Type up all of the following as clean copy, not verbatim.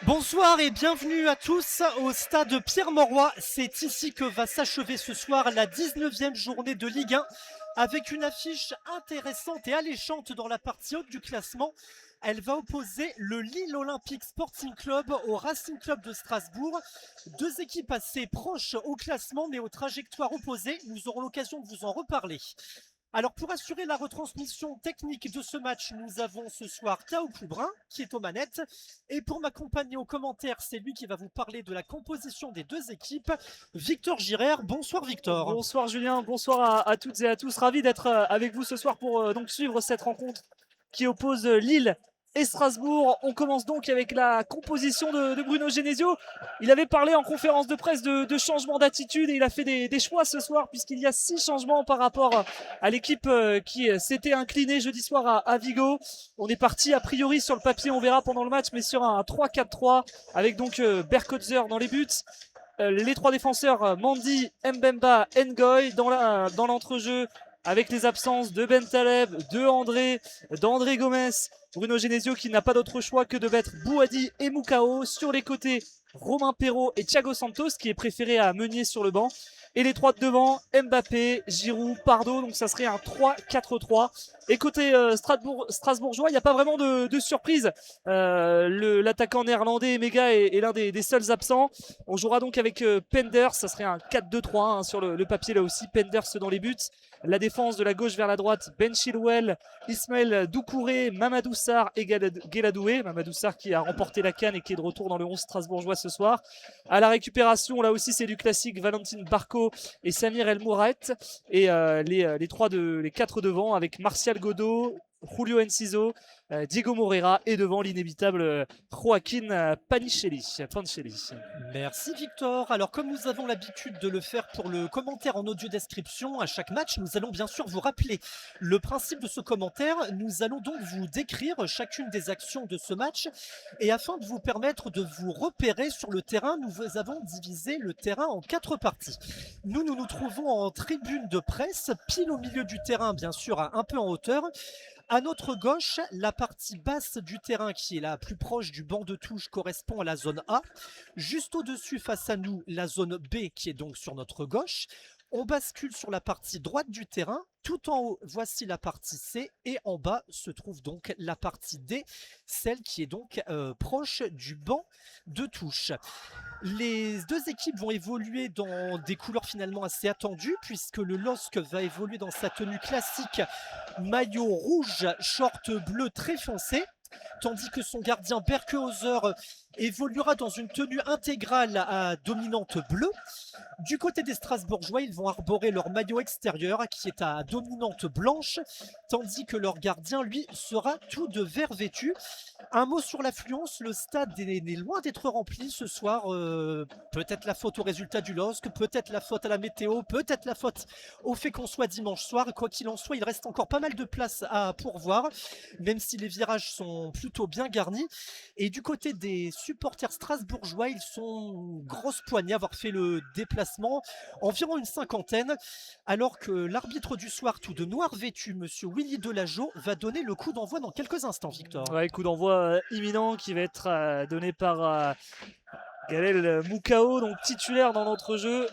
Bonsoir et bienvenue à tous au stade Pierre-Mauroy. C'est ici que va s'achever ce soir la 19e journée de Ligue 1 avec une affiche intéressante et alléchante dans la partie haute du classement. Elle va opposer le Lille Olympique Sporting Club au Racing Club de Strasbourg. Deux équipes assez proches au classement mais aux trajectoires opposées. Nous aurons l'occasion de vous en reparler. Alors pour assurer la retransmission technique de ce match, nous avons ce soir Tao Poubrin qui est aux manettes. Et pour m'accompagner aux commentaires, c'est lui qui va vous parler de la composition des deux équipes, Victor Girard. Bonsoir Victor. Bonsoir Julien, bonsoir à toutes et à tous. Ravi d'être avec vous ce soir pour donc suivre cette rencontre qui oppose Lille et Strasbourg. On commence donc avec la composition de Bruno Genesio. Il avait parlé en conférence de presse de changement d'attitude et il a fait des choix ce soir puisqu'il y a 6 changements par rapport à l'équipe qui s'était inclinée jeudi soir à Vigo. On est parti a priori sur le papier, on verra pendant le match, mais sur un 3-4-3 avec donc Berkotzer dans les buts. Les trois défenseurs Mandy, Mbemba, Ngoy dans l'entrejeu avec les absences de Ben Taleb, d'André Gomes, Bruno Genesio qui n'a pas d'autre choix que de mettre Bouhaddi et Moukao sur les côtés, Romain Perrault et Thiago Santos qui est préféré à Meunier sur le banc. Et les trois de devant, Mbappé, Giroud, Pardo, donc ça serait un 3-4-3. Et côté Strasbourgeois, il n'y a pas vraiment de surprise. L'attaquant néerlandais Emega est l'un des seuls absents. On jouera donc avec Penders, ça serait un 4-2-3 hein, sur le papier là aussi. Penders dans les buts. La défense de la gauche vers la droite, Ben Chilwell, Ismaël Doucouré, Mamadou Sarr et Gueladoué. Mamadou Sarr qui a remporté la CAN et qui est de retour dans le 11 strasbourgeois ce soir. À la récupération, là aussi c'est du classique, Valentin Barco et Samir El Mourret. Et les quatre devant avec Martial Godot, Julio Enciso, Diego Moreira et devant l'inévitable Joaquin Panichelli. Merci Victor. Alors comme nous avons l'habitude de le faire pour le commentaire en audio description à chaque match, nous allons bien sûr vous rappeler le principe de ce commentaire. Nous allons donc vous décrire chacune des actions de ce match et afin de vous permettre de vous repérer sur le terrain, nous avons divisé le terrain en 4 parties. Nous nous trouvons en tribune de presse, pile au milieu du terrain bien sûr, un peu en hauteur. À notre gauche, la partie basse du terrain qui est la plus proche du banc de touche correspond à la zone A. Juste au-dessus, face à nous, la zone B qui est donc sur notre gauche. On bascule sur la partie droite du terrain. Tout en haut, voici la partie C et en bas se trouve donc la partie D, celle qui est donc proche du banc de touche. Les deux équipes vont évoluer dans des couleurs finalement assez attendues puisque le LOSC va évoluer dans sa tenue classique maillot rouge, short bleu très foncé, tandis que son gardien Berkehauser évoluera dans une tenue intégrale à dominante bleue. Du côté des Strasbourgeois, ils vont arborer leur maillot extérieur qui est à dominante blanche, tandis que leur gardien, lui, sera tout de vert vêtu. Un mot sur l'affluence, le stade est loin d'être rempli ce soir. Peut-être la faute au résultat du LOSC, peut-être la faute à la météo, peut-être la faute au fait qu'on soit dimanche soir. Quoi qu'il en soit, il reste encore pas mal de place à pourvoir, même si les virages sont plutôt bien garnis. Et du côté des supporters strasbourgeois, ils sont grosse poignée à avoir fait le déplacement, environ une cinquantaine, alors que l'arbitre du soir, tout de noir vêtu, monsieur Willy Delageau, va donner le coup d'envoi dans quelques instants, Victor. Ouais, coup d'envoi imminent qui va être donné par Galel Moukao, donc titulaire dans notre jeu,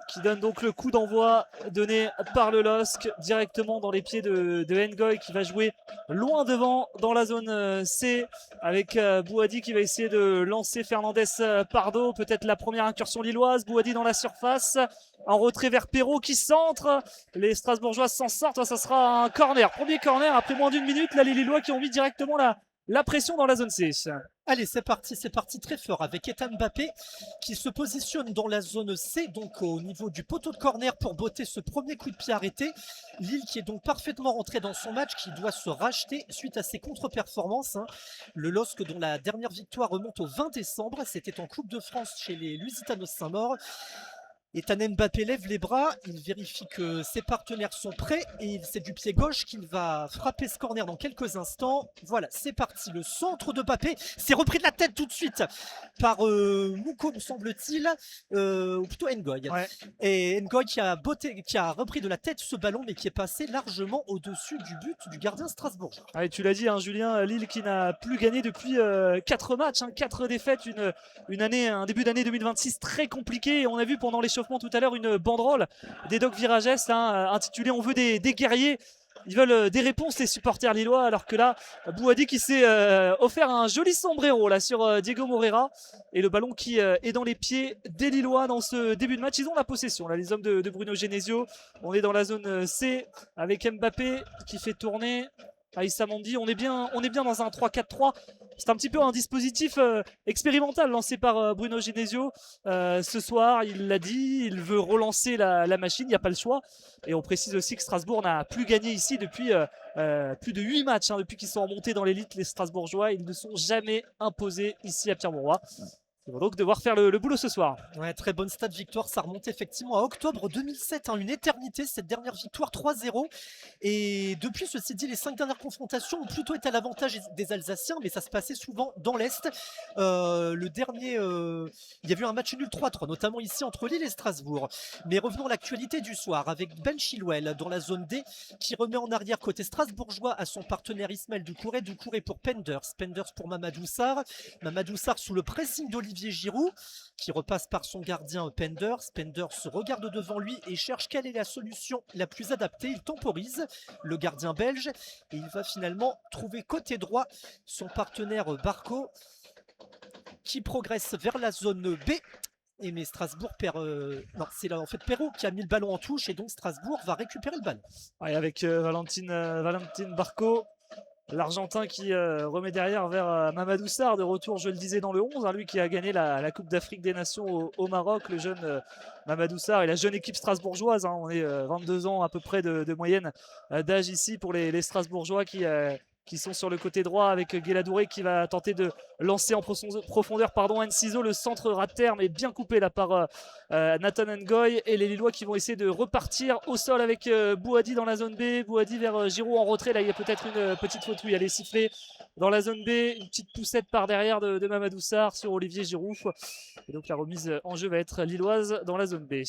qui donne donc le coup d'envoi donné par le LOSC directement dans les pieds de Ngoy qui va jouer loin devant dans la zone C avec Bouhaddi qui va essayer de lancer Fernandez Pardo, peut-être la première incursion lilloise. Bouhaddi dans la surface, en retrait vers Perrault qui centre, les Strasbourgeois s'en sortent, ça sera un corner, premier corner après moins d'une minute. Là les Lillois qui ont mis directement la pression dans la zone C. Allez, c'est parti très fort avec Ethan Mbappé qui se positionne dans la zone C, donc au niveau du poteau de corner pour botter ce premier coup de pied arrêté. Lille qui est donc parfaitement rentré dans son match, qui doit se racheter suite à ses contre-performances. Le LOSC dont la dernière victoire remonte au 20 décembre, c'était en Coupe de France chez les Lusitanos Saint-Maur. Ethan Mbappé lève les bras, il vérifie que ses partenaires sont prêts et c'est du pied gauche qu'il va frapper ce corner dans quelques instants. Voilà, c'est parti, le centre de Mbappé, c'est repris de la tête tout de suite par Mouko, me semble-t-il, ou plutôt Ngoy. Ouais. Et Ngoy qui a repris de la tête ce ballon, mais qui est passé largement au-dessus du but du gardien strasbourgeois. Ah, et tu l'as dit, hein, Julien, Lille qui n'a plus gagné depuis 4 matchs, 4 défaites, un début d'année 2026 très compliqué. Et on a vu pendant l'échauffement tout à l'heure une banderole des Doc Virages intitulée On veut des guerriers. Ils veulent des réponses, les supporters lillois, alors que là, Bouhaddi qui s'est offert un joli sombrero là, sur Diego Moreira. Et le ballon qui est dans les pieds des Lillois dans ce début de match. Ils ont la possession, là, les hommes de Bruno Genesio. On est dans la zone C avec Mbappé qui fait tourner Aïssa Mandi. On est bien dans un 3-4-3. C'est un petit peu un dispositif expérimental lancé par Bruno Genesio. Ce soir, il l'a dit, il veut relancer la machine, il n'y a pas le choix. Et on précise aussi que Strasbourg n'a plus gagné ici depuis plus de 8 matchs. Depuis qu'ils sont remontés dans l'élite, les Strasbourgeois. Ils ne sont jamais imposés ici à Pierre-Mauroy. Ils vont donc devoir faire le boulot ce soir. Ouais, très bonne stat victoire, ça remonte effectivement à octobre 2007, une éternité cette dernière victoire 3-0. Et depuis, ceci dit, les 5 dernières confrontations ont plutôt été à l'avantage des Alsaciens, mais ça se passait souvent dans l'Est. Le dernier, il y a eu un match nul 3-3, notamment ici entre Lille et Strasbourg. Mais revenons à l'actualité du soir, avec Ben Chilwell dans la zone D, qui remet en arrière côté strasbourgeois à son partenaire Ismaël Doucouré. Doucouré pour Penders, Penders pour Mamadou Sarr. Mamadou Sarr sous le pressing d'Olivier Giroud qui repasse par son gardien Penders. Penders se regarde devant lui et cherche quelle est la solution la plus adaptée. Il temporise le gardien belge et il va finalement trouver côté droit son partenaire Barco qui progresse vers la zone B. Et mais Strasbourg perd. Non, c'est là en fait Perrault qui a mis le ballon en touche et donc Strasbourg va récupérer le ballon. Ouais, avec Valentin Barco. L'Argentin qui remet derrière vers Mamadou Sarr, de retour, je le disais, dans le 11. Lui qui a gagné la Coupe d'Afrique des Nations au Maroc, le jeune Mamadou Sarr et la jeune équipe strasbourgeoise. On est 22 ans à peu près de moyenne d'âge ici pour les Strasbourgeois qui sont sur le côté droit avec Guéladouré qui va tenter de lancer en profondeur Enciso. Le centre ras de terre mais bien coupé là par Nathan Ngoy et les Lillois qui vont essayer de repartir au sol avec Bouhaddi dans la zone B. Bouhaddi vers Giroud en retrait. Là il y a peut-être une petite faute, oui, elle est sifflée dans la zone B. Une petite poussette par derrière de Mamadou Sarr sur Olivier Giroud. Et donc la remise en jeu va être lilloise dans la zone B.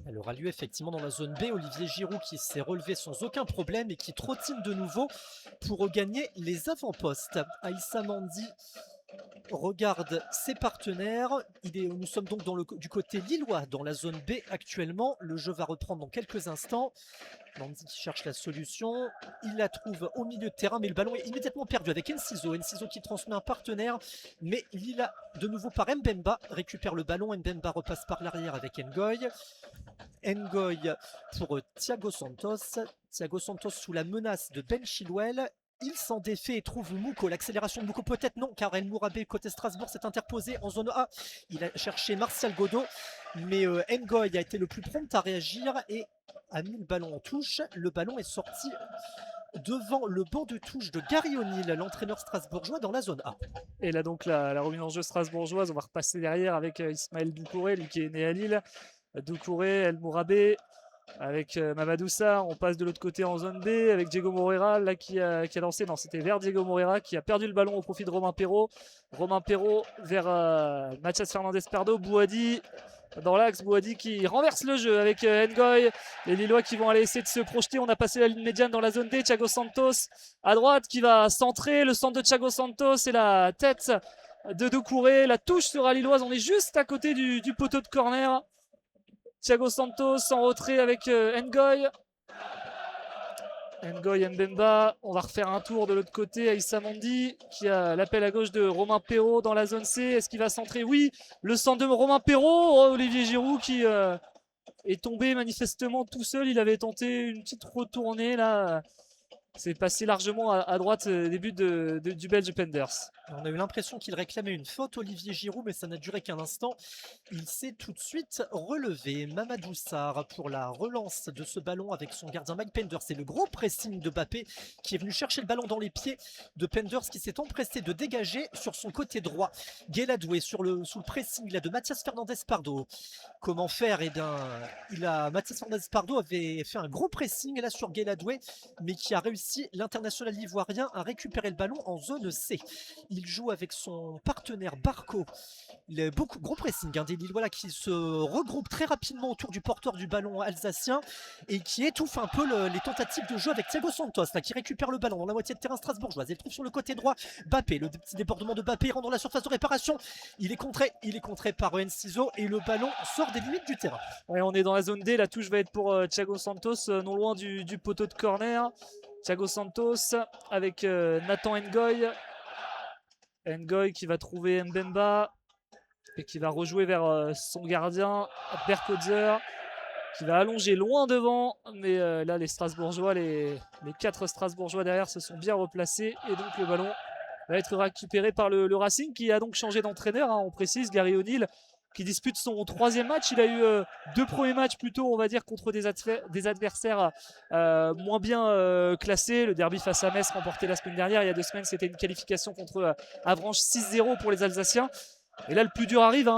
Elle aura lieu effectivement dans la zone B. Olivier Giroud qui s'est relevé sans aucun problème et qui trottine de nouveau pour regagner les avant-postes. Aïssa Mandi regarde ses partenaires. Nous sommes donc du côté lillois dans la zone B actuellement. Le jeu va reprendre dans quelques instants. Mandi qui cherche la solution. Il la trouve au milieu de terrain, mais le ballon est immédiatement perdu avec Enciso. Enciso qui transmet un partenaire, mais Lila de nouveau par Mbemba récupère le ballon. Mbemba repasse par l'arrière avec Ngoy. Ngoy pour Thiago Santos. Thiago Santos sous la menace de Ben Chilwell. Il s'en défait et trouve Mouko. L'accélération de Mouko peut-être non, car El Mourabé côté Strasbourg s'est interposé en zone A. Il a cherché Martial Godot, mais Ngoy a été le plus prompt à réagir et a mis le ballon en touche. Le ballon est sorti devant le banc de touche de Gary O'Neill, l'entraîneur strasbourgeois dans la zone A. Et là donc la remise en jeu strasbourgeoise, on va repasser derrière avec Ismaël Doucouré, lui qui est né à Lille. Doucouré, El Mourabé, avec Mamadou Sarr. On passe de l'autre côté en zone B avec Diego Moreira là qui a lancé, non c'était vers Diego Moreira qui a perdu le ballon au profit de Romain Perrault. Romain Perrault vers Mathias Fernandez Perdo. Bouhaddi dans l'axe, Bouhaddi qui renverse le jeu avec Ngoy. Les Lillois qui vont aller essayer de se projeter. On a passé la ligne médiane dans la zone D. Thiago Santos à droite qui va centrer. Le centre de Thiago Santos et la tête de Doucouré. La touche sera lilloise. On est juste à côté du poteau de corner. Thiago Santos en retrait avec Ngoy. Ngoy Mbemba. On va refaire un tour de l'autre côté. Aïssa Mandi qui a l'appel à gauche de Romain Perrault dans la zone C. Est-ce qu'il va centrer? Oui. Le centre de Romain Perrault. Oh, Olivier Giroud qui est tombé manifestement tout seul. Il avait tenté une petite retournée là C'est passé largement à droite des buts du Belge Penders. On a eu l'impression qu'il réclamait une faute, Olivier Giroud, mais ça n'a duré qu'un instant. Il s'est tout de suite relevé. Mamadou Sarr pour la relance de ce ballon avec son gardien Mike Penders. C'est le gros pressing de Mbappé qui est venu chercher le ballon dans les pieds de Penders qui s'est empressé de dégager sur son côté droit. Guéladoué sous le pressing là, de Mathias Fernandez Pardo. Comment faire? Eh bien, Mathias Fernandez Pardo avait fait un gros pressing là sur Guéladoué, mais qui a réussi, l'international ivoirien, à récupérer le ballon en zone C. Il joue avec son partenaire Barco. Il a beaucoup gros pressing, des Lillois qui se regroupent très rapidement autour du porteur du ballon alsacien et qui étouffe un peu les tentatives de jeu avec Thiago Santos là, qui récupère le ballon dans la moitié de terrain strasbourgeoise. Il trouve sur le côté droit Bappé, le petit débordement de Bappé rentre dans la surface de réparation. Il est contré par Enciso et le ballon sort des limites du terrain. Ouais, on est dans la zone D, la touche va être pour Thiago Santos, non loin du poteau de corner. Thiago Santos avec Nathan Ngoy. Ngoy qui va trouver Mbemba et qui va rejouer vers son gardien Berkotzer, qui va allonger loin devant, mais là les Strasbourgeois, les 4 Strasbourgeois derrière se sont bien replacés et donc le ballon va être récupéré par le Racing qui a donc changé d'entraîneur, on précise, Gary O'Neill qui dispute son 3e match. Il a eu 2 premiers matchs plutôt, on va dire, contre des adversaires moins bien classés. Le derby face à Metz remporté la semaine dernière. Il y a 2 semaines, c'était une qualification contre Avranches 6-0 pour les Alsaciens. Et là, le plus dur arrive.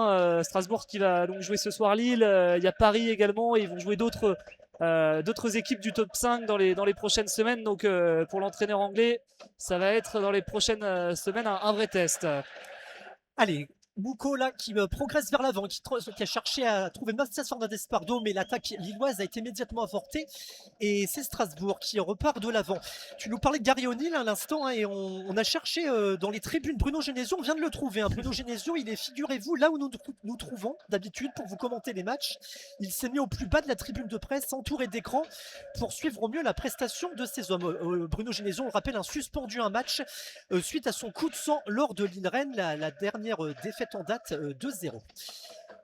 Strasbourg qui va donc jouer ce soir Lille. Il y a Paris également. Et ils vont jouer d'autres équipes du top 5 dans les prochaines semaines. Donc, pour l'entraîneur anglais, ça va être dans les prochaines semaines un vrai test. Allez, Mouko là qui progresse vers l'avant, qui a cherché à trouver Mathias Fernandez Pardo, mais l'attaque lilloise a été immédiatement avortée et c'est Strasbourg qui repart de l'avant. Tu nous parlais de Gary O'Neill à l'instant et on a cherché dans les tribunes Bruno Genesio, on vient de le trouver. Bruno Genesio, il est, figurez-vous, là où nous trouvons d'habitude pour vous commenter les matchs. Il s'est mis au plus bas de la tribune de presse, entouré d'écrans, pour suivre au mieux la prestation de ces hommes. Bruno Genesio, on rappelle, un suspendu un match suite à son coup de sang lors de Lille-Rennes, la dernière défaite en date 2-0.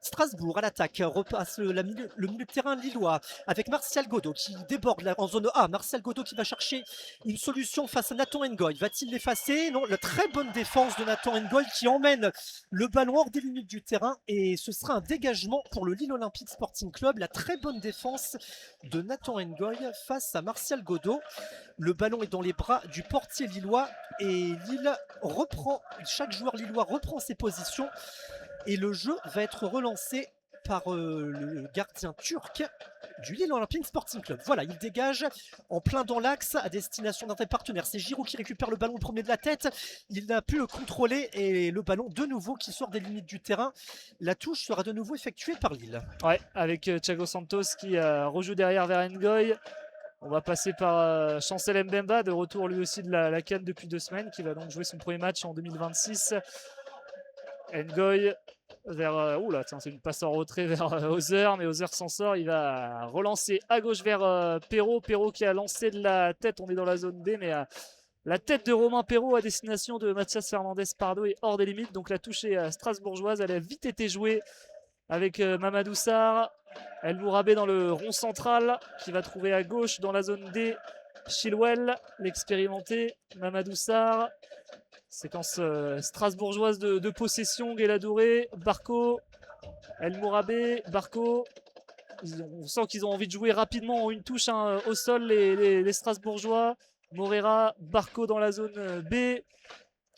Strasbourg à l'attaque, repasse le milieu de terrain lillois avec Martial Godot qui déborde là, en zone A. Martial Godot qui va chercher une solution face à Nathan Ngoy. Va-t-il l'effacer? Non, la très bonne défense de Nathan Ngoy qui emmène le ballon hors des limites du terrain et ce sera un dégagement pour le Lille Olympique Sporting Club. La très bonne défense de Nathan Ngoy face à Martial Godot. Le ballon est dans les bras du portier lillois et chaque joueur lillois reprend ses positions. Et le jeu va être relancé par le gardien turc du Lille Olympique Sporting Club. Voilà, il dégage en plein dans l'axe à destination d'un des partenaires. C'est Giroud qui récupère le ballon le premier de la tête. Il n'a pu le contrôler et le ballon de nouveau qui sort des limites du terrain. La touche sera de nouveau effectuée par Lille. Ouais, avec Thiago Santos qui rejoue derrière vers Ngoy. On va passer par Chancel Mbemba, de retour lui aussi de la CAN depuis 2 semaines, qui va donc jouer son premier match en 2026. Ngoy vers oula, tiens, c'est une passe en retrait vers Hauser, mais Hauser s'en sort. Il va relancer à gauche vers Perrault qui a lancé de la tête. On est dans la zone B, mais la tête de Romain Perrault à destination de Mathias Fernandez Pardo est hors des limites. Donc la touche est strasbourgeoise. Elle a vite été jouée avec Mamadou Sarr. El Mourabé dans le rond central qui va trouver à gauche dans la zone D Chilwell, l'expérimenté. Mamadou Sarr. Séquence strasbourgeoise de possession. Guéladouré, Barco, El Mourabé, Barco. On sent qu'ils ont envie de jouer rapidement en une touche au sol, les Strasbourgeois. Morera, Barco dans la zone B,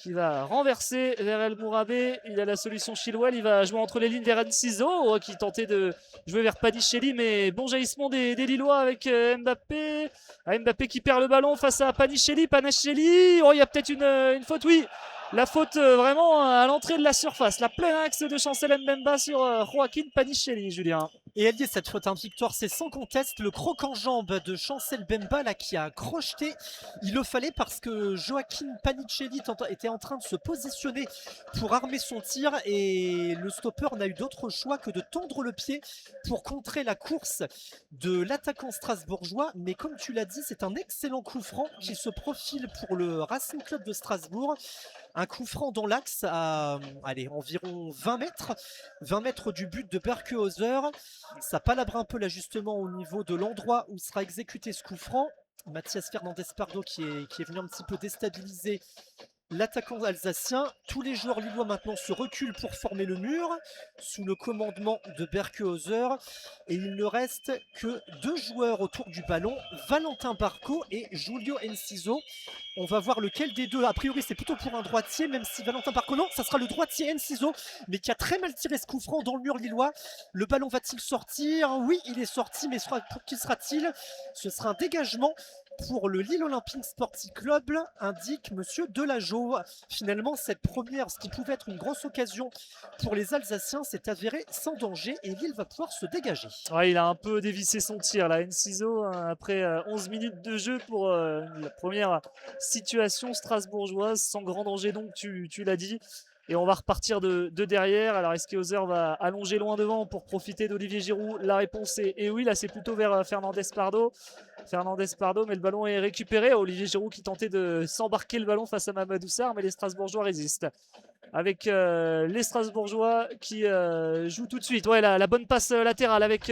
qui va renverser vers El Mourabé. Il a la solution Chilwell. Il va jouer entre les lignes vers Enciso, qui tentait de jouer vers Panichelli, mais bon jaillissement des Lillois avec Mbappé. Mbappé qui perd le ballon face à Panichelli. Oh, il y a peut-être une faute, oui. La faute vraiment à l'entrée de la surface. La pleine axe de Chancel Mbemba sur Joaquin Panichelli, Julien. Et elle y est cette faute, victoire, c'est sans conteste. Le croc en jambe de Chancel Mbemba là, qui a crocheté. Il le fallait parce que Joaquin Panichelli était en train de se positionner pour armer son tir et le stopper n'a eu d'autre choix que de tendre le pied pour contrer la course de l'attaquant strasbourgeois. Mais comme tu l'as dit, c'est un excellent coup franc qui se profile pour le Racing Club de Strasbourg. Un coup franc dans l'axe à environ 20 mètres du but de Berkehauser. Ça palabre un peu l'ajustement au niveau de l'endroit où sera exécuté ce coup franc. Mathias Fernandez-Pardo qui est venu un petit peu déstabiliser l'attaquant alsacien. Tous les joueurs lillois maintenant se reculent pour former le mur sous le commandement de Berkehauser. Et il ne reste que 2 joueurs autour du ballon, Valentin Barco et Julio Enciso. On va voir lequel des deux. A priori, c'est plutôt pour un droitier, même si Valentin Barco, non, ça sera le droitier Enciso, mais qui a très mal tiré ce coup franc dans le mur lillois. Le ballon va-t-il sortir? Oui, il est sorti, mais pour qui sera-t-il? Ce sera un dégagement pour le Lille Olympique Sporting Club, indique Monsieur Delageau. Finalement, cette première, ce qui pouvait être une grosse occasion pour les Alsaciens, s'est avéré sans danger et Lille va pouvoir se dégager. Ouais, il a un peu dévissé son tir là, Enciso, hein, après 11 minutes de jeu pour la première situation strasbourgeoise, sans grand danger donc, tu l'as dit. Et on va repartir de derrière. Alors, est-ce qu'Hauser va allonger loin devant pour profiter d'Olivier Giroud? La réponse est oui. Là, c'est plutôt vers Fernandez-Pardo. Fernandez-Pardo, mais le ballon est récupéré. Olivier Giroud qui tentait de s'embarquer le ballon face à Mamadou Sarr, mais les Strasbourgeois résistent. Avec les Strasbourgeois qui jouent tout de suite. Ouais, la bonne passe latérale avec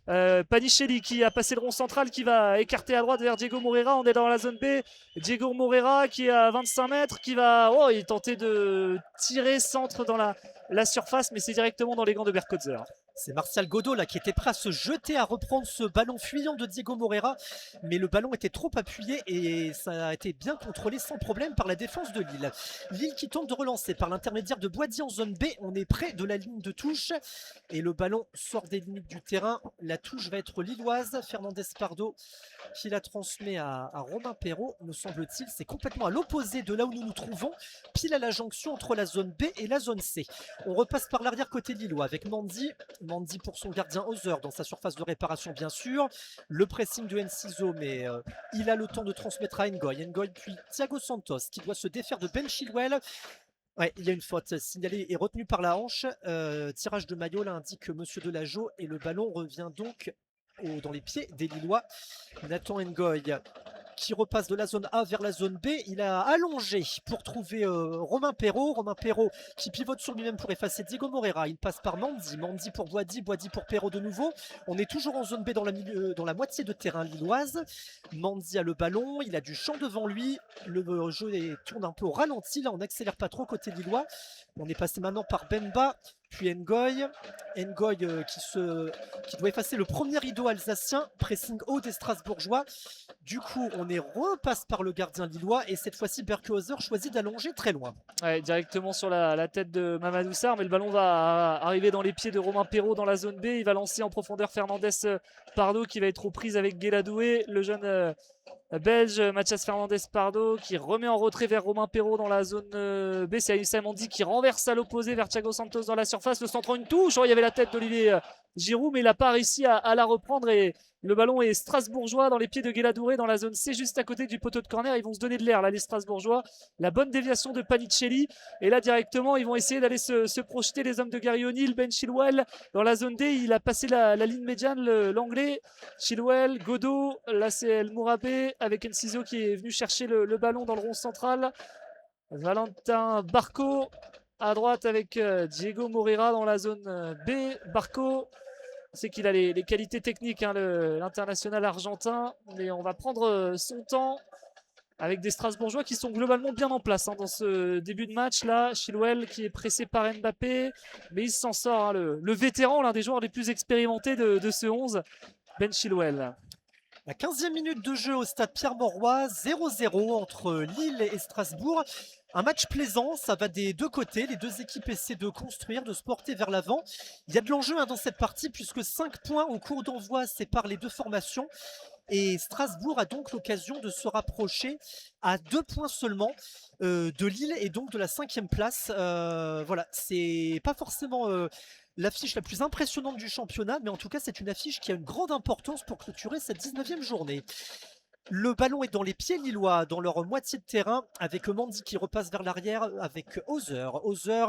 Panichelli qui a passé le rond central, qui va écarter à droite vers Diego Moreira. On est dans la zone B. Diego Moreira qui est à 25 mètres, qui va il tenter de tirer centre dans la surface, mais c'est directement dans les gants de Berkotzer. C'est Martial Godot là qui était prêt à se jeter à reprendre ce ballon fuyant de Diego Moreira, mais le ballon était trop appuyé et ça a été bien contrôlé sans problème par la défense de Lille. Lille qui tente de relancer par l'intermédiaire de Boadi en zone B. On est près de la ligne de touche et le ballon sort des limites du terrain. La touche va être lilloise. Fernandez-Pardo qui la transmet à Romain Perrault, me semble-t-il. C'est complètement à l'opposé de là où nous nous trouvons, pile à la jonction entre la zone B et la zone C. On repasse par l'arrière côté lillois avec Mandy pour son gardien Hauser dans sa surface de réparation bien sûr. Le pressing de Enciso, mais il a le temps de transmettre à Ngoy. Ngoy puis Thiago Santos qui doit se défaire de Ben Chilwell. Ouais, il y a une faute signalée et retenue par la hanche. Tirage de maillot, là indique Monsieur Delageau et le ballon revient donc dans les pieds des Lillois. Nathan Ngoy qui repasse de la zone A vers la zone B. Il a allongé pour trouver Romain Perrault. Romain Perrault qui pivote sur lui-même pour effacer Diego Moreira. Il passe par Mandy. Mandy pour Boadi. Boadi pour Perrault de nouveau. On est toujours en zone B dans la moitié de terrain lilloise. Mandy a le ballon. Il a du champ devant lui. Le jeu tourne un peu au ralenti. Là, on n'accélère pas trop côté lillois. On est passé maintenant par Bemba. Puis Ngoy qui doit effacer le premier rideau alsacien. Pressing haut des Strasbourgeois. Du coup, on repasse par le gardien lillois et cette fois-ci, Berkehauser choisit d'allonger très loin. Ouais, directement sur la tête de Mamadou Sarr, mais le ballon va arriver dans les pieds de Romain Perrault dans la zone B. Il va lancer en profondeur Fernandez-Pardo qui va être aux prises avec Guéladoué, le jeune belge Mathias Fernandez-Pardo qui remet en retrait vers Romain Perrault dans la zone B. C'est Aïssa Mandy qui renverse à l'opposé vers Thiago Santos dans la surface. Le centre en une touche. Il y avait la tête d'Olivier Giroud, mais il n'a pas réussi à la reprendre et le ballon est strasbourgeois dans les pieds de Guéladouré dans la zone C, juste à côté du poteau de corner. Ils vont se donner de l'air là, les Strasbourgeois. La bonne déviation de Panichelli. Et là, directement, ils vont essayer d'aller se projeter, les hommes de Gary O'Neill. Ben Chilwell dans la zone D. Il a passé la ligne médiane, l'anglais. Chilwell, Godot. Là, c'est El Mourabé avec Enciso qui est venu chercher le ballon dans le rond central. Valentin Barco à droite avec Diego Moreira dans la zone B. Barco, on sait qu'il a les qualités techniques, hein, l'international argentin, mais on va prendre son temps avec des Strasbourgeois qui sont globalement bien en place dans ce début de match. Là, Chilwell qui est pressé par Mbappé, mais il s'en sort, hein, le vétéran, l'un des joueurs les plus expérimentés de ce 11, Ben Chilwell. La 15e minute de jeu au stade Pierre-Mauroy, 0-0 entre Lille et Strasbourg. Un match plaisant, ça va des deux côtés. Les deux équipes essaient de construire, de se porter vers l'avant. Il y a de l'enjeu dans cette partie puisque 5 points au cours d'envoi séparent les deux formations. Et Strasbourg a donc l'occasion de se rapprocher à 2 points seulement de Lille et donc de la 5e place. Voilà, c'est pas forcément l'affiche la plus impressionnante du championnat, mais en tout cas c'est une affiche qui a une grande importance pour clôturer cette 19e journée. Le ballon est dans les pieds lillois, dans leur moitié de terrain, avec Mandy qui repasse vers l'arrière avec Hauser. Hauser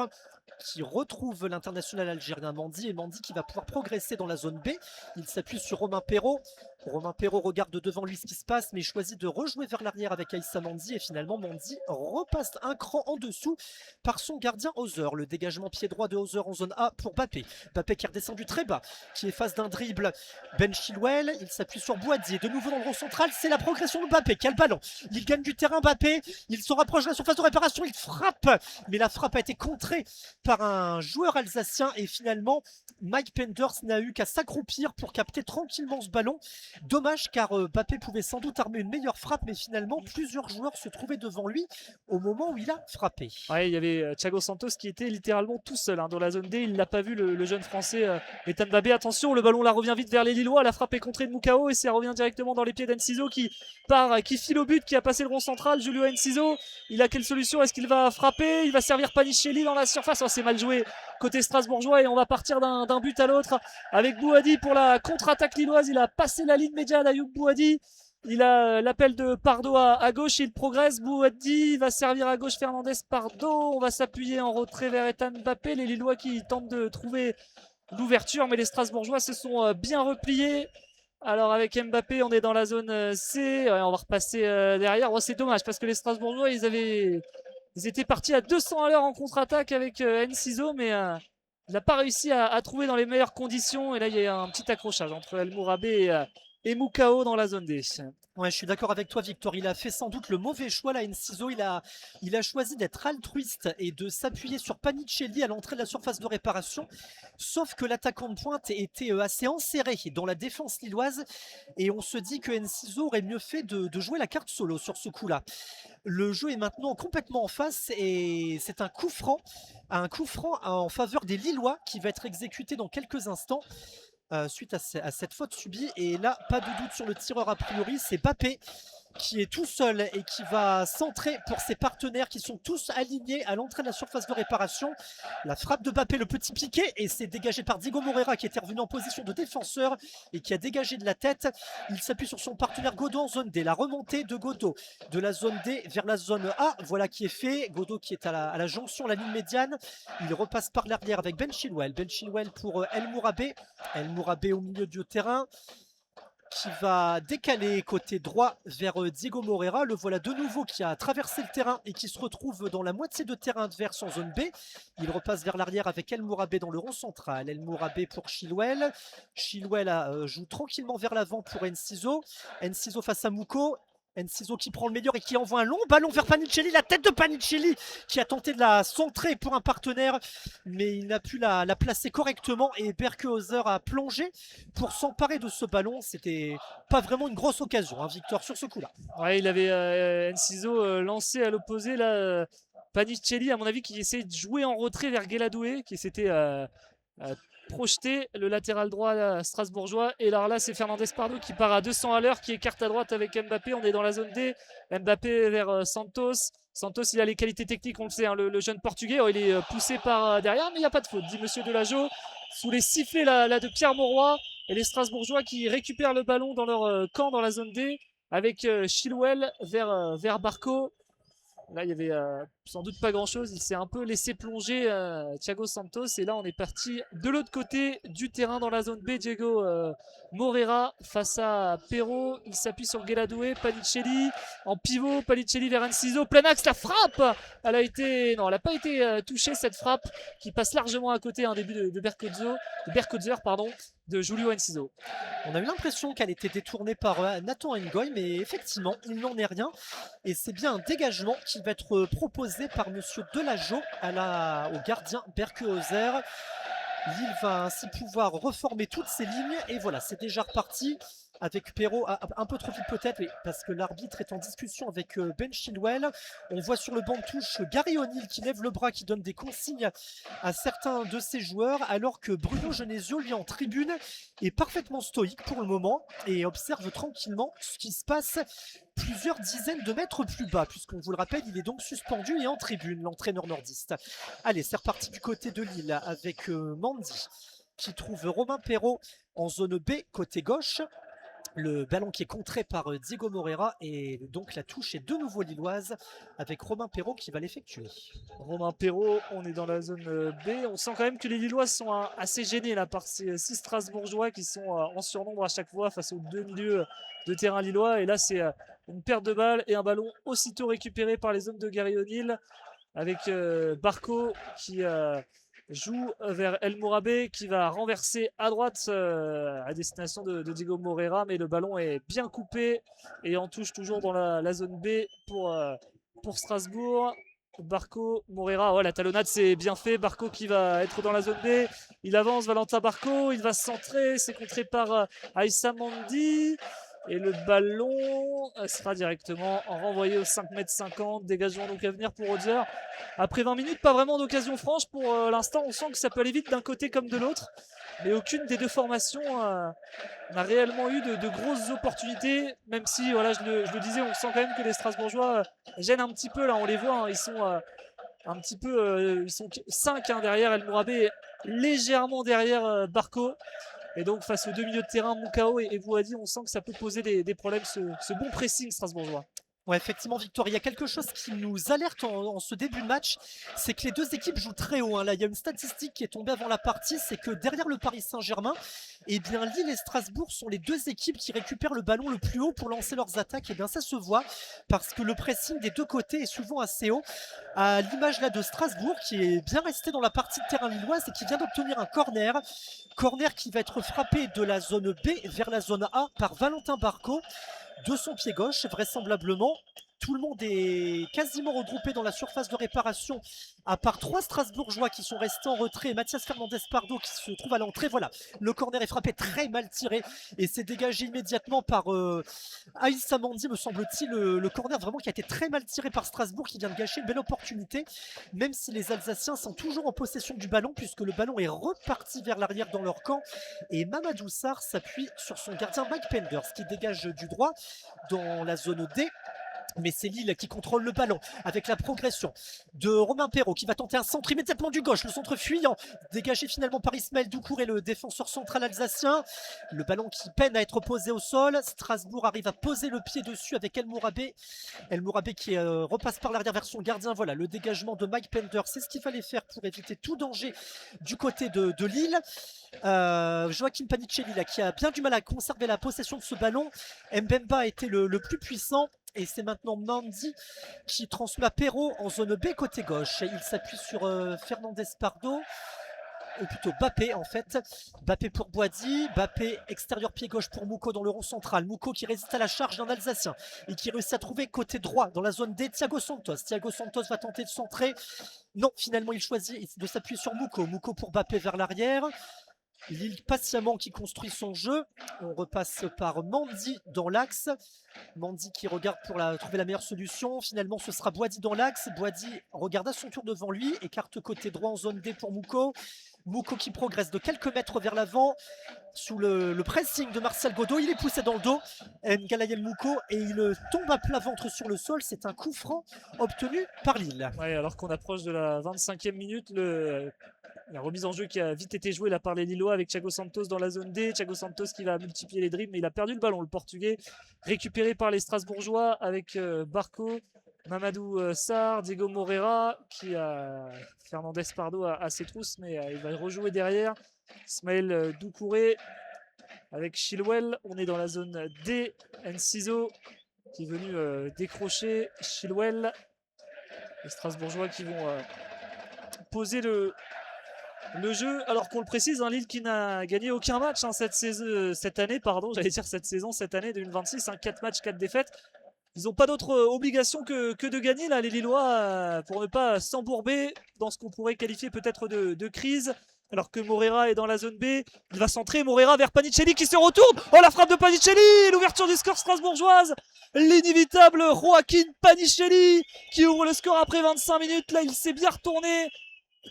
qui retrouve l'international algérien Mandy, et Mandy qui va pouvoir progresser dans la zone B. Il s'appuie sur Romain Perrault. Romain Perrault regarde devant lui ce qui se passe, mais choisit de rejouer vers l'arrière avec Aïssa Mandy, et finalement Mandy repasse un cran en dessous par son gardien Hauser. Le dégagement pied droit de Hauser en zone A pour Bappé. Bappé qui est redescendu très bas, qui est face d'un dribble. Ben Chilwell, il s'appuie sur Boadi, et de nouveau dans le rond central, c'est la progression de Bappé qui a le ballon. Il gagne du terrain, Bappé, il se rapproche de la surface de réparation, il frappe, mais la frappe a été contrée par un joueur alsacien, et finalement Mike Penders n'a eu qu'à s'accroupir pour capter tranquillement ce ballon. Dommage, car Bappé pouvait sans doute armer une meilleure frappe, mais finalement plusieurs joueurs se trouvaient devant lui au moment où il a frappé. Ouais, il y avait Thiago Santos qui était littéralement tout seul dans la zone D. Il l'a pas vu, le jeune français Ethan Babé. Attention, le ballon là revient vite vers les Lillois. La frappe est contrée de Moukao et ça revient directement dans les pieds d'Enciso qui file au but, qui a passé le rond central. Julio Enciso, il a quelle solution? Est-ce qu'il va frapper? Il va servir Panichelli dans la surface. Oh, c'est mal joué côté strasbourgeois, et on va partir d'un but à l'autre avec Bouhaddi pour la contre-attaque lilloise. Il a passé la ligne médiane, Ayoub Bouhaddi. Il a l'appel de Pardo à gauche, il progresse. Bouhaddi va servir à gauche, Fernandez Pardo. On va s'appuyer en retrait vers Ethan Mbappé. Les Lillois qui tentent de trouver l'ouverture, mais les Strasbourgeois se sont bien repliés. Alors avec Mbappé, on est dans la zone C. Ouais, on va repasser derrière. Oh, c'est dommage parce que les Strasbourgeois, ils étaient partis à 200 à l'heure en contre-attaque avec Enciso, mais il n'a pas réussi à trouver dans les meilleures conditions. Et là, il y a un petit accrochage entre El Mourabé et Moukao dans la zone D. Ouais, je suis d'accord avec toi, Victor. Il a fait sans doute le mauvais choix là, Enciso. Il a choisi d'être altruiste et de s'appuyer sur Panichelli à l'entrée de la surface de réparation. Sauf que l'attaquant de pointe était assez enserré dans la défense lilloise, et on se dit que Enciso aurait mieux fait de jouer la carte solo sur ce coup-là. Le jeu est maintenant complètement en face, et c'est un coup franc en faveur des Lillois qui va être exécuté dans quelques instants. Suite à cette faute subie, et là pas de doute sur le tireur a priori, c'est Bappé qui est tout seul et qui va centrer pour ses partenaires qui sont tous alignés à l'entrée de la surface de réparation. La frappe de Bappé, le petit piqué, et c'est dégagé par Diego Moreira qui était revenu en position de défenseur et qui a dégagé de la tête. Il s'appuie sur son partenaire Godot en zone D. La remontée de Godot de la zone D vers la zone A, voilà qui est fait. Godot qui est à la jonction, la ligne médiane. Il repasse par l'arrière avec Ben Chilwell. Ben Chilwell pour El Mourabé. El Mourabé au milieu du terrain, qui va décaler côté droit vers Diego Moreira. Le voilà de nouveau qui a traversé le terrain et qui se retrouve dans la moitié de terrain adverse en zone B. Il repasse vers l'arrière avec El Mourabé dans le rond central. El Mourabé pour Chilwell. Chilwell joue tranquillement vers l'avant pour Enciso. Enciso face à Mouko. Enciso qui prend le meilleur et qui envoie un long ballon vers Panichelli, la tête de Panichelli qui a tenté de la centrer pour un partenaire, mais il n'a pu la placer correctement, et Berkehauser a plongé pour s'emparer de ce ballon. C'était pas vraiment une grosse occasion, hein, Victor, sur ce coup-là. Ouais, il avait Enciso lancé à l'opposé là. Panichelli, à mon avis, qui essayait de jouer en retrait vers Guéladoué, qui s'était projeté, le latéral droit strasbourgeois. Et alors là, c'est Fernandez Pardo qui part à 200 à l'heure, qui écarte à droite avec Mbappé. On est dans la zone D. Mbappé vers Santos. Santos, il a les qualités techniques, on le sait, hein, le jeune portugais. Oh, il est poussé par derrière, mais il n'y a pas de faute, dit monsieur Delageau. Sous les sifflets là, de Pierre Mauroy, et les Strasbourgeois qui récupèrent le ballon dans leur camp dans la zone D avec Chilwell vers Barco. Là, il y avait sans doute pas grand-chose. Il s'est un peu laissé plonger Thiago Santos. Et là, on est parti de l'autre côté du terrain dans la zone B. Diego Moreira face à Perrault. Il s'appuie sur Guéladoué. Panichelli en pivot. Panichelli vers Enciso. Plein axe, la frappe. Elle n'a pas été touchée, cette frappe qui passe largement à côté. Un début de Berkotzer, de Julio Enciso. On a eu l'impression qu'elle était détournée par Nathan Ngoy, mais effectivement, il n'en est rien. Et c'est bien un dégagement qui va être proposé par monsieur Delageau au gardien Berkehauser. Lille va ainsi pouvoir reformer toutes ses lignes. Et voilà, c'est déjà reparti avec Perrault un peu trop vite peut-être, parce que l'arbitre est en discussion avec Ben Chilwell. On voit sur le banc de touche Gary O'Neill qui lève le bras, qui donne des consignes à certains de ses joueurs, alors que Bruno Genesio, lui, en tribune, est parfaitement stoïque pour le moment et observe tranquillement ce qui se passe plusieurs dizaines de mètres plus bas, puisqu'on vous le rappelle, il est donc suspendu et en tribune, l'entraîneur nordiste. Allez, c'est reparti du côté de Lille avec Mandy qui trouve Romain Perrault en zone B côté gauche. Le ballon qui est contré par Diego Moreira et donc la touche est de nouveau lilloise avec Romain Perrault qui va l'effectuer. Romain Perrault, on est dans la zone B. On sent quand même que les Lillois sont assez gênés là, par ces 6 Strasbourgeois qui sont en surnombre à chaque fois face aux 2 milieux de terrain lillois. Et là, c'est une perte de balle et un ballon aussitôt récupéré par les hommes de Gary O'Neill avec Barco qui joue vers El Mourabé qui va renverser à droite à destination de Diego Moreira. Mais le ballon est bien coupé et en touche toujours dans la zone B pour Strasbourg. Barco, Moreira, la talonnade c'est bien fait. Barco qui va être dans la zone B. Il avance, Valentin Barco, il va se centrer. C'est contré par Aïssa Mandi. Et le ballon sera directement renvoyé au 5,50 m. Dégagement donc à venir pour Roger. Après 20 minutes, pas vraiment d'occasion franche pour l'instant. On sent que ça peut aller vite d'un côté comme de l'autre. Mais aucune des deux formations n'a réellement eu de grosses opportunités. Même si, voilà, je le disais, on sent quand même que les Strasbourgeois gênent un petit peu. Là, on les voit, hein, ils sont un petit peu. Ils sont 5 derrière El Mourabé, légèrement derrière Barco. Et donc, face aux deux milieux de terrain, Moukao et Bouhaddi, on sent que ça peut poser des problèmes, ce bon pressing strasbourgeois. Ouais, effectivement, Victor, il y a quelque chose qui nous alerte en ce début de match, c'est que les deux équipes jouent très haut. Là, il y a une statistique qui est tombée avant la partie, c'est que derrière le Paris Saint-Germain, eh bien, Lille et Strasbourg sont les deux équipes qui récupèrent le ballon le plus haut pour lancer leurs attaques. Et bien, ça se voit parce que le pressing des deux côtés est souvent assez haut. À l'image là de Strasbourg, qui est bien resté dans la partie de terrain lilloise et qui vient d'obtenir un corner. Corner qui va être frappé de la zone B vers la zone A par Valentin Barco. De son pied gauche, vraisemblablement. Tout le monde est quasiment regroupé dans la surface de réparation, à part 3 Strasbourgeois qui sont restés en retrait. Mathias Fernandez-Pardo qui se trouve à l'entrée. Voilà, le corner est frappé très mal tiré et c'est dégagé immédiatement par Aïssa Mandi, me semble-t-il. Le corner vraiment qui a été très mal tiré par Strasbourg, qui vient de gâcher une belle opportunité, même si les Alsaciens sont toujours en possession du ballon, puisque le ballon est reparti vers l'arrière dans leur camp. Et Mamadou Sarr s'appuie sur son gardien Mike Penders, qui dégage du droit dans la zone D. Mais c'est Lille qui contrôle le ballon avec la progression de Romain Perrault qui va tenter un centre immédiatement du gauche. Le centre fuyant, dégagé finalement par Ismaël Doucouré, le défenseur central alsacien. Le ballon qui peine à être posé au sol. Strasbourg arrive à poser le pied dessus avec El Mourabé. El Mourabé qui repasse par l'arrière vers son gardien. Voilà, le dégagement de Mike Pender, c'est ce qu'il fallait faire pour éviter tout danger du côté de Lille. Joachim Panicelli là, qui a bien du mal à conserver la possession de ce ballon. Mbemba a été le plus puissant. Et c'est maintenant Mandi qui transmet à Perrault en zone B côté gauche. Et il s'appuie sur Fernandez Pardo. Ou plutôt Bappé en fait. Bappé pour Bouhaddi. Bappé extérieur pied gauche pour Mouko dans le rond central. Mouko qui résiste à la charge d'un Alsacien. Et qui réussit à trouver côté droit dans la zone D Thiago Santos. Thiago Santos va tenter de centrer. Non, finalement il choisit de s'appuyer sur Mouko. Mouko pour Bappé vers l'arrière. Lille patiemment qui construit son jeu. On repasse par Mandi dans l'axe. Mandi qui regarde pour trouver la meilleure solution. Finalement, ce sera Bouhaddi dans l'axe. Bouhaddi regarde à son tour devant lui. Écarte côté droit en zone D pour Mouko. Mouko qui progresse de quelques mètres vers l'avant. Sous le pressing de Martial Godot. Il est poussé dans le dos. Ngalayel Mouko. Et il tombe à plat ventre sur le sol. C'est un coup franc obtenu par Lille. Ouais, alors qu'on approche de la 25e minute, la remise en jeu qui a vite été jouée là par les Lillois avec Thiago Santos dans la zone D. Thiago Santos qui va multiplier les dribbles, mais il a perdu le ballon. Le Portugais récupéré par les Strasbourgeois avec Barco, Mamadou Sarr, Diego Moreira qui a Fernandez Pardo à ses trousses, mais il va rejouer derrière. Ismaël Doucouré avec Chilwell. On est dans la zone D. Enciso qui est venu décrocher Chilwell. Les Strasbourgeois qui vont poser le jeu, alors qu'on le précise, Lille qui n'a gagné aucun match cette année, cette année 2026, 4 matchs, 4 défaites. Ils n'ont pas d'autre obligation que de gagner là, les Lillois, pour ne pas s'embourber dans ce qu'on pourrait qualifier peut-être de crise. Alors que Moreira est dans la zone B, il va centrer, Moreira vers Panicelli qui se retourne. Oh, la frappe de Panicelli, l'ouverture du score strasbourgeoise, l'inévitable Joaquin Panicelli qui ouvre le score après 25 minutes. Là, il s'est bien retourné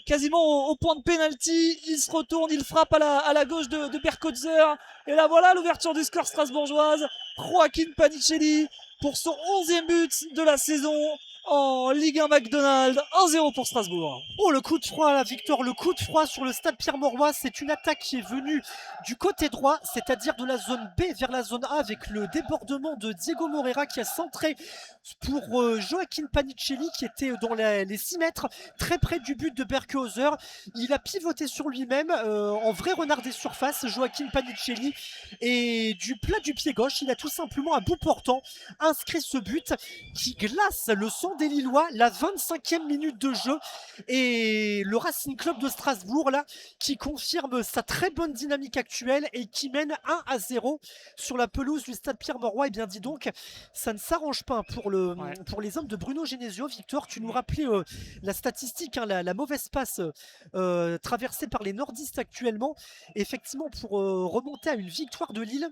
quasiment au point de pénalty. Il se retourne, il frappe à la gauche de Berkotzer. Et là, voilà l'ouverture du score strasbourgeoise. Joaquin Panicelli pour son 11e but de la saison. en Ligue 1 McDonald's. 1-0 pour Strasbourg. Oh, le coup de froid là, Victor, le coup de froid sur le stade Pierre-Mauroy. C'est une attaque qui est venue du côté droit, c'est-à-dire de la zone B vers la zone A, avec le débordement de Diego Moreira qui a centré pour Joaquin Panicelli qui était dans les 6 mètres, très près du but de Berkehauser. Il a pivoté sur lui-même en vrai renard des surfaces, Joaquin Panicelli, et du plat du pied gauche, il a tout simplement à bout portant inscrit ce but qui glace le sang des Lillois, la 25e minute de jeu, et le Racing Club de Strasbourg là qui confirme sa très bonne dynamique actuelle et qui mène 1-0 sur la pelouse du stade Pierre-Mauroy. Et bien dit donc, ça ne s'arrange pas pour les hommes de Bruno Genesio. Victor, tu nous rappelais la statistique, hein, la mauvaise passe traversée par les nordistes actuellement. Effectivement, pour remonter à une victoire de Lille,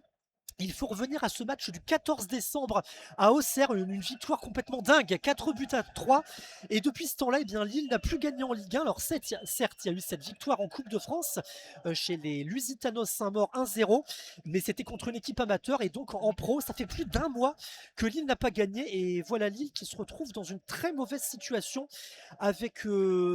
il faut revenir à ce match du 14 décembre à Auxerre, une victoire complètement dingue, 4 buts à 3. Et depuis ce temps-là, eh bien, Lille n'a plus gagné en Ligue 1. Alors certes, il y a eu cette victoire en Coupe de France chez les Lusitanos Saint-Maur 1-0, mais c'était contre une équipe amateur. Et donc en pro, ça fait plus d'un mois que Lille n'a pas gagné. Et voilà Lille qui se retrouve dans une très mauvaise situation avec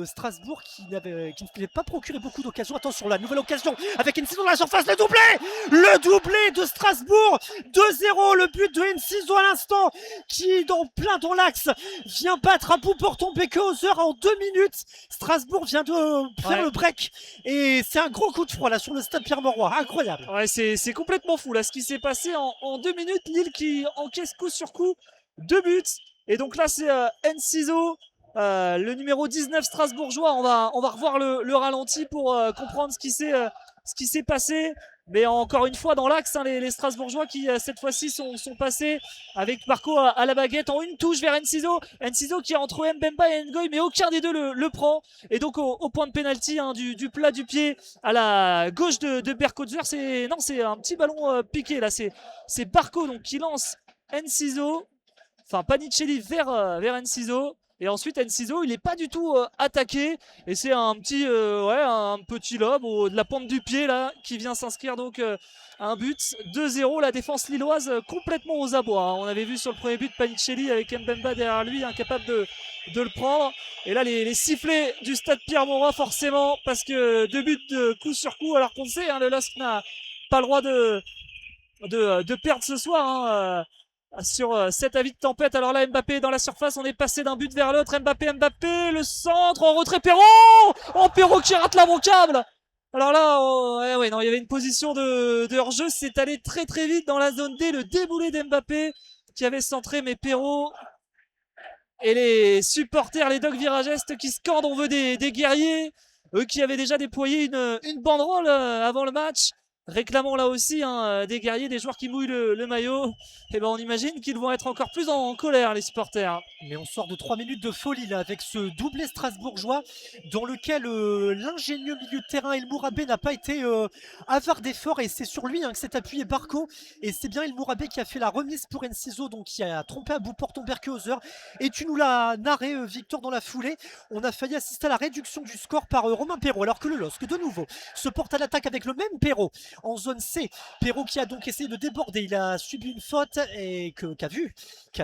Strasbourg qui ne s'était pas procuré beaucoup d'occasions. Attention, la nouvelle occasion avec une saison dans la surface, le doublé de Strasbourg, 2-0, le but de Enciso à l'instant, qui plein dans l'axe vient battre à bout portant Berkehauser en 2 minutes. Strasbourg vient de faire le break et c'est un gros coup de froid là sur le stade Pierre-Mauroy, incroyable. Ouais, c'est complètement fou là ce qui s'est passé en 2 minutes. Lille qui encaisse coup sur coup 2 buts, et donc là c'est Enciso, le numéro 19 strasbourgeois. On va revoir le ralenti pour comprendre ce qui s'est passé. Mais encore une fois dans l'axe, hein, les Strasbourgeois qui cette fois-ci sont passés avec Barco à la baguette en une touche vers Enciso. Enciso qui est entre Mbemba et Ngoy, mais aucun des deux le prend. Et donc au point de pénalty, hein, du plat du pied à la gauche de Berkehauser, c'est un petit ballon piqué là. C'est Barco donc qui lance Enciso, enfin Panicelli vers Enciso. Et ensuite Enciso, il n'est pas du tout attaqué, et c'est un petit lob de la pointe du pied là qui vient s'inscrire donc un but. 2-0, la défense lilloise complètement aux abois, hein. On avait vu sur le premier but Panicelli avec Mbemba derrière lui, incapable de le prendre. Et là les sifflets du stade Pierre-Mauroy forcément, parce que 2 buts de coup sur coup, alors qu'on sait, hein, le LOSC n'a pas le droit de perdre ce soir, hein, sur cet avis de tempête. Alors là Mbappé dans la surface, on est passé d'un but vers l'autre. Mbappé, le centre en retrait, Perraud qui rate l'immanquable. Alors là non, il y avait une position de hors-jeu, c'est allé très très vite dans la zone D, le déboulé d'Mbappé qui avait centré, mais Perraud et les supporters, les Dogs Viragestes qui scandent on veut des guerriers, eux qui avaient déjà déployé une banderole avant le match réclamant là aussi, hein, des guerriers, des joueurs qui mouillent le maillot. Et ben on imagine qu'ils vont être encore plus en colère, les supporters. Mais on sort de 3 minutes de folie là avec ce doublé strasbourgeois dans lequel l'ingénieux milieu de terrain El Mourabé n'a pas été avare d'efforts, et c'est sur lui, hein, que s'est appuyé Barco, et c'est bien El Mourabé qui a fait la remise pour Enciso, donc qui a trompé à bout portant Berkehauser. Et tu nous l'as narré, Victor, dans la foulée. On a failli assister à la réduction du score par Romain Perraud, alors que le LOSC de nouveau se porte à l'attaque avec le même Perraud en zone C. Perraud qui a donc essayé de déborder, il a subi une faute et qu'a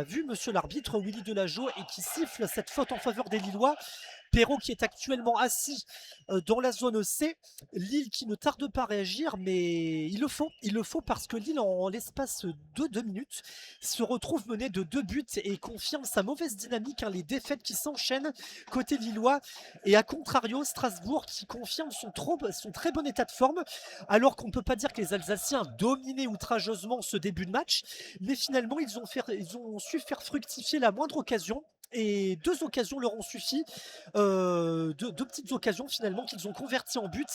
vu monsieur l'arbitre Willy Delageau, et qui siffle cette faute en faveur des Lillois. Perraud qui est actuellement assis dans la zone C. Lille qui ne tarde pas à réagir, mais il le faut parce que Lille, en l'espace de 2 minutes, se retrouve mené de 2 buts et confirme sa mauvaise dynamique, hein, les défaites qui s'enchaînent côté lillois. Et à contrario, Strasbourg qui confirme son très bon état de forme, alors qu'on ne peut pas dire que les Alsaciens dominaient outrageusement ce début de match, mais finalement ils ont su faire fructifier la moindre occasion. Et 2 occasions leur ont suffi, deux petites occasions finalement qu'ils ont converties en but.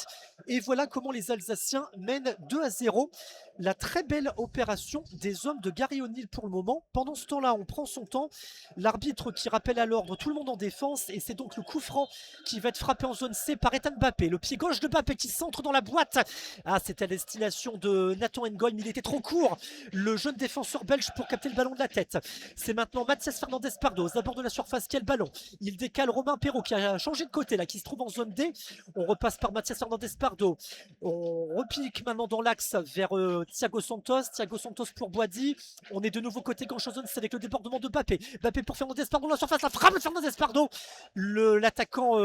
Et voilà comment les Alsaciens mènent 2-0. La très belle opération des hommes de Gary O'Neill pour le moment. Pendant ce temps-là, on prend son temps. L'arbitre qui rappelle à l'ordre tout le monde en défense, et c'est donc le coup franc qui va être frappé en zone C par Ethan Mbappé. Le pied gauche de Mbappé qui centre dans la boîte. Ah, c'était à destination de Nathan Ngoy, mais il était trop court, le jeune défenseur belge, pour capter le ballon de la tête. C'est maintenant Mathias Fernandez Pardo aux abords de la surface qui a le ballon. Il décale Romain Perrault qui a changé de côté là, qui se trouve en zone D. On repasse par Mathias Fernandez Pardo. On repique maintenant dans l'axe vers Thiago Santos. Thiago Santos pour Boadi. On est de nouveau côté gauche en zone C avec le débordement de Mbappé. Mbappé pour Fernandez Pardo dans la surface. La frappe de Fernandez Pardo. L'attaquant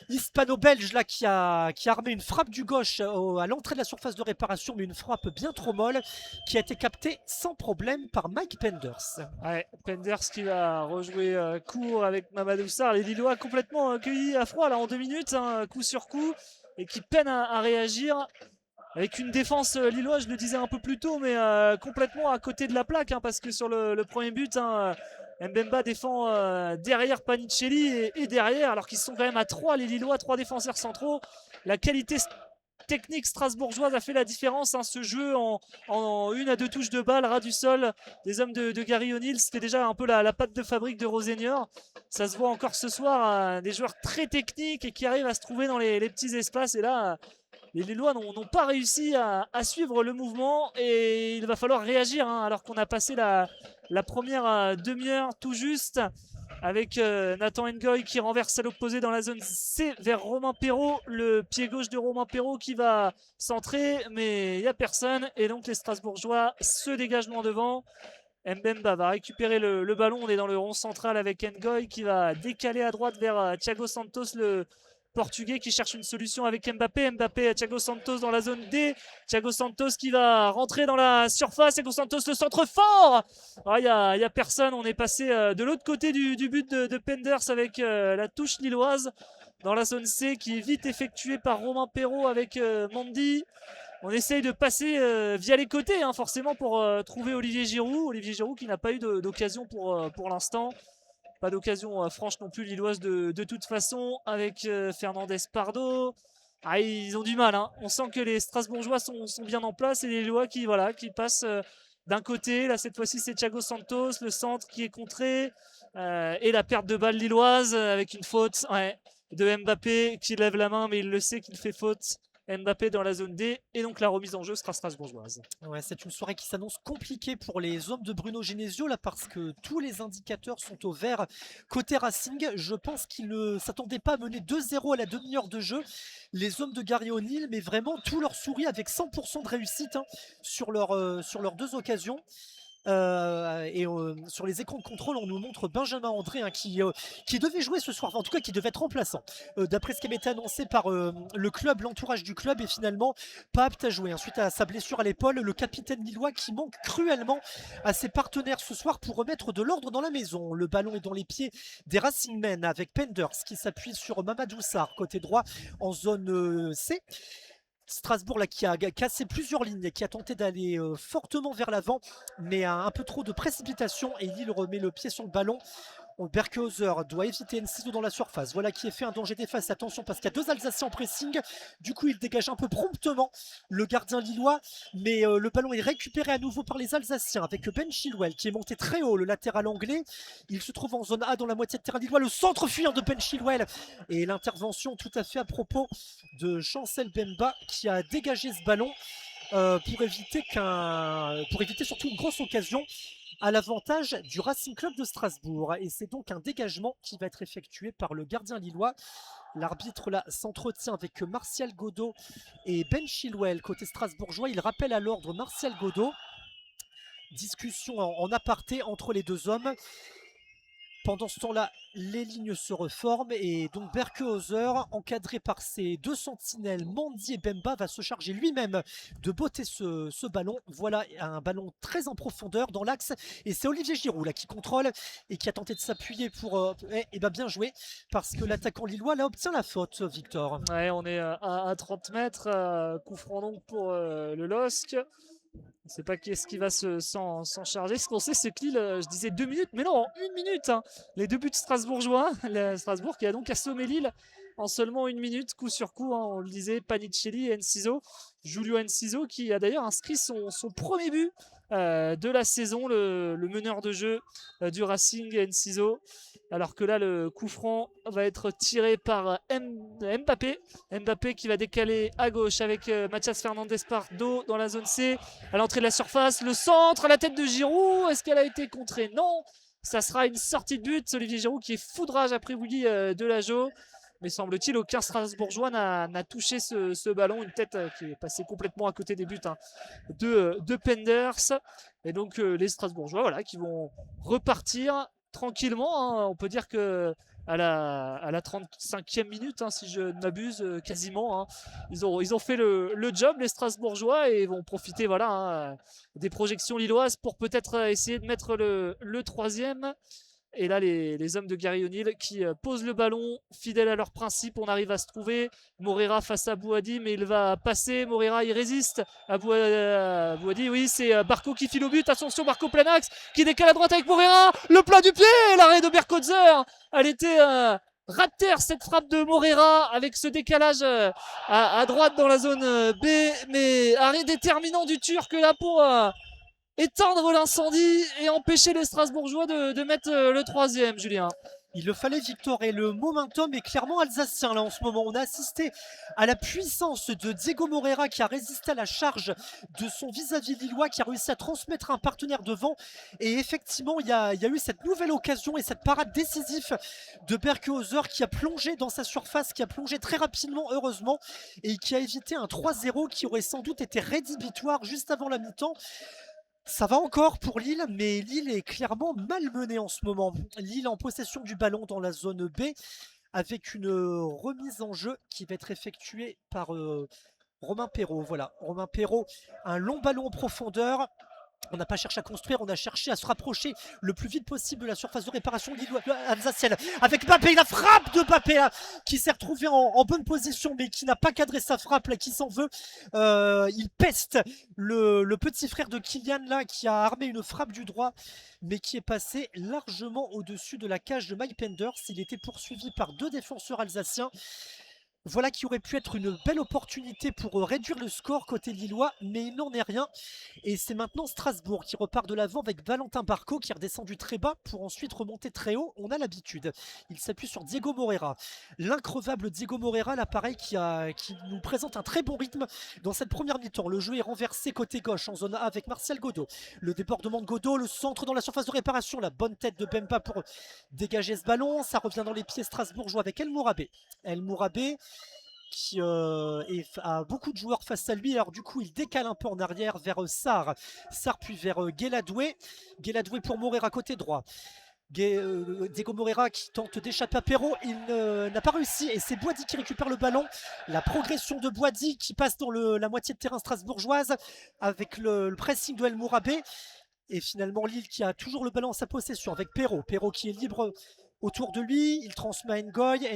hispano-belge là qui a armé une frappe du gauche à l'entrée de la surface de réparation, mais une frappe bien trop molle qui a été captée sans problème par Mike Penders. Ouais, Penders qui va rejouer court avec Mamadou Sarr. Les Lillois complètement cueillis à froid là en 2 minutes, hein, coup sur coup, et qui peinent à réagir. Avec une défense lilloise, je le disais un peu plus tôt, mais complètement à côté de la plaque, hein, parce que sur le premier but, hein, Mbemba défend derrière Panicelli et derrière, alors qu'ils sont quand même à 3 les Lillois, 3 défenseurs centraux. La qualité technique strasbourgeoise a fait la différence, hein, ce jeu en 1 à 2 touches de balle, ras du sol des hommes de Gary O'Neill. C'était déjà un peu la patte de fabrique de Rosenior. Ça se voit encore ce soir, des joueurs très techniques et qui arrivent à se trouver dans les petits espaces. Et là, les Lillois n'ont pas réussi à suivre le mouvement et il va falloir réagir, hein, alors qu'on a passé la première demi-heure tout juste avec Nathan Ngoy qui renverse à l'opposé dans la zone C vers Romain Perrault, le pied gauche de Romain Perrault qui va centrer, mais il n'y a personne et donc les Strasbourgeois se dégagent loin devant. Mbemba va récupérer le ballon, on est dans le rond central avec Ngoy qui va décaler à droite vers Thiago Santos, le Portugais qui cherche une solution avec Mbappé. Mbappé, Thiago Santos dans la zone D. Thiago Santos qui va rentrer dans la surface. Thiago Santos, le centre fort. Il n'y a personne. On est passé de l'autre côté du but de Penders avec la touche lilloise dans la zone C qui est vite effectuée par Romain Perrault avec Mandy. On essaye de passer via les côtés, hein, forcément, pour trouver Olivier Giroud. Olivier Giroud qui n'a pas eu d'occasion pour l'instant. Pas d'occasion franche non plus lilloise de toute façon avec Fernandez Pardo. Ah, ils ont du mal, hein. On sent que les Strasbourgeois sont bien en place et les Lillois qui passent d'un côté. Là cette fois-ci c'est Thiago Santos, le centre qui est contré et la perte de balle lilloise avec une faute, ouais, de Mbappé qui lève la main mais il le sait qu'il fait faute. Mbappé dans la zone D et donc la remise en jeu sera strasbourgeoise. Ouais, c'est une soirée qui s'annonce compliquée pour les hommes de Bruno Genesio là parce que tous les indicateurs sont au vert côté Racing. Je pense qu'ils ne s'attendaient pas à mener 2-0 à la demi-heure de jeu. Les hommes de Gary O'Neill, mais vraiment tout leur sourit avec 100% de réussite, hein, sur leurs 2 occasions. Sur les écrans de contrôle, on nous montre Benjamin André, hein, qui devait jouer ce soir, enfin, en tout cas qui devait être remplaçant. D'après ce qui avait été annoncé par le club, l'entourage du club, est finalement pas apte à jouer, hein, suite à sa blessure à l'épaule. Le capitaine lillois qui manque cruellement à ses partenaires ce soir pour remettre de l'ordre dans la maison. Le ballon est dans les pieds des Racingmen avec Penders qui s'appuie sur Mamadou Sarr côté droit en zone C. Strasbourg là, qui a cassé plusieurs lignes, qui a tenté d'aller fortement vers l'avant, mais a un peu trop de précipitation et Lille remet le pied sur le ballon. Berkhauser doit éviter Enciso dans la surface. Voilà qui est fait un danger des faces. Attention parce qu'il y a 2 Alsaciens en pressing. Du coup, il dégage un peu promptement le gardien lillois. Mais le ballon est récupéré à nouveau par les Alsaciens avec Ben Chilwell qui est monté très haut, le latéral anglais. Il se trouve en zone A dans la moitié de terrain lillois. Le centre fuyant de Ben Chilwell. Et l'intervention tout à fait à propos de Chancel Bemba qui a dégagé ce ballon pour éviter surtout une grosse occasion à l'avantage du Racing Club de Strasbourg. Et c'est donc un dégagement qui va être effectué par le gardien lillois. L'arbitre là s'entretient avec Martial Godot et Ben Chilwell côté strasbourgeois. Il rappelle à l'ordre Martial Godot. Discussion en aparté entre les 2 hommes. Pendant ce temps-là, les lignes se reforment et donc Berkhauser, encadré par ses 2 sentinelles, Mandy et Bemba, va se charger lui-même de botter ce ballon. Voilà un ballon très en profondeur dans l'axe et c'est Olivier Giroud là qui contrôle et qui a tenté de s'appuyer pour bien jouer parce que l'attaquant lillois là obtient la faute, Victor. Ouais, on est à 30 mètres, coup franc donc pour le LOSC. On ne sait pas qui est-ce qui va s'en charger. Ce qu'on sait, c'est que Lille, je disais 2 minutes, mais non, en 1 minute, hein, les 2 buts strasbourgeois. Strasbourg qui a donc assommé Lille en seulement 1 minute, coup sur coup, hein, on le disait, Panicelli et Enciso. Julio Enciso qui a d'ailleurs inscrit son premier but de la saison, le meneur de jeu du Racing, Enciso. Alors que là, le coup franc va être tiré par Mbappé. Mbappé qui va décaler à gauche avec Mathias Fernandez Pardo dans la zone C. À l'entrée de la surface, le centre, la tête de Giroud. Est-ce qu'elle a été contrée? Non. Ça sera une sortie de but. Olivier Giroud qui est foudrage après Willy Delageau. Mais semble-t-il, aucun Strasbourgeois n'a touché ce ballon. Une tête qui est passée complètement à côté des buts hein, de Penders. Et donc les Strasbourgeois voilà, qui vont repartir tranquillement. Hein. On peut dire que à la 35e minute, hein, si je ne m'abuse, quasiment. Hein. Ils ont fait le job, les Strasbourgeois, et vont profiter voilà, hein, des projections lilloises pour peut-être essayer de mettre le troisième. Et là, les hommes de Gary O'Neill qui posent le ballon, fidèles à leur principe. On arrive à se trouver. Moreira face à Bouhaddi, mais il va passer. Moreira, il résiste à Bouhaddi. Oui, c'est Barco qui file au but. Attention, Barco plein axe qui décale à droite avec Moreira. Le plat du pied, l'arrêt de Berkotzer. Elle était ras de terre, cette frappe de Moreira avec ce décalage à droite dans la zone B. Mais arrêt déterminant du Turc là pour éteindre l'incendie et empêcher les Strasbourgeois de mettre le troisième, Julien. Il le fallait, Victor, et le momentum est clairement alsacien là en ce moment. On a assisté à la puissance de Diego Moreira qui a résisté à la charge de son vis-à-vis lillois, qui a réussi à transmettre un partenaire devant. Et effectivement, il y a eu cette nouvelle occasion et cette parade décisive de Berkehauser qui a plongé dans sa surface, qui a plongé très rapidement, heureusement, et qui a évité un 3-0 qui aurait sans doute été rédhibitoire juste avant la mi-temps. Ça va encore pour Lille, mais Lille est clairement malmenée en ce moment. Lille en possession du ballon dans la zone B, avec une remise en jeu qui va être effectuée par Romain Perrault. Voilà, Romain Perrault, un long ballon en profondeur. On n'a pas cherché à construire, on a cherché à se rapprocher le plus vite possible de la surface de réparation alsacienne. Avec Mbappé, la frappe de Mbappé qui s'est retrouvé en bonne position, mais qui n'a pas cadré sa frappe, là, qui s'en veut. Il peste le petit frère de Kylian, là, qui a armé une frappe du droit, mais qui est passé largement au-dessus de la cage de Mike Penders. Il était poursuivi par deux défenseurs alsaciens. Voilà qui aurait pu être une belle opportunité pour réduire le score côté lillois, mais il n'en est rien. Et c'est maintenant Strasbourg qui repart de l'avant avec Valentin Barco qui est redescendu très bas pour ensuite remonter très haut. On a l'habitude. Il s'appuie sur Diego Moreira. L'increvable Diego Moreira, l'appareil qui nous présente un très bon rythme dans cette première mi-temps. Le jeu est renversé côté gauche en zone A avec Martial Godot. Le débordement de Godot, le centre dans la surface de réparation. La bonne tête de Bemba pour dégager ce ballon. Ça revient dans les pieds strasbourgeois avec El Mourabé. El Mourabé qui a beaucoup de joueurs face à lui. Alors du coup, il décale un peu en arrière vers Sarr. Sarr puis vers Guéladoué. Guéladoué pour Moreira côté droit. Diego Moreira qui tente d'échapper à Perrault. Il n'a pas réussi et c'est Bouhaddi qui récupère le ballon. La progression de Bouhaddi qui passe dans la moitié de terrain strasbourgeoise avec le pressing de El Mourabé. Et finalement, Lille qui a toujours le ballon en sa possession avec Perrault. Perrault qui est libre autour de lui, il transmet à Ngoy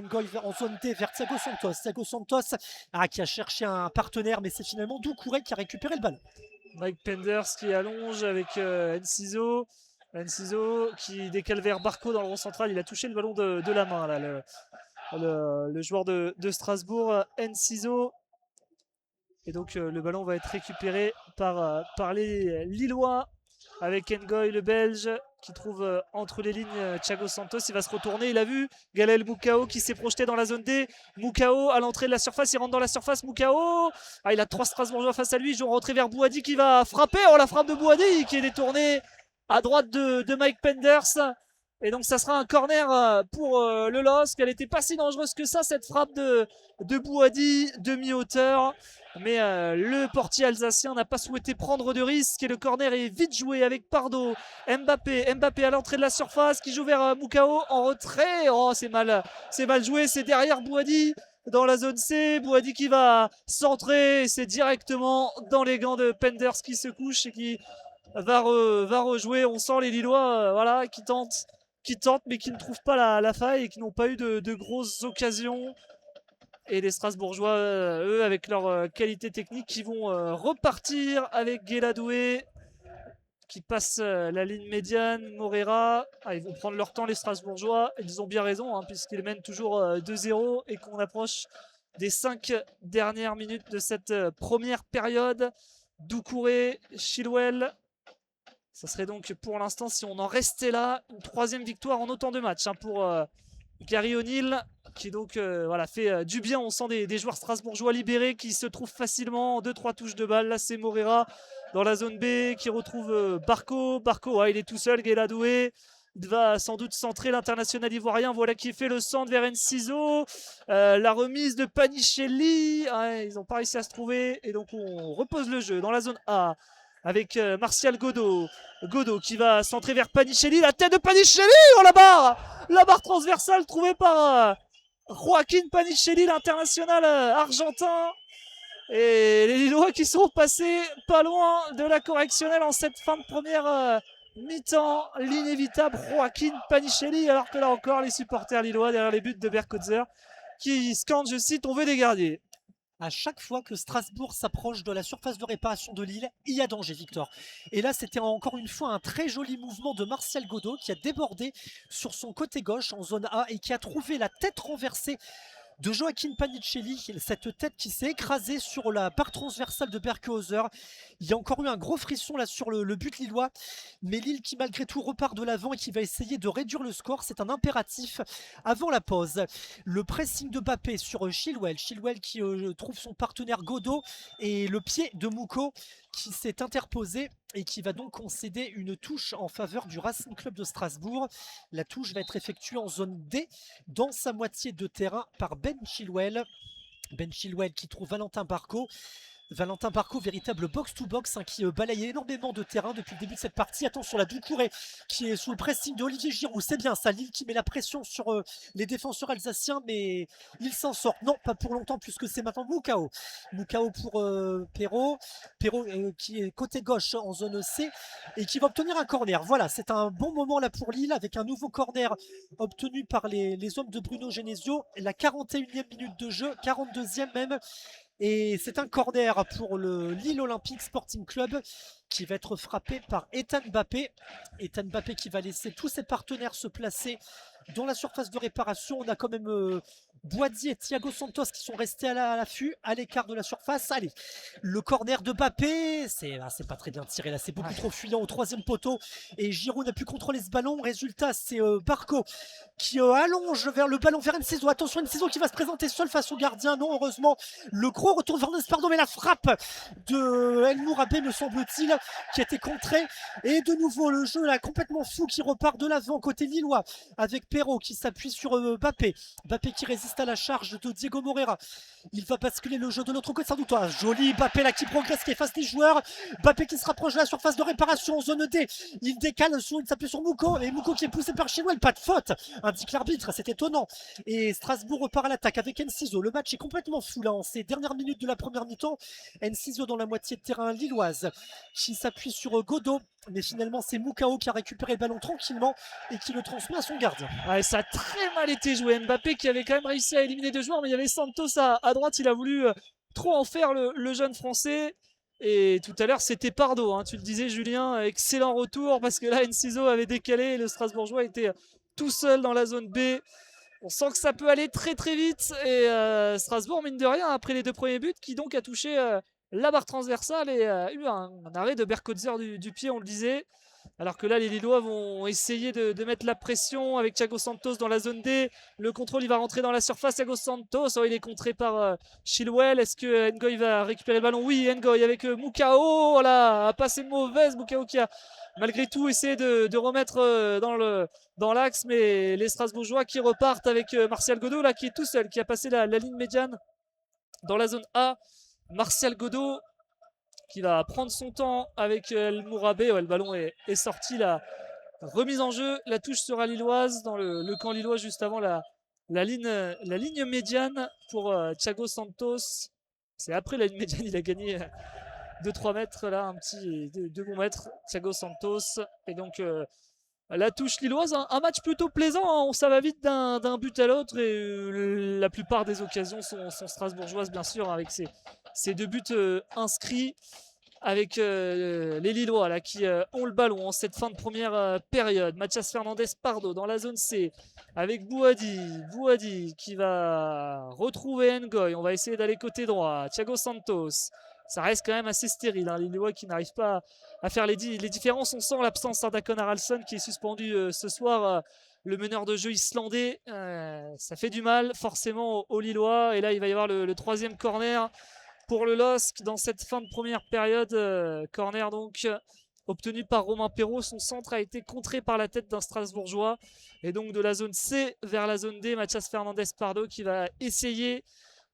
en zone D vers Thiago Santos. Thiago Santos qui a cherché un partenaire, mais c'est finalement Doucouré qui a récupéré le ballon. Mike Penders qui allonge avec Enciso. Enciso qui décale vers Barco dans le rond central. Il a touché le ballon de la main, là, le joueur de Strasbourg, Enciso. Et donc le ballon va être récupéré par les Lillois avec Ngoy, le Belge, qui trouve entre les lignes Thiago Santos. Il va se retourner, il a vu Gaël Moukao qui s'est projeté dans la zone D. Moukao à l'entrée de la surface, il rentre dans la surface. Moukao, il a 3 Strasbourgeois face à lui. Ils vont rentrer vers Bouhaddi qui va frapper. Oh, la frappe de Bouhaddi qui est détournée à droite de Mike Penders. Et donc ça sera un corner pour le LOSC. Elle n'était pas si dangereuse que ça, cette frappe de Bouhaddi, demi-hauteur. Mais le portier alsacien n'a pas souhaité prendre de risque et le corner est vite joué avec Pardo. Mbappé à l'entrée de la surface qui joue vers Moukao en retrait. Oh, c'est mal joué, c'est derrière Bouhaddi dans la zone C. Bouhaddi qui va centrer et c'est directement dans les gants de Penders qui se couche et qui va rejouer. On sent les Lillois voilà, qui tentent mais qui ne trouvent pas la faille et qui n'ont pas eu de grosses occasions. Et les Strasbourgeois, eux, avec leur qualité technique, qui vont repartir avec Guéladoué, qui passe la ligne médiane, Moreira. Ils vont prendre leur temps, les Strasbourgeois. Ils ont bien raison, hein, puisqu'ils mènent toujours 2-0 et qu'on approche des 5 dernières minutes de cette première période. Doucouré, Chilwell. Ça serait donc pour l'instant, si on en restait là, une 3e victoire en autant de matchs hein, pour Gary O'Neill, qui donc fait du bien. On sent des joueurs strasbourgeois libérés qui se trouvent facilement en 2-3 touches de balle. Là, c'est Moreira dans la zone B qui retrouve Barco. Barco, il est tout seul, Guéladoué. Il va sans doute centrer l'international ivoirien. Voilà qui fait le centre vers Enciso. La remise de Panichelli. Ah, ils n'ont pas réussi à se trouver. Et donc on repose le jeu dans la zone A avec Martial Godot. Godot qui va centrer vers Panichelli. La tête de Panichelli. Oh la barre! La barre transversale trouvée par Joaquin Panichelli, l'international argentin. Et les Lillois qui sont passés pas loin de la correctionnelle en cette fin de première mi-temps. L'inévitable Joaquin Panichelli, alors que là encore, les supporters lillois derrière les buts de Berkotzer qui scandent, je cite, on veut des gardiens. À chaque fois que Strasbourg s'approche de la surface de réparation de Lille, il y a danger, Victor. Et là, c'était encore une fois un très joli mouvement de Martial Godot qui a débordé sur son côté gauche en zone A et qui a trouvé la tête renversée de Joaquin Panichelli, cette tête qui s'est écrasée sur la barre transversale de Berkehauser. Il y a encore eu un gros frisson là sur le but lillois, mais Lille qui malgré tout repart de l'avant et qui va essayer de réduire le score, c'est un impératif avant la pause. Le pressing de Mbappé sur Chilwell, Chilwell qui trouve son partenaire Godot et le pied de Mouko qui s'est interposé et qui va donc concéder une touche en faveur du Racing Club de Strasbourg. La touche va être effectuée en zone D dans sa moitié de terrain par Ben Chilwell. Ben Chilwell qui trouve Valentin Barco. Valentin Barco, véritable box-to-box qui balayait énormément de terrain depuis le début de cette partie. Attention, la Doucouré qui est sous le pressing de Olivier Giroud. C'est bien ça, Lille qui met la pression sur les défenseurs alsaciens, mais il s'en sort. Non, pas pour longtemps, puisque c'est maintenant Moukao. Moukao pour Perrault. Perrault qui est côté gauche en zone C et qui va obtenir un corner. Voilà, c'est un bon moment là pour Lille avec un nouveau corner obtenu par les hommes de Bruno Genesio. La 41e minute de jeu, 42e même. Et c'est un corner pour le Lille Olympique Sporting Club qui va être frappé par Ethan Mbappé. Ethan Mbappé qui va laisser tous ses partenaires se placer dans la surface de réparation. On a quand même Boadi et Thiago Santos qui sont restés à l'affût, à l'écart de la surface. Allez, le corner de Mbappé, c'est pas très bien tiré là, c'est beaucoup trop fuyant au troisième poteau. Et Giroud n'a pu contrôler ce ballon. Résultat, c'est Barco qui allonge vers le ballon vers Enciso. Attention, Enciso qui va se présenter seul face au gardien. Non, heureusement, le gros retour vers Pardon, mais la frappe de El Mourabé, me semble-t-il, qui a été contrée. Et de nouveau, le jeu là complètement fou qui repart de l'avant côté lillois avec Perrault qui s'appuie sur Mbappé. Mbappé qui résiste à la charge de Diego Moreira. Il va basculer le jeu de l'autre côté sans doute. Joli Mbappé là qui progresse, qui efface des joueurs. Mbappé qui se rapproche de la surface de réparation en zone D. Il décale, il s'appuie sur Mouko. Et Mouko qui est poussé par Chilwell. Pas de faute, indique l'arbitre, c'est étonnant. Et Strasbourg repart à l'attaque avec Enciso. Le match est complètement fou là en ces dernières minutes de la première mi-temps. Enciso dans la moitié de terrain lilloise qui s'appuie sur Godot. Mais finalement, c'est Moukao qui a récupéré le ballon tranquillement et qui le transmet à son gardien. Ouais, ça a très mal été joué. Mbappé qui avait quand même réussi à éliminer deux joueurs, mais il y avait Santos à droite. Il a voulu trop en faire le jeune français. Et tout à l'heure, c'était Pardo. Hein. Tu le disais, Julien, excellent retour parce que là, Enciso avait décalé et le Strasbourgeois était tout seul dans la zone B. On sent que ça peut aller très très vite. Et Strasbourg, mine de rien, après les deux premiers buts, qui donc a touché la barre transversale et eu un arrêt de Berkotzer du pied, on le disait. Alors que là, les Lillois vont essayer de mettre la pression avec Thiago Santos dans la zone D. Le contrôle, il va rentrer dans la surface. Thiago Santos, il est contré par Chilwell. Est-ce que Ngoy va récupérer le ballon? Oui, Ngoy avec Moukao. Voilà, passe mauvaise. Moukao qui a malgré tout essayé de remettre dans l'axe. Mais les Strasbourgeois qui repartent avec Martial Godot, là, qui est tout seul, qui a passé la ligne médiane dans la zone A. Martial Godot qui va prendre son temps avec El Mourabé. Ouais, le ballon est sorti. La remise en jeu, la touche sera lilloise dans le camp lillois juste avant la ligne médiane pour Thiago Santos. C'est après la ligne médiane, il a gagné 2-3 mètres là, un petit 2 bons mètres, Thiago Santos. Et donc la touche lilloise, un match plutôt plaisant, hein. Ça va vite d'un but à l'autre et la plupart des occasions sont strasbourgeoises bien sûr, hein, avec ces deux buts inscrits avec les Lillois là, qui ont le ballon en cette fin de première période. Mathias Fernandez Pardo dans la zone C avec Bouhaddi qui va retrouver Ngoy. On va essayer d'aller côté droit. Thiago Santos. Ça reste quand même assez stérile, hein, les Lillois qui n'arrivent pas à faire les différences. On sent l'absence d'Akon Haraldsson qui est suspendu ce soir. Le meneur de jeu islandais, ça fait du mal forcément aux Lillois. Et là, il va y avoir le troisième corner pour le LOSC dans cette fin de première période. Corner donc obtenu par Romain Perrault. Son centre a été contré par la tête d'un Strasbourgeois. Et donc de la zone C vers la zone D, Mathias Fernandez-Pardo qui va essayer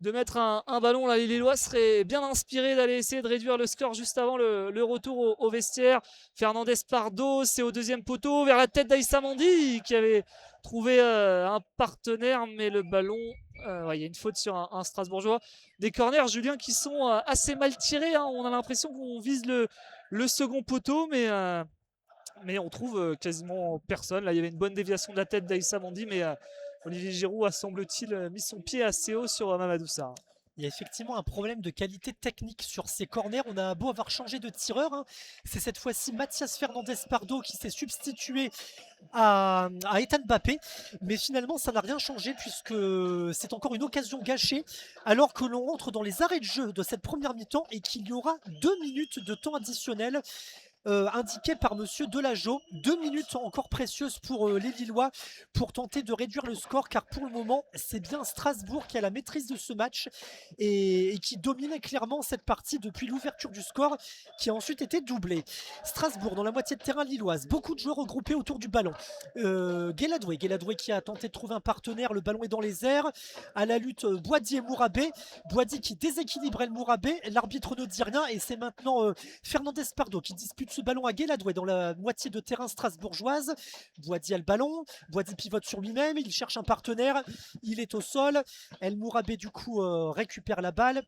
de mettre un ballon. Là, les Lillois seraient bien inspirés d'aller essayer de réduire le score juste avant le retour au vestiaire. Fernandez-Pardo, c'est au deuxième poteau, vers la tête d'Aïssa Mandi qui avait trouvé un partenaire, mais le ballon, il y a une faute sur un Strasbourgeois. Des corners, Julien, qui sont assez mal tirés. Hein. On a l'impression qu'on vise le second poteau, mais on trouve quasiment personne. Là, il y avait une bonne déviation de la tête d'Aïssa Mandi, mais Olivier Giroud a, semble-t-il, mis son pied assez haut sur Mamadou Sarr. Il y a effectivement un problème de qualité technique sur ces corners. On a beau avoir changé de tireur, hein. C'est cette fois-ci Mathias Fernandez-Pardo qui s'est substitué à Ethan Mbappé. Mais finalement, ça n'a rien changé puisque c'est encore une occasion gâchée alors que l'on rentre dans les arrêts de jeu de cette première mi-temps et qu'il y aura 2 minutes de temps additionnel. Indiqué par Monsieur Delageau. 2 minutes encore précieuses pour les Lillois pour tenter de réduire le score car pour le moment c'est bien Strasbourg qui a la maîtrise de ce match et qui dominait clairement cette partie depuis l'ouverture du score qui a ensuite été doublée. Strasbourg dans la moitié de terrain lilloise, beaucoup de joueurs regroupés autour du ballon. Guéladoué qui a tenté de trouver un partenaire, le ballon est dans les airs. À la lutte, Boadi et Mourabé. Boadi qui déséquilibrait le Mourabé, l'arbitre ne dit rien et c'est maintenant Fernandez-Pardo qui dispute ce ballon à Guéladoué dans la moitié de terrain strasbourgeoise. Boadi a le ballon, Boadi pivote sur lui-même, il cherche un partenaire, il est au sol. El Mourabé du coup récupère la balle.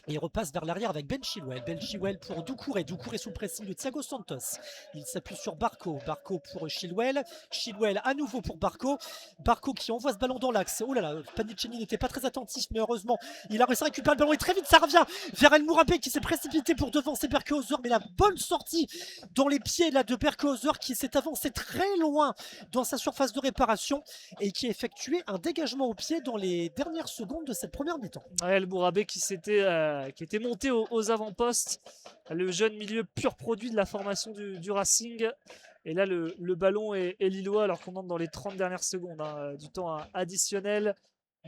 Et il repasse vers l'arrière avec Ben Chilwell. Ben Chilwell pour Doucouré. Doucouré sous le pressing de Thiago Santos. Il s'appuie sur Barco. Barco pour Chilwell. Chilwell à nouveau pour Barco. Barco qui envoie ce ballon dans l'axe. Oh là là, Panicini n'était pas très attentif, mais heureusement, il a réussi à récupérer le ballon. Et très vite, ça revient vers El Mourabé qui s'est précipité pour devancer Berkehauser. Mais la bonne sortie dans les pieds là, de Berkehauser qui s'est avancé très loin dans sa surface de réparation et qui a effectué un dégagement au pied dans les dernières secondes de cette première mi-temps. Ouais, El Mourabé qui était monté aux avant-postes, le jeune milieu pur produit de la formation du Racing. Et là, le ballon est lillois alors qu'on entre dans les 30 dernières secondes du temps additionnel.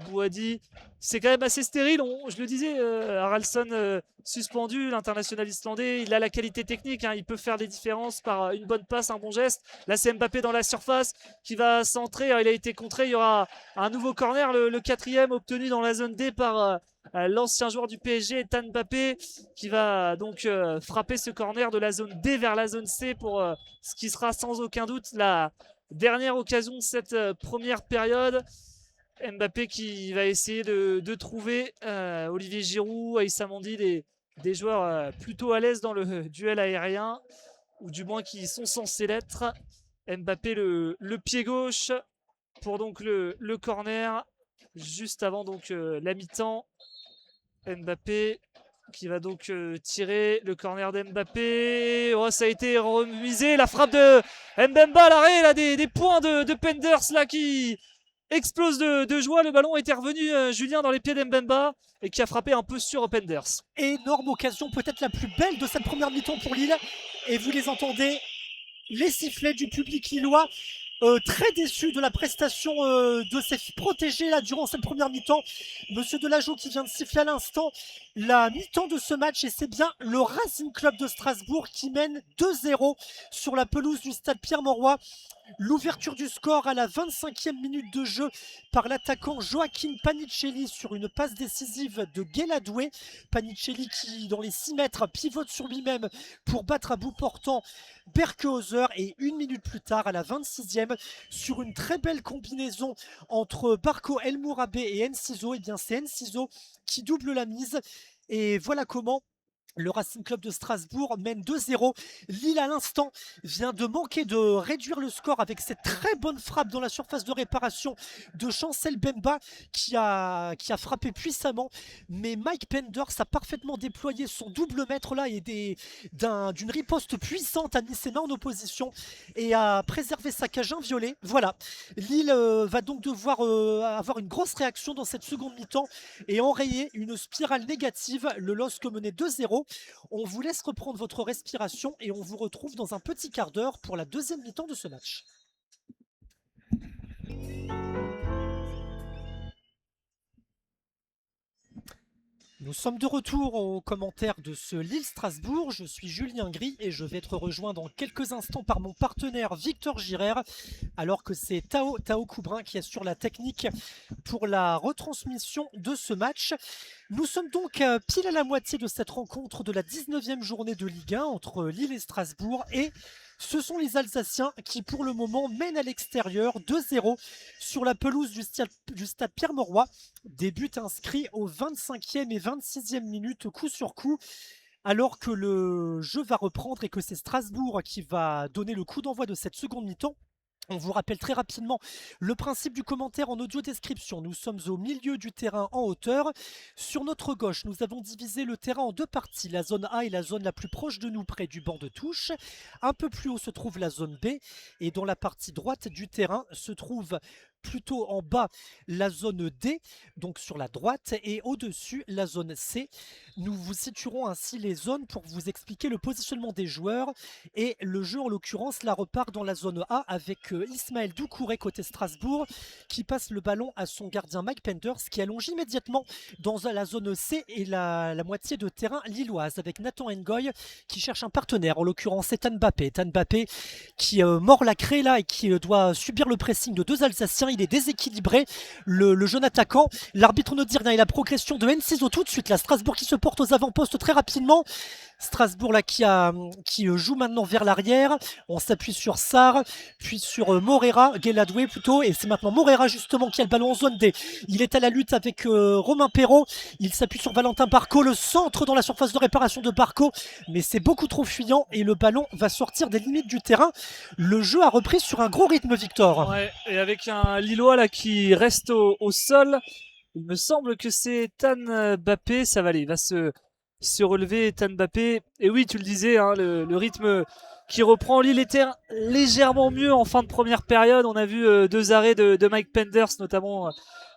Bouhaddi, c'est quand même assez stérile. Je le disais, Haraldsson suspendu, l'international islandais, il a la qualité technique, hein, il peut faire des différences par une bonne passe, un bon geste. Là, c'est Mbappé dans la surface qui va centrer. Alors, il a été contré, il y aura un nouveau corner, le quatrième obtenu dans la zone D par l'ancien joueur du PSG, Ethan Mbappé, qui va donc frapper ce corner de la zone D vers la zone C pour ce qui sera sans aucun doute la dernière occasion de cette première période. Mbappé qui va essayer de trouver Olivier Giroud, Aïssa Mandi, des joueurs plutôt à l'aise dans le duel aérien, ou du moins qui sont censés l'être. Mbappé le pied gauche pour donc le corner, juste avant donc la mi-temps. Mbappé qui va donc tirer le corner d'Mbappé. Oh, ça a été remisé, la frappe de Mbemba à l'arrêt, là, des points de Penders là qui explose de joie. Le ballon était revenu, Julien, dans les pieds d'Mbemba et qui a frappé un peu sur Penders. Énorme occasion, peut-être la plus belle de cette première mi-temps pour Lille. Et vous les entendez, les sifflets du public lillois. Très déçu de la prestation de ses protégés là durant cette première mi-temps. Monsieur Delageau qui vient de siffler à l'instant la mi-temps de ce match et c'est bien le Racing Club de Strasbourg qui mène 2-0 sur la pelouse du stade Pierre-Mauroy. L'ouverture du score à la 25e minute de jeu par l'attaquant Joaquin Panicelli sur une passe décisive de Guéladoué. Panicelli qui, dans les 6 mètres, pivote sur lui-même pour battre à bout portant Berkehauser. Et une minute plus tard, à la 26e, sur une très belle combinaison entre Barco El Mourabé et Enciso, et bien c'est Enciso qui double la mise. Et voilà comment le Racing Club de Strasbourg mène 2-0. Lille, à l'instant, vient de manquer de réduire le score avec cette très bonne frappe dans la surface de réparation de Chancel Bemba qui a frappé puissamment. Mais Mike Penders a parfaitement déployé son double mètre là et d'une riposte puissante, a mis ses mains en opposition et a préservé sa cage inviolée. Voilà. Lille va donc devoir avoir une grosse réaction dans cette seconde mi-temps et enrayer une spirale négative. Le LOSC menait 2-0. On vous laisse reprendre votre respiration et on vous retrouve dans un petit quart d'heure pour la deuxième mi-temps de ce match. Nous sommes de retour aux commentaires de ce Lille-Strasbourg. Je suis Julien Gris et je vais être rejoint dans quelques instants par mon partenaire Victor Girard, alors que c'est Tao Coubrin qui assure la technique pour la retransmission de ce match. Nous sommes donc pile à la moitié de cette rencontre de la 19e journée de Ligue 1 entre Lille et Strasbourg, et ce sont les Alsaciens qui pour le moment mènent à l'extérieur 2-0 sur la pelouse du stade Pierre-Mauroy. Des buts inscrits aux 25e et 26e minutes coup sur coup, alors que le jeu va reprendre et que c'est Strasbourg qui va donner le coup d'envoi de cette seconde mi-temps. On vous rappelle très rapidement le principe du commentaire en audio description. Nous sommes au milieu du terrain en hauteur. Sur notre gauche, nous avons divisé le terrain en deux parties. La zone A est la zone la plus proche de nous, près du banc de touche. Un peu plus haut se trouve la zone B. Et dans la partie droite du terrain se trouve plutôt en bas la zone D, donc sur la droite, et au-dessus la zone C. Nous vous situerons ainsi les zones pour vous expliquer le positionnement des joueurs, et le jeu en l'occurrence la repart dans la zone A avec Ismaël Doucouré côté Strasbourg qui passe le ballon à son gardien Mike Penders qui allonge immédiatement dans la zone C et la moitié de terrain lilloise avec Nathan Ngoy qui cherche un partenaire, en l'occurrence Ethan Mbappé. Ethan Mbappé qui mord la craie là et qui doit subir le pressing de deux Alsaciens. Il est déséquilibré, le jeune attaquant. L'arbitre ne dit rien et la progression de Enciso tout de suite. La Strasbourg qui se porte aux avant-postes très rapidement. Strasbourg là qui joue maintenant vers l'arrière. On s'appuie sur Sarr, puis sur Guéladoué plutôt, et c'est maintenant Morera justement qui a le ballon en zone D. Il est à la lutte avec Romain Perrault. Il s'appuie sur Valentin Barco, le centre dans la surface de réparation de Barco, mais c'est beaucoup trop fuyant et le ballon va sortir des limites du terrain. Le jeu a repris sur un gros rythme, Victor. Ouais, et avec un Lillois là qui reste au sol. Il me semble que c'est Ethan Mbappé, ça va aller, il va se relever Ethan Mbappé. Et oui, tu le disais, hein, le rythme qui reprend. Lille était légèrement mieux en fin de première période. On a vu deux arrêts de Mike Penders, notamment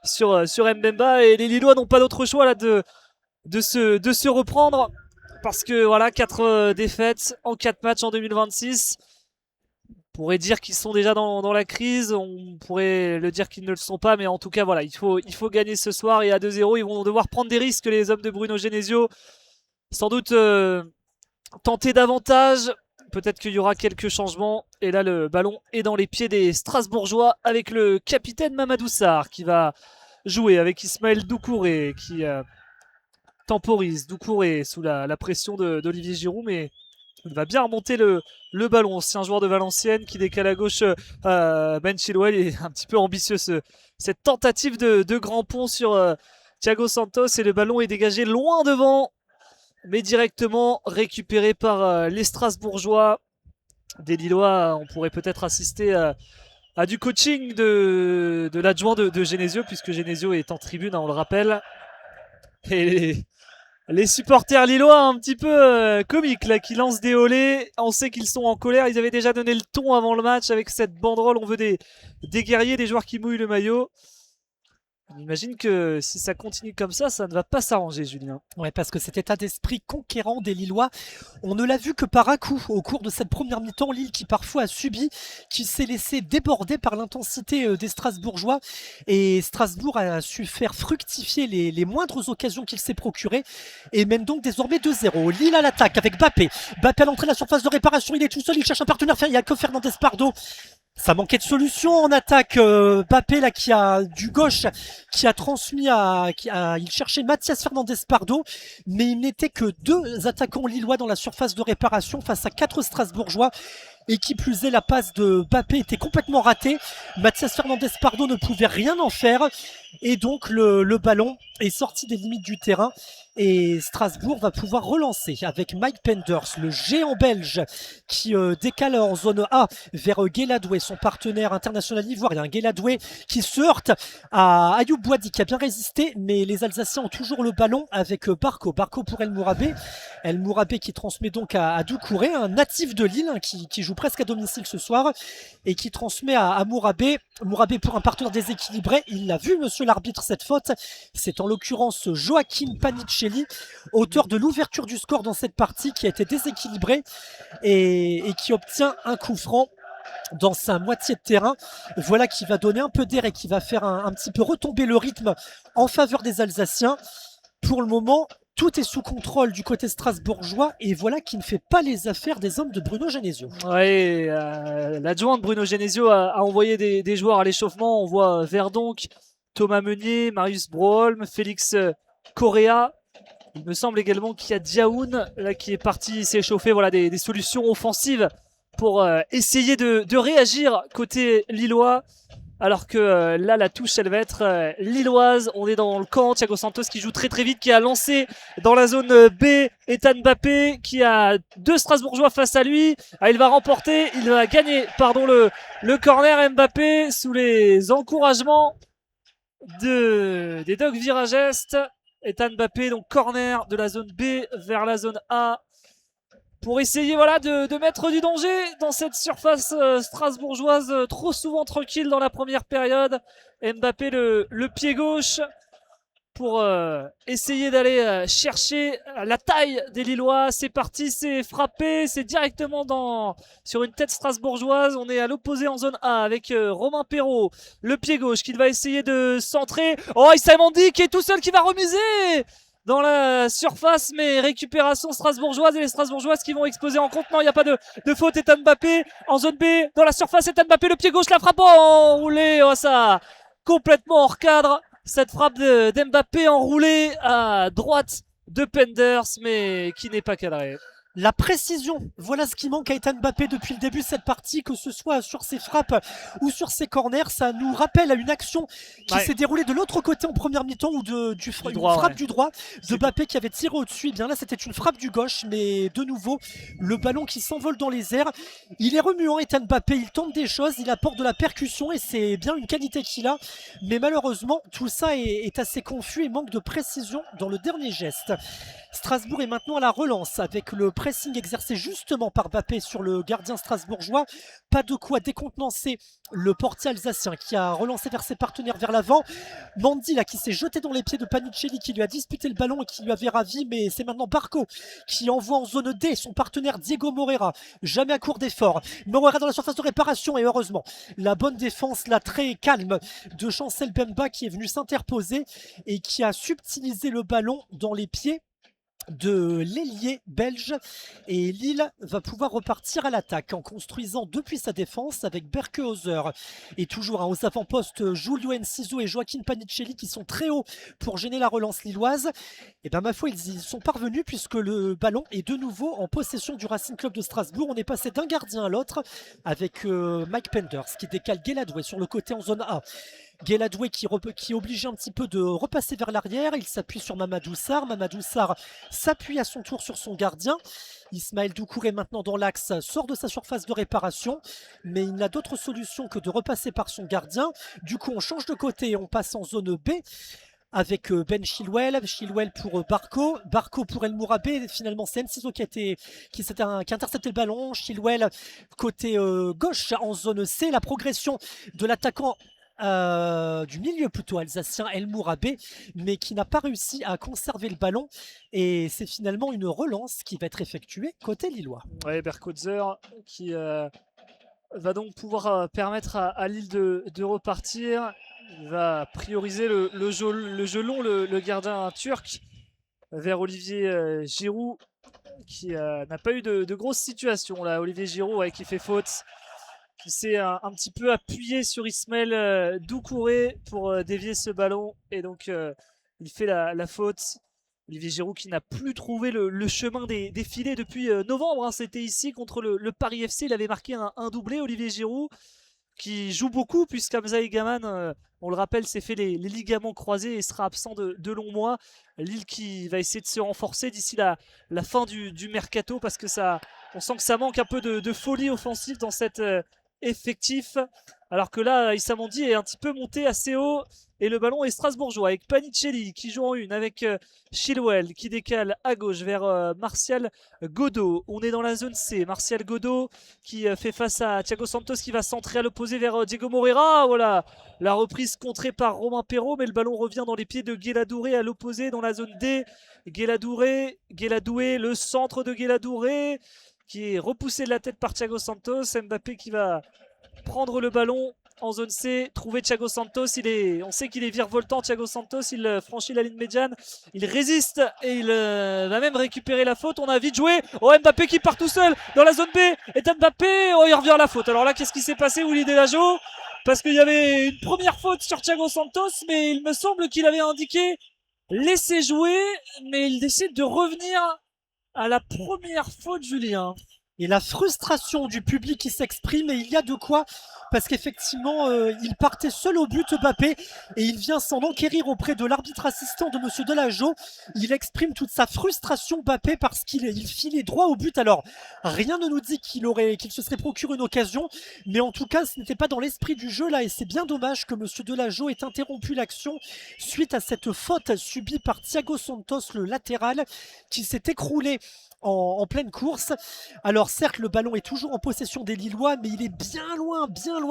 sur Mbemba. Et les Lillois n'ont pas d'autre choix là de se reprendre. Parce que voilà, 4 défaites en 4 matchs en 2026. On pourrait dire qu'ils sont déjà dans la crise, on pourrait le dire qu'ils ne le sont pas, mais en tout cas voilà, il faut gagner ce soir, et à 2-0 ils vont devoir prendre des risques, les hommes de Bruno Genesio, sans doute tenter davantage, peut-être qu'il y aura quelques changements, et là le ballon est dans les pieds des Strasbourgeois avec le capitaine Mamadou Sarr qui va jouer avec Ismaël Doucouré qui temporise. Doucouré sous la pression d'Olivier Giroud, mais il va bien remonter le ballon. C'est un joueur de Valenciennes qui décale à gauche Ben Chilwell. Il est un petit peu ambitieux cette tentative de grand pont sur Thiago Santos, et le ballon est dégagé loin devant, mais directement récupéré par les Strasbourgeois. Des Lillois, on pourrait peut-être assister à du coaching de l'adjoint de Genesio, puisque Genesio est en tribune, hein, on le rappelle. Et les supporters lillois un petit peu comiques là, qui lancent des olés. On sait qu'ils sont en colère. Ils avaient déjà donné le ton avant le match avec cette banderole. On veut des guerriers, des joueurs qui mouillent le maillot. On imagine que si ça continue comme ça ne va pas s'arranger, Julien. Ouais, parce que cet état d'esprit conquérant des Lillois, on ne l'a vu que par un coup au cours de cette première mi-temps. Lille qui parfois a subi, qui s'est laissé déborder par l'intensité des Strasbourgeois, et Strasbourg a su faire fructifier les moindres occasions qu'il s'est procurées et mène donc désormais 2-0. Lille à l'attaque avec Mbappé. Mbappé à l'entrée de la surface de réparation, il est tout seul, il cherche un partenaire, il n'y a que Fernandez Pardo. Ça manquait de solution en attaque. Mbappé là qui a du gauche, qui a transmis il cherchait Mathias Fernandez Pardo, mais il n'était que 2 attaquants lillois dans la surface de réparation face à 4 Strasbourgeois. Et qui plus est, la passe de Mbappé était complètement ratée. Mathias Fernandez Pardo ne pouvait rien en faire. Et donc le ballon est sorti des limites du terrain. Et Strasbourg va pouvoir relancer avec Mike Penders, le géant belge, qui décale en zone A vers Guéladoué, son partenaire international ivoirien. Guéladoué qui se heurte à Ayoub Boadi, qui a bien résisté, mais les Alsaciens ont toujours le ballon avec Barco. Barco pour El Mourabé. El Mourabé qui transmet donc à Doucouré, un natif de Lille, hein, qui joue presque à domicile ce soir, et qui transmet à Mourabé. Mourabé pour un partenaire déséquilibré. Il l'a vu, monsieur l'arbitre, cette faute. C'est en l'occurrence Joachim Panicelli, auteur de l'ouverture du score dans cette partie, qui a été déséquilibré et qui obtient un coup franc dans sa moitié de terrain. Voilà qui va donner un peu d'air et qui va faire un petit peu retomber le rythme en faveur des Alsaciens. Pour le moment, Tout est sous contrôle du côté strasbourgeois et voilà qui ne fait pas les affaires des hommes de Bruno Genesio. Ouais, l'adjoint de Bruno Genesio a envoyé des joueurs à l'échauffement. On voit Verdonk, Thomas Meunier, Marius Broholm, Félix Correa. Il me semble également qu'il y a Diaoun là, qui est parti s'échauffer. Voilà des solutions offensives pour essayer de réagir côté lillois. Alors que là, la touche, elle va être lilloise. On est dans le camp. Thiago Santos qui joue très très vite, qui a lancé dans la zone B. Ethan Mbappé qui a 2 Strasbourgeois face à lui. Il va remporter, il va gagner le corner. Mbappé sous les encouragements des Dogs Virage Est. Ethan Mbappé, donc corner de la zone B vers la zone A. Pour essayer voilà, de mettre du danger dans cette surface strasbourgeoise trop souvent tranquille dans la première période. Mbappé le pied gauche pour essayer d'aller chercher la taille des Lillois. C'est parti, c'est frappé, c'est directement sur une tête strasbourgeoise. On est à l'opposé en zone A avec Romain Perrault, le pied gauche qui va essayer de centrer. Oh, Issa Mandi qui est tout seul qui va remiser dans la surface, mais récupération strasbourgeoise et les strasbourgeoises qui vont exploser en compte. Non, il n'y a pas de faute. Ethan Mbappé en zone B dans la surface. Ethan Mbappé, le pied gauche, la frappe enroulée. Oh, ça complètement hors cadre. Cette frappe d'Mbappé enroulée à droite de Penders, mais qui n'est pas cadrée. La précision, voilà ce qui manque à Ethan Mbappé depuis le début de cette partie, que ce soit sur ses frappes ou sur ses corners. Ça nous rappelle à une action qui s'est déroulée de l'autre côté en première mi-temps ou une frappe du droit de Mbappé qui avait tiré au-dessus. Et bien là, c'était une frappe du gauche, mais de nouveau, le ballon qui s'envole dans les airs. Il est remuant, Ethan Mbappé, il tente des choses, il apporte de la percussion et c'est bien une qualité qu'il a. Mais malheureusement, tout ça est assez confus et manque de précision dans le dernier geste. Strasbourg est maintenant à la relance avec le pressing exercé justement par Mbappé sur le gardien strasbourgeois. Pas de quoi décontenancer le portier alsacien qui a relancé vers ses partenaires vers l'avant. Mandi là qui s'est jeté dans les pieds de Panicelli qui lui a disputé le ballon et qui lui avait ravi, mais c'est maintenant Barco qui envoie en zone D son partenaire Diego Moreira, jamais à court d'effort. Moreira dans la surface de réparation et heureusement la bonne défense là très calme de Chancel Bemba qui est venu s'interposer et qui a subtilisé le ballon dans les pieds de l'ailier belge et Lille va pouvoir repartir à l'attaque en construisant depuis sa défense avec Berkehauser et toujours aux avant-postes Julio Enciso et Joaquin Panicelli qui sont très hauts pour gêner la relance lilloise. Et bien ma foi ils y sont parvenus puisque le ballon est de nouveau en possession du Racing Club de Strasbourg. On est passé d'un gardien à l'autre avec Mike Penders qui décale Guéladoué sur le côté en zone A. Guéladoué qui est obligé un petit peu de repasser vers l'arrière. Il s'appuie sur Mamadou Sarr. Mamadou Sarr s'appuie à son tour sur son gardien. Ismaël Doucouré maintenant dans l'axe sort de sa surface de réparation, mais il n'a d'autre solution que de repasser par son gardien. Du coup on change de côté et on passe en zone B avec Ben Chilwell pour Barco pour El Mourabé. Finalement c'est Enciso qui a intercepté le ballon. Chilwell côté gauche en zone C. La progression de l'attaquant du milieu plutôt alsacien El Mourabé, mais qui n'a pas réussi à conserver le ballon et c'est finalement une relance qui va être effectuée côté lillois. Ouais, Berkotzer qui va donc pouvoir permettre à Lille de repartir. Il va prioriser le jeu long, le gardien turc vers Olivier Giroud qui n'a pas eu de grosses situations là. Olivier Giroud qui fait faute, qui s'est un petit peu appuyé sur Ismaël Doucouré pour dévier ce ballon et donc il fait la faute. Olivier Giroud qui n'a plus trouvé le chemin des filets depuis novembre, hein. C'était ici contre le Paris FC, il avait marqué un doublé. Olivier Giroud qui joue beaucoup puisqu'Hamza Egaman, on le rappelle, s'est fait les ligaments croisés et sera absent de longs mois. Lille qui va essayer de se renforcer d'ici la fin du mercato parce que on sent que ça manque un peu de folie offensive dans cette effectif, alors que là Issa Mandi est un petit peu monté assez haut et le ballon est strasbourgeois avec Panicelli qui joue en une avec Chilwell qui décale à gauche vers Martial Godot. On est dans la zone C. Martial Godot qui fait face à Thiago Santos qui va centrer à l'opposé vers Diego Moreira. Voilà, la reprise contrée par Romain Perrault, mais le ballon revient dans les pieds de Guéladoué à l'opposé dans la zone D. Guéladoué, le centre de Guéladoué qui est repoussé de la tête par Thiago Santos. Mbappé qui va prendre le ballon en zone C, trouver Thiago Santos. On sait qu'il est virevoltant, Thiago Santos. Il franchit la ligne médiane, il résiste et il va même récupérer la faute. On a vite joué. Oh, Mbappé qui part tout seul dans la zone B. Et Mbappé, oh, il revient à la faute. Alors là, qu'est-ce qui s'est passé, Willy Delageau? Parce qu'il y avait une première faute sur Thiago Santos, mais il me semble qu'il avait indiqué laisser jouer, mais il décide de revenir à la première faute, Julien. Et la frustration du public qui s'exprime, et il y a de quoi, parce qu'effectivement, il partait seul au but, Mbappé, et il vient s'en enquérir auprès de l'arbitre assistant de Monsieur Delageau. Il exprime toute sa frustration, Mbappé, parce qu'il filait droit au but. Alors, rien ne nous dit qu'il se serait procuré une occasion, mais en tout cas, ce n'était pas dans l'esprit du jeu là, et c'est bien dommage que Monsieur Delageau ait interrompu l'action suite à cette faute subie par Thiago Santos, le latéral, qui s'est écroulé en pleine course. Alors certes, le ballon est toujours en possession des Lillois, mais il est bien loin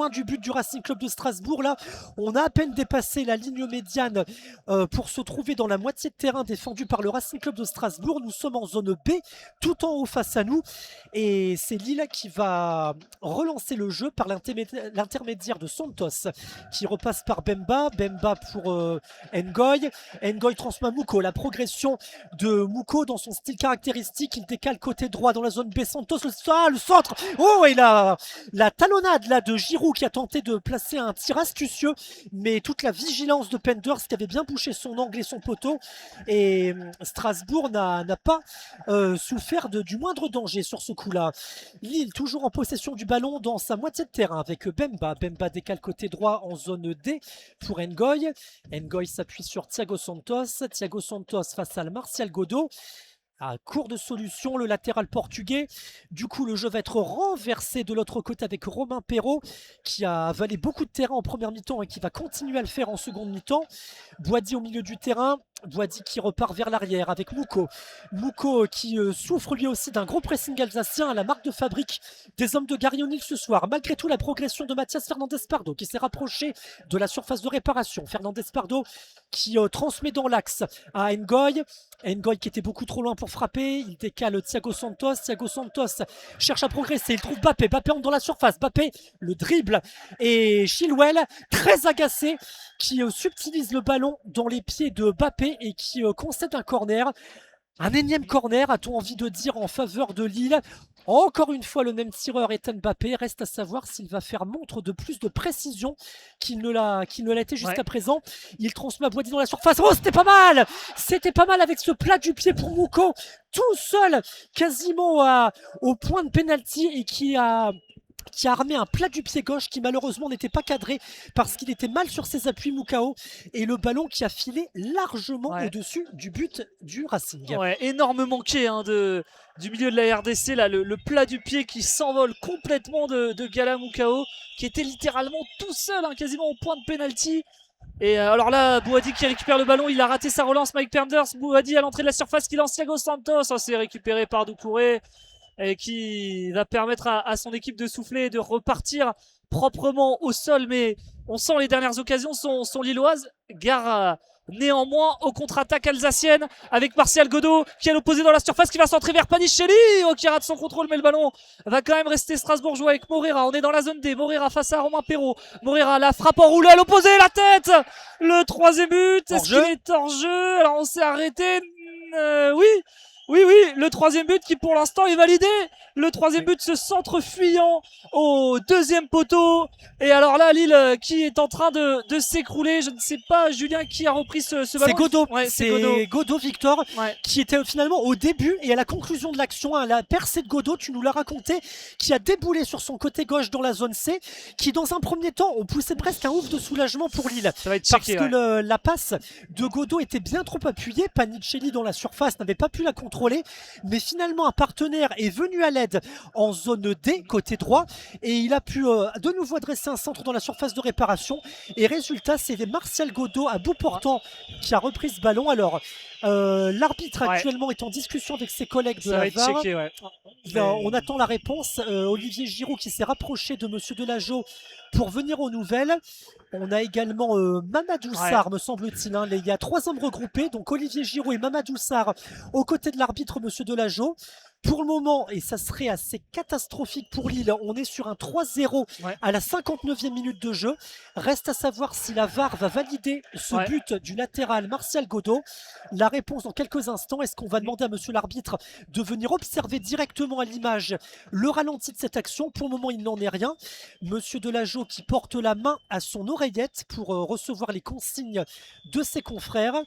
du but du Racing Club de Strasbourg. Là, on a à peine dépassé la ligne médiane pour se trouver dans la moitié de terrain défendu par le Racing Club de Strasbourg. Nous sommes en zone B, tout en haut face à nous, et c'est Lille qui va relancer le jeu par l'intermédiaire de Santos, qui repasse par Bemba pour Ngoy. Ngoy transmet à Mouko. La progression de Mouko dans son style caractéristique, il décale côté droit dans la zone B. Santos, le centre. Oh, et la talonnade là de Giroud qui a tenté de placer un tir astucieux, mais toute la vigilance de Penders qui avait bien bouché son angle et son poteau. Et Strasbourg n'a pas souffert du moindre danger sur ce coup-là. Lille toujours en possession du ballon dans sa moitié de terrain avec Bemba. Bemba décale côté droit en zone D pour Ngoy. Ngoy s'appuie sur Thiago Santos. Thiago Santos face à Martial Godot. À court de solution, le latéral portugais. Du coup, le jeu va être renversé de l'autre côté avec Romain Perraud, qui a avalé beaucoup de terrain en première mi-temps et qui va continuer à le faire en seconde mi-temps. Boadi au milieu du terrain. Boadi qui repart vers l'arrière avec Mouko. Mouko qui souffre lui aussi d'un gros pressing alsacien à la marque de fabrique des hommes de Gary O'Neill ce soir. Malgré tout, la progression de Mathias Fernandez-Pardo qui s'est rapproché de la surface de réparation. Fernandez-Pardo qui transmet dans l'axe à Ngoy. Ngoy qui était beaucoup trop loin pour frapper. Il décale Thiago Santos. Thiago Santos cherche à progresser. Il trouve Mbappé. Mbappé entre dans la surface. Mbappé, le dribble. Et Chilwell, très agacé, qui subtilise le ballon dans les pieds de Mbappé et qui concède un corner. Un énième corner, a-t-on envie de dire, en faveur de Lille. Encore une fois, le même tireur est Mbappé. Reste à savoir s'il va faire montre de plus de précision qu'il ne l'a été jusqu'à présent. Il transmet à Boadi dans la surface. Oh, c'était pas mal! C'était pas mal avec ce plat du pied pour Mouko. Tout seul, quasiment au point de pénalty et qui a armé un plat du pied gauche qui malheureusement n'était pas cadré parce qu'il était mal sur ses appuis, Moukao, et le ballon qui a filé largement au-dessus du but du Racing. Ouais, énorme manqué du milieu de la RDC, là, le plat du pied qui s'envole complètement de Gala Moukao, qui était littéralement tout seul, quasiment au point de pénalty. Et alors là, Boadi qui récupère le ballon, il a raté sa relance, Mike Penders. Boadi à l'entrée de la surface qui lance Thiago Santos, c'est récupéré par Doucouré, et qui va permettre à son équipe de souffler et de repartir proprement au sol. Mais on sent les dernières occasions sont lilloises. Gare néanmoins aux contre-attaques alsaciennes avec Martial Godot qui est à l'opposé dans la surface, qui va centrer vers Panichelli, qui rate son contrôle, mais le ballon va quand même rester Strasbourgeois avec Moreira. On est dans la zone D, Moreira face à Romain Perraud. Moreira, la frappe enroulée à l'opposé, la tête, le troisième but. Est-ce qu'il est hors jeu? Alors on s'est arrêté. Oui, le troisième but qui pour l'instant est validé. Le troisième but, ce centre fuyant au deuxième poteau. Et alors là, Lille qui est en train de s'écrouler. Je ne sais pas, Julien, qui a repris ce ballon. C'est Godot. Ouais, c'est Godot, Victor, qui était finalement au début et à la conclusion de l'action, la percée de Godot, tu nous l'as raconté, qui a déboulé sur son côté gauche dans la zone C, qui dans un premier temps, on poussait presque un ouf de soulagement pour Lille. Ça va être parce checké, que la passe de Godot était bien trop appuyée. Panichelli dans la surface n'avait pas pu la contrôler. Mais finalement, un partenaire est venu à l'aide en zone D, côté droit, et il a pu de nouveau adresser un centre dans la surface de réparation. Et résultat, c'est Martial Godot à bout portant qui a repris ce ballon. Alors, l'arbitre actuellement est en discussion avec ses collègues de la VAR. On attend la réponse. Olivier Giroud qui s'est rapproché de Monsieur Delageau pour venir aux nouvelles. On a également Mamadou Sarr, me semble-t-il. Il y a 3 hommes regroupés, donc Olivier Giroud et Mamadou Sarr aux côtés de l'arbitre Monsieur Delageau. Pour le moment, et ça serait assez catastrophique pour Lille, on est sur un 3-0 Ouais. à la 59e minute de jeu. Reste à savoir si la VAR va valider ce Ouais. but du latéral Martial Godot. La réponse dans quelques instants. Est-ce qu'on va demander à monsieur l'arbitre de venir observer directement à l'image le ralenti de cette action? Pour le moment, il n'en est rien. Monsieur Delageau qui porte la main à son oreillette pour recevoir les consignes de ses confrères.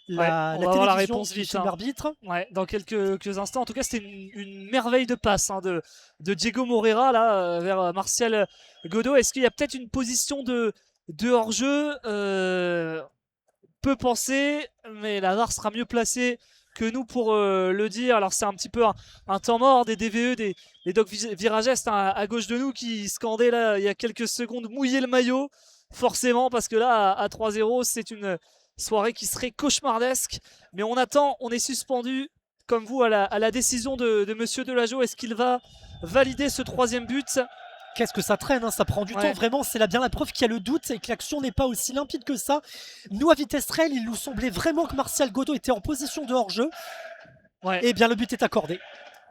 Ouais, La on va avoir la télévision réponse qui vite, filme hein. l'arbitre. Ouais, dans quelques instants. En tout cas, c'était une merveille de passe de Diego Moreira là, vers Martial Godot. Est-ce qu'il y a peut-être une position de hors-jeu? Peut penser, mais la VAR sera mieux placée que nous pour le dire. Alors c'est un petit peu un temps mort des DVE, des Doc Viragestes hein, à gauche de nous qui scandaient là il y a quelques secondes mouiller le maillot, forcément parce que là à 3-0 c'est une soirée qui serait cauchemardesque. Mais on attend, on est suspendu comme vous à la décision de monsieur Delageau. Est-ce qu'il va valider ce troisième but? Qu'est-ce que ça traîne, hein, ça prend du temps, vraiment, c'est bien la preuve qu'il y a le doute et que l'action n'est pas aussi limpide que ça. Nous, à vitesse réelle, il nous semblait vraiment que Martial Godot était en position de hors-jeu. Ouais. Et bien, le but est accordé.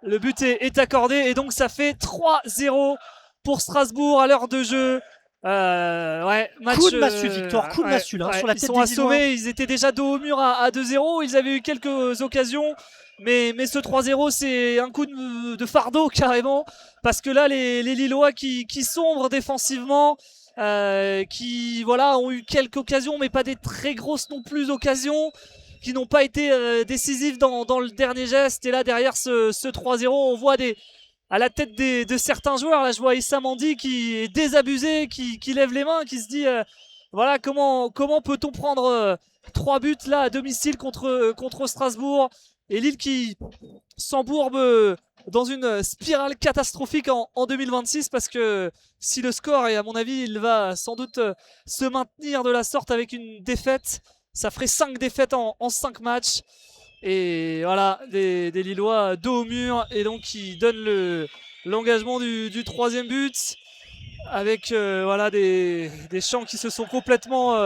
Le but est accordé et donc ça fait 3-0 pour Strasbourg à l'heure de jeu. Match, coup de massue, Victor, coup de massue là, sur la tête ils sont des Lillois. assommés, ils étaient déjà dos au mur à 2-0, ils avaient eu quelques occasions, mais ce 3-0 c'est un coup de fardeau carrément, parce que là les Lillois qui sombrent défensivement, qui voilà ont eu quelques occasions, mais pas des très grosses non plus occasions, qui n'ont pas été décisives dans le dernier geste, et là derrière ce 3-0 on voit à la tête de certains joueurs. Là, je vois Issa Mandi qui est désabusé, qui lève les mains, qui se dit voilà, comment peut-on prendre 3 buts là à domicile contre Strasbourg, et Lille qui s'embourbe dans une spirale catastrophique en 2026, parce que si le score, et à mon avis, il va sans doute se maintenir de la sorte avec une défaite, ça ferait 5 défaites en 5 matchs. Et voilà, des Lillois dos au mur, et donc qui donnent l'engagement du troisième but, avec voilà, des chants qui se sont complètement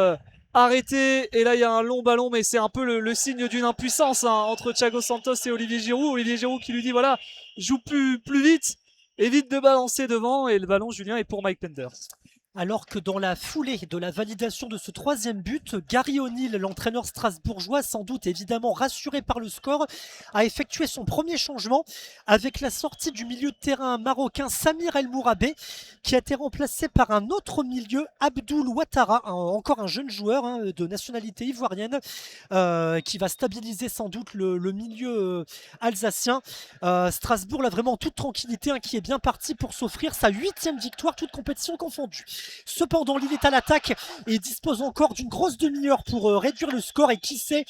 arrêtés. Et là il y a un long ballon, mais c'est un peu le signe d'une impuissance hein, entre Thiago Santos et Olivier Giroud. Olivier Giroud qui lui dit voilà, joue plus vite, évite de balancer devant, et le ballon, Julien, est pour Mike Penders. Alors que dans la foulée de la validation de ce troisième but, Gary O'Neill, l'entraîneur strasbourgeois, sans doute évidemment rassuré par le score, a effectué son premier changement avec la sortie du milieu de terrain marocain Samir El Mourabé, qui a été remplacé par un autre milieu, Abdoul Ouattara, encore un jeune joueur hein, de nationalité ivoirienne, qui va stabiliser sans doute le milieu alsacien. Strasbourg, là vraiment en toute tranquillité, hein, qui est bien parti pour s'offrir sa 8e victoire, toute compétition confondue. Cependant, Lille est à l'attaque et dispose encore d'une grosse demi-heure pour réduire le score, et qui sait,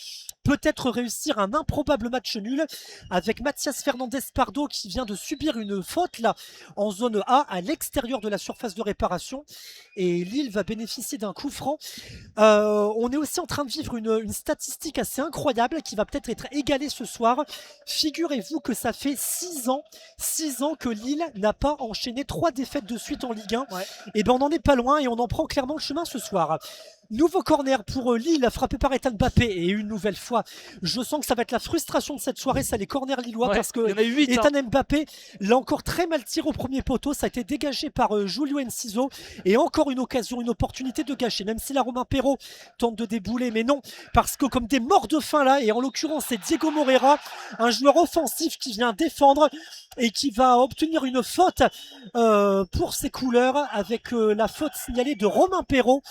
peut-être réussir un improbable match nul, avec Mathias Fernandez Pardo qui vient de subir une faute là en zone A à l'extérieur de la surface de réparation, et Lille va bénéficier d'un coup franc. On est aussi en train de vivre une statistique assez incroyable qui va peut-être être égalée ce soir. Figurez-vous que ça fait 6 ans que Lille n'a pas enchaîné 3 défaites de suite en Ligue 1. Ouais. Et ben on n'en est pas loin, et on en prend clairement le chemin ce soir. Nouveau corner pour Lille, frappé par Ethan Mbappé, et une nouvelle fois, je sens que ça va être la frustration de cette soirée, ça les corners lillois, parce que Ethan Mbappé l'a encore très mal tiré au premier poteau, ça a été dégagé par Julio Enciso, et encore une occasion, une opportunité de gâcher, même si la Romain Perrault tente de débouler, mais non, parce que comme des morts de faim là, et en l'occurrence c'est Diego Moreira, un joueur offensif qui vient défendre et qui va obtenir une faute pour ses couleurs, avec la faute signalée de Romain Perrault.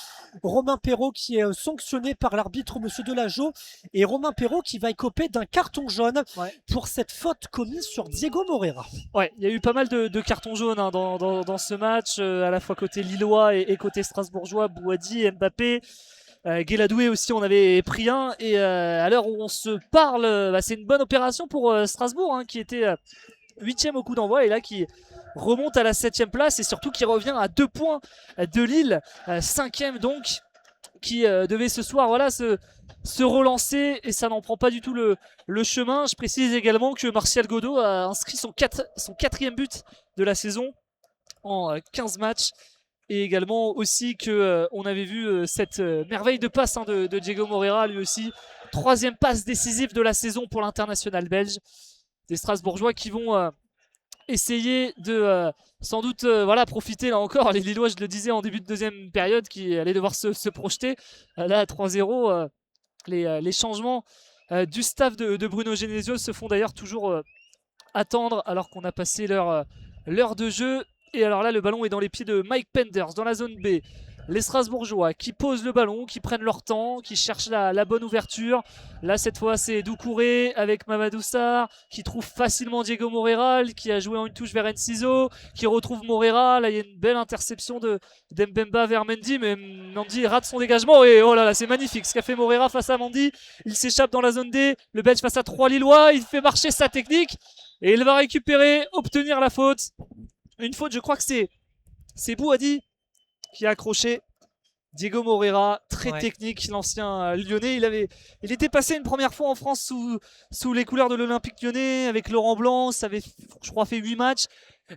Romain Perrault qui est sanctionné par l'arbitre monsieur Delageau, et Romain Perrault qui va écoper d'un carton jaune pour cette faute commise sur Diego Moreira. Ouais, il y a eu pas mal de cartons jaunes hein, dans ce match, à la fois côté lillois et côté strasbourgeois. Bouhaddi, Mbappé, Guéladoué aussi on avait pris un, et à l'heure où on se parle, c'est une bonne opération pour Strasbourg hein, qui était 8e au coup d'envoi, et là qui remonte à la 7e place, et surtout qui revient à 2 points de Lille, 5e donc, qui devait ce soir voilà, se relancer, et ça n'en prend pas du tout le chemin. Je précise également que Martial Godot a inscrit son 4e but de la saison en 15 matchs, et également aussi que on avait vu cette merveille de passe hein, de Diego Moreira, lui aussi 3e passe décisive de la saison pour l'international belge. des Strasbourgeois qui vont essayer de sans doute voilà, profiter là encore. Les Lillois, je le disais en début de deuxième période, qui allaient devoir se projeter. Là, à 3-0, les changements du staff de Bruno Genesio se font d'ailleurs toujours attendre alors qu'on a passé l'heure de jeu. Et alors là, le ballon est dans les pieds de Mike Penders dans la zone B. Les Strasbourgeois qui posent le ballon, qui prennent leur temps, qui cherchent la bonne ouverture. Là, cette fois, c'est Doucouré avec Mamadou Sarr qui trouve facilement Diego Moreira, qui a joué en une touche vers Enciso, qui retrouve Moreira. Là, il y a une belle interception d'Mbemba vers Mendy, mais Mendy rate son dégagement. Et oh là là, c'est magnifique ce qu'a fait Moreira face à Mendy. Il s'échappe dans la zone D. Le Belge face à 3 Lillois. Il fait marcher sa technique et il va récupérer, obtenir la faute. Une faute, je crois que c'est Bouhaddi qui a accroché Diego Moreira, très technique, l'ancien lyonnais. Il était passé une première fois en France sous les couleurs de l'Olympique lyonnais avec Laurent Blanc. Ça avait, je crois, fait 8 matchs.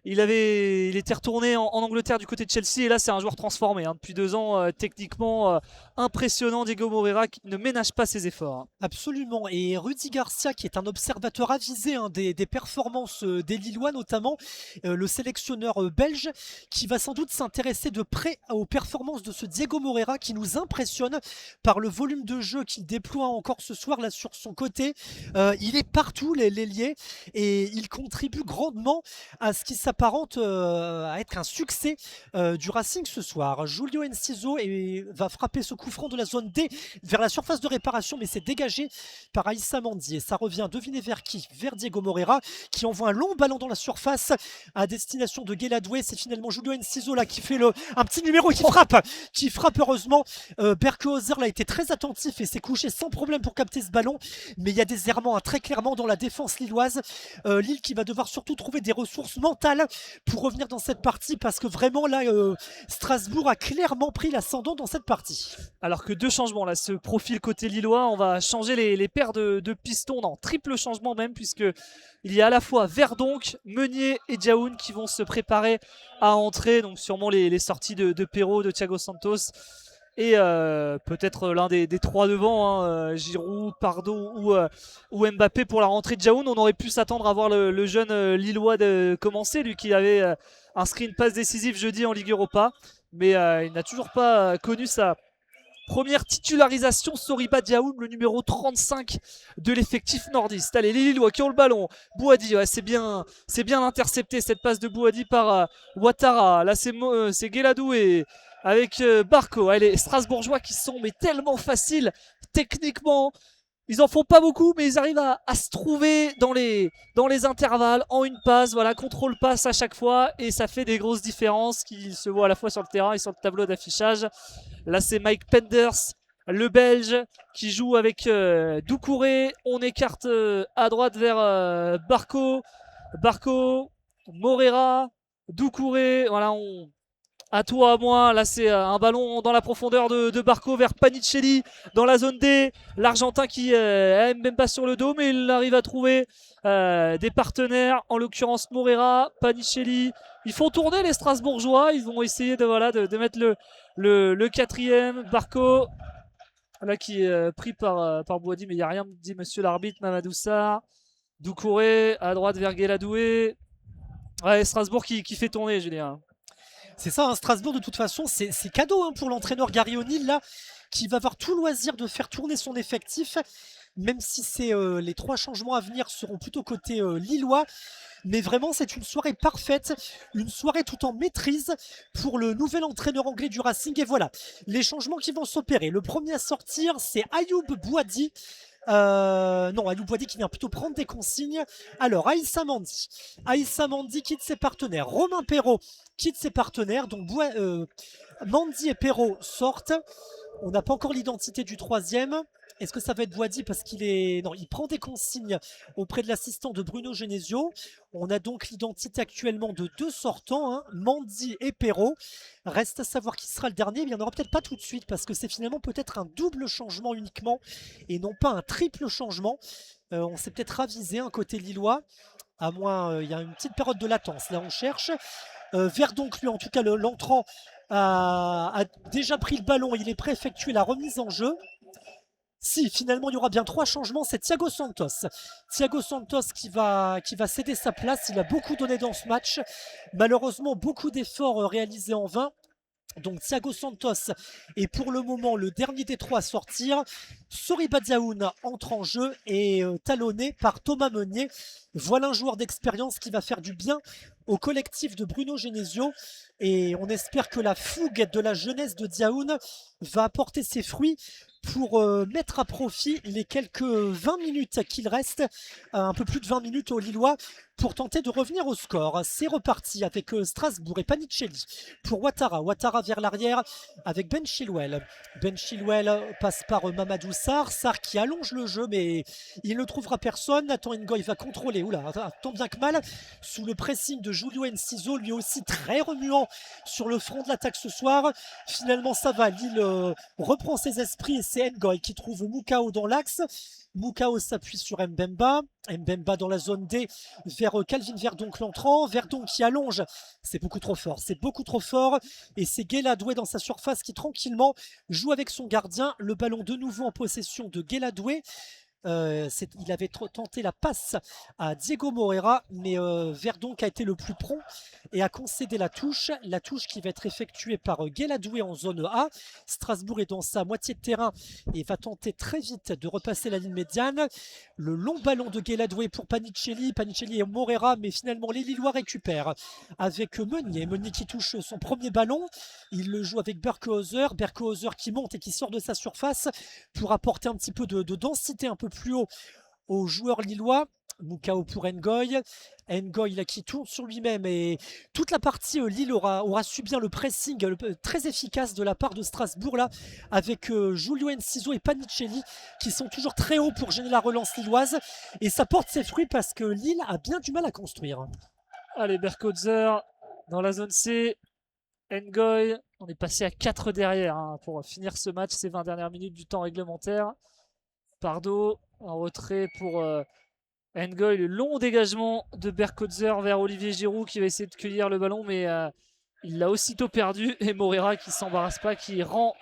Il était retourné en Angleterre du côté de Chelsea et là c'est un joueur transformé depuis 2 ans, techniquement impressionnant. Diego Moreira qui ne ménage pas ses efforts. Absolument, et Rudy Garcia qui est un observateur avisé des performances des Lillois notamment, le sélectionneur belge qui va sans doute s'intéresser de près aux performances de ce Diego Moreira qui nous impressionne par le volume de jeu qu'il déploie encore ce soir là sur son côté. Il est partout l'ailier et il contribue grandement à ce qui s'apparente à être un succès du Racing ce soir. Julio Enciso va frapper ce coup franc de la zone D vers la surface de réparation, mais c'est dégagé par Aïssa Mandi et ça revient, devinez vers qui? Vers Diego Moreira qui envoie un long ballon dans la surface à destination de Guéladoué. C'est finalement Julio Enciso là qui fait un petit numéro et qui frappe heureusement. Berkehauser là a été très attentif et s'est couché sans problème pour capter ce ballon, mais il y a des errements très clairement dans la défense lilloise. Lille qui va devoir surtout trouver des ressources mentales pour revenir dans cette partie parce que vraiment là Strasbourg a clairement pris l'ascendant dans cette partie. Alors que 2 changements là se profilent côté lillois. On va changer les paires de pistons, non, triple changement même, puisque il y a à la fois Verdonk, Meunier et Diaoun qui vont se préparer à entrer, donc sûrement les sorties de Perraud, de Thiago Santos et peut-être l'un des 3 devant, Giroud, Pardo ou Mbappé pour la rentrée de Diaoun. On aurait pu s'attendre à voir le jeune Lillois commencer, lui qui avait inscrit une passe décisive jeudi en Ligue Europa, mais il n'a toujours pas connu sa première titularisation. Soriba Diaoun, le numéro 35 de l'effectif nordiste. Allez, les Lillois qui ont le ballon. Bouhaddi, c'est bien intercepté cette passe de Bouhaddi par Ouattara. Là, c'est Guéladoué avec Barco. Allez, les Strasbourgeois qui sont mais tellement faciles techniquement. Ils en font pas beaucoup, mais ils arrivent à se trouver dans les intervalles en une passe. Voilà, contrôle passe à chaque fois et ça fait des grosses différences qui se voient à la fois sur le terrain et sur le tableau d'affichage. Là, c'est Mike Penders, le Belge, qui joue avec Doucouré. On écarte à droite vers Barco, Moreira, Doucouré. Voilà, à toi, à moi. Là, c'est un ballon dans la profondeur de Barco vers Panicelli dans la zone D. L'Argentin qui aime même pas sur le dos, mais il arrive à trouver des partenaires, en l'occurrence Moreira, Panicelli. Ils font tourner les Strasbourgeois. Ils vont essayer de mettre le 4e. Barco, là, qui est pris par Bouhaddi, mais il n'y a rien, dit monsieur l'arbitre. Mamadou Sarr, Doucouré à droite vers Guéladoué. Ouais, Strasbourg qui fait tourner, Julien. C'est ça, Strasbourg de toute façon, c'est cadeau pour l'entraîneur Gary O'Neill là, qui va avoir tout loisir de faire tourner son effectif, même si les 3 changements à venir seront plutôt côté lillois. Mais vraiment, c'est une soirée parfaite, une soirée tout en maîtrise pour le nouvel entraîneur anglais du Racing. Et voilà, les changements qui vont s'opérer. Le premier à sortir, c'est Ayoub Bouhaddi. Non, Ayoub Bouhaddi qui vient plutôt prendre des consignes. Alors, Aïssa Mandi quitte ses partenaires. Romain Perraud quitte ses partenaires. Donc, Mandi et Perraud sortent. On n'a pas encore l'identité du 3e. Est-ce que ça va être Bouhaddi parce qu'il prend des consignes auprès de l'assistant de Bruno Genesio. On a donc l'identité actuellement de 2 sortants, Mandi et Perraud. Reste à savoir qui sera le dernier. Il n'y en aura peut-être pas tout de suite parce que c'est finalement peut-être un double changement uniquement et non pas un triple changement. On s'est peut-être ravisé un côté lillois, à moins il y a une petite période de latence. Là on cherche. Verdonk, lui en tout cas l'entrant a déjà pris le ballon. Il est prêt à effectuer la remise en jeu. Si, finalement, il y aura bien 3 changements. C'est Thiago Santos. Thiago Santos qui va céder sa place. Il a beaucoup donné dans ce match. Malheureusement, beaucoup d'efforts réalisés en vain. Donc Thiago Santos est pour le moment le dernier des 3 à sortir. Soriba Diaoun entre en jeu et talonné par Thomas Meunier. Voilà un joueur d'expérience qui va faire du bien au collectif de Bruno Genesio. Et on espère que la fougue de la jeunesse de Diaoun va apporter ses fruits pour mettre à profit les quelques 20 minutes qu'il reste, un peu plus de 20 minutes aux Lillois, pour tenter de revenir au score. C'est reparti avec Strasbourg et Panicelli pour Ouattara. Ouattara vers l'arrière avec Ben Chilwell. Ben Chilwell passe par Mamadou Sarr. Sarr qui allonge le jeu, mais il ne trouvera personne. Nathan Ngoy va contrôler, oula, tant bien que mal, sous le pressing de Julio Enciso, lui aussi très remuant sur le front de l'attaque ce soir. Finalement, ça va. Lille reprend ses esprits et c'est Ngoy qui trouve Moukao dans l'axe. Moukao s'appuie sur Mbemba. Mbemba dans la zone D vers Calvin Verdonk l'entrant. Verdonk qui allonge. C'est beaucoup trop fort. C'est beaucoup trop fort. Et c'est Guéladoué dans sa surface qui tranquillement joue avec son gardien. Le ballon de nouveau en possession de Guéladoué. Il avait tenté la passe à Diego Moreira, mais Verdonk a été le plus prompt et a concédé la touche qui va être effectuée par Guéladoué en zone A. Strasbourg est dans sa moitié de terrain et va tenter très vite de repasser la ligne médiane. Le long ballon de Guéladoué pour Panicelli et Moreira, mais finalement les Lillois récupèrent avec Meunier qui touche son premier ballon. Il le joue avec Berkehauser qui monte et qui sort de sa surface pour apporter un petit peu de densité un peu plus haut aux joueurs lillois. Moukao pour Ngoy. Ngoy là, qui tourne sur lui-même et toute la partie Lille aura su bien le pressing très efficace de la part de Strasbourg là, avec Julio Enciso et Panicelli qui sont toujours très hauts pour gêner la relance lilloise et ça porte ses fruits parce que Lille a bien du mal à construire. Allez, Berkehauser dans la zone C. Ngoy, on est passé à 4 derrière pour finir ce match, ces 20 dernières minutes du temps réglementaire. Pardo en retrait pour Ngoy, le long dégagement de Berkehauser vers Olivier Giroud qui va essayer de cueillir le ballon, mais il l'a aussitôt perdu. Et Moreira qui s'embarrasse pas, qui rend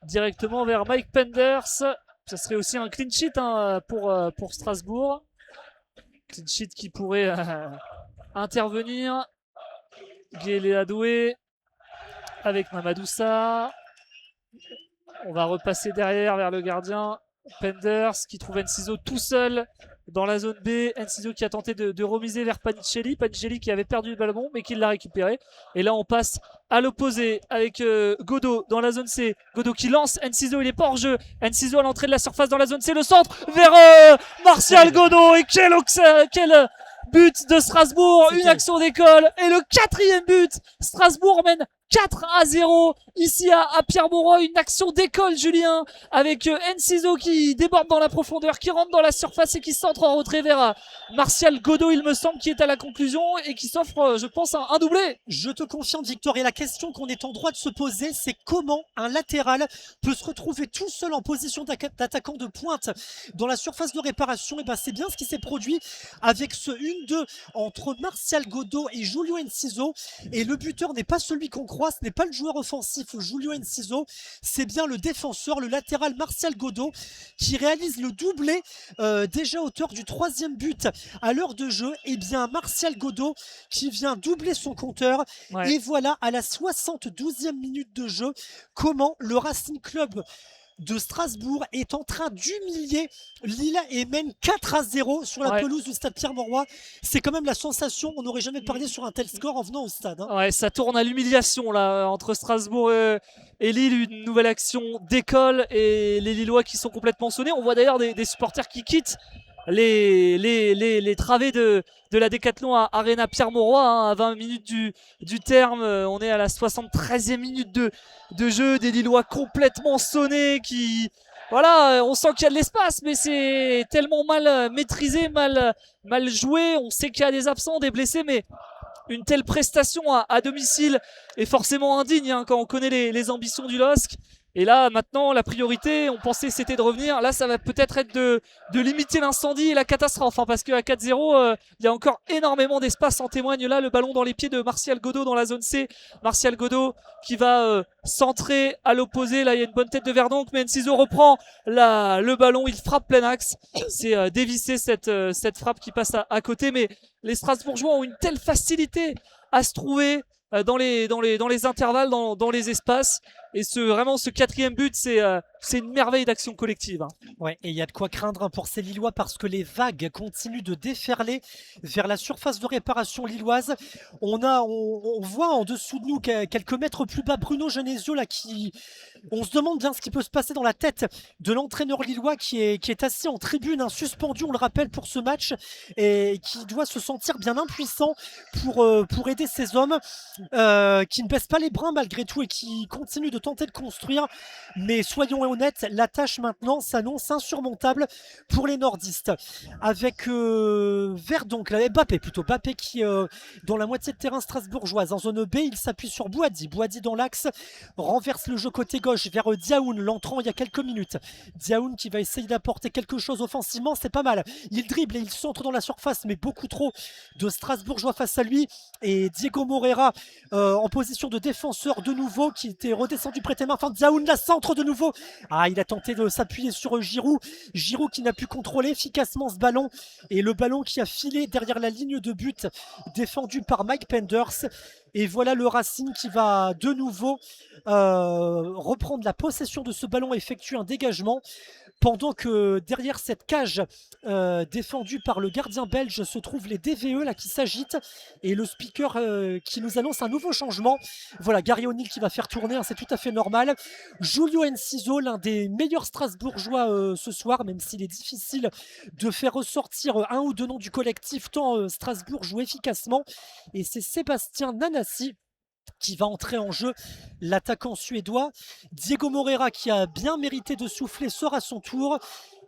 directement vers Mike Penders. Ça serait aussi un clean sheet pour Strasbourg. Clean sheet qui pourrait intervenir. Guéladoué avec Mamadou Sarr. On va repasser derrière vers le gardien. Penders qui trouve Enciso tout seul dans la zone B. Enciso qui a tenté de remiser vers Panicelli. Panicelli qui avait perdu le ballon mais qui l'a récupéré. Et là on passe à l'opposé avec Godot dans la zone C. Godot qui lance. Enciso il est pas hors jeu. Enciso à l'entrée de la surface dans la zone C. Le centre vers Martial Godot. Et quel but de Strasbourg. Une action d'école. Et le 4e but. Strasbourg mène 4-0 ici à Pierre-Mauroy, une action d'école Julien avec Enciso qui déborde dans la profondeur, qui rentre dans la surface et qui centre en retrait vers Martial Godot, il me semble, qui est à la conclusion et qui s'offre, je pense, un doublé. Je te confirme Victor, et la question qu'on est en droit de se poser, c'est comment un latéral peut se retrouver tout seul en position d'attaquant de pointe dans la surface de réparation. Et ben c'est bien ce qui s'est produit avec ce 1-2 entre Martial Godot et Julio Enciso, et le buteur n'est pas celui qu'on croit. Ce n'est pas le joueur offensif Julio Enciso, c'est bien le défenseur, le latéral Martial Godot qui réalise le doublé déjà auteur du 3e but à l'heure de jeu. Et bien Martial Godot qui vient doubler son compteur. Ouais. Et voilà à la 72e minute de jeu comment le Racing Club de Strasbourg est en train d'humilier Lille et mène 4-0 sur la pelouse du stade Pierre-Mauroy. C'est quand même la sensation, on n'aurait jamais parié sur un tel score en venant au stade. Ouais, ça tourne à l'humiliation là entre Strasbourg et Lille, une nouvelle action d'école et les Lillois qui sont complètement sonnés. On voit d'ailleurs des supporters qui quittent les travées de la Décathlon à Arena Pierre-Mauroy à 20 minutes du terme. On est à la 73e minute de jeu, des Lillois complètement sonnés qui... Voilà, on sent qu'il y a de l'espace, mais c'est tellement mal maîtrisé, mal joué. On sait qu'il y a des absents, des blessés, mais une telle prestation à domicile est forcément indigne quand on connaît les ambitions du LOSC. Et là, maintenant, la priorité, on pensait c'était de revenir. Là, ça va peut-être être de limiter l'incendie et la catastrophe. Hein, parce qu'à 4-0, il y a encore énormément d'espace. En témoigne là le ballon dans les pieds de Martial Godot dans la zone C. Martial Godot qui va centrer à l'opposé. Là, il y a une bonne tête de Verdonk. Mais Enciso reprend le ballon. Il frappe plein axe. C'est dévissé cette frappe qui passe à côté. Mais les Strasbourgeois ont une telle facilité à se trouver dans les intervalles, dans les espaces. Et vraiment, ce 4e but, c'est une merveille d'action collective. Hein. Ouais, et il y a de quoi craindre pour ces Lillois parce que les vagues continuent de déferler vers la surface de réparation lilloise. On voit en dessous de nous, quelques mètres plus bas, Bruno Genesio là on se demande bien ce qui peut se passer dans la tête de l'entraîneur lillois qui est assis en tribune, hein, suspendu, on le rappelle, pour ce match, et qui doit se sentir bien impuissant pour aider ces hommes qui ne baissent pas les bras malgré tout et qui continuent de tenter de construire. Mais soyons honnêtes, la tâche maintenant s'annonce insurmontable pour les nordistes. Avec Verdonk, Mbappé plutôt, Mbappé qui dans la moitié de terrain strasbourgeoise, en zone B, il s'appuie sur Bouhaddi. Bouhaddi dans l'axe, renverse le jeu côté gauche vers Diaoun, l'entrant il y a quelques minutes. Diaoun qui va essayer d'apporter quelque chose offensivement, c'est pas mal. Il dribble et il centre dans la surface, mais beaucoup trop de Strasbourgeois face à lui. Et Diego Moreira en position de défenseur de nouveau, qui était redescendu prêter main. Enfin, Diaoun la centre de nouveau. Ah, il a tenté de s'appuyer sur Giroud. Giroud qui n'a pu contrôler efficacement ce ballon. Et le ballon qui a filé derrière la ligne de but, défendu par Mike Penders. Et voilà le Racing qui va de nouveau reprendre la possession de ce ballon, effectuer un dégagement. Pendant que derrière cette cage défendue par le gardien belge se trouvent les DVE là, qui s'agitent et le speaker qui nous annonce un nouveau changement. Voilà, Gary O'Neill qui va faire tourner, hein, c'est tout à fait normal. Julio Enciso, l'un des meilleurs Strasbourgeois ce soir, même s'il est difficile de faire ressortir un ou deux noms du collectif tant Strasbourg joue efficacement. Et c'est Sébastien Nanassi qui va entrer en jeu, l'attaquant suédois. Diego Moreira qui a bien mérité de souffler sort à son tour.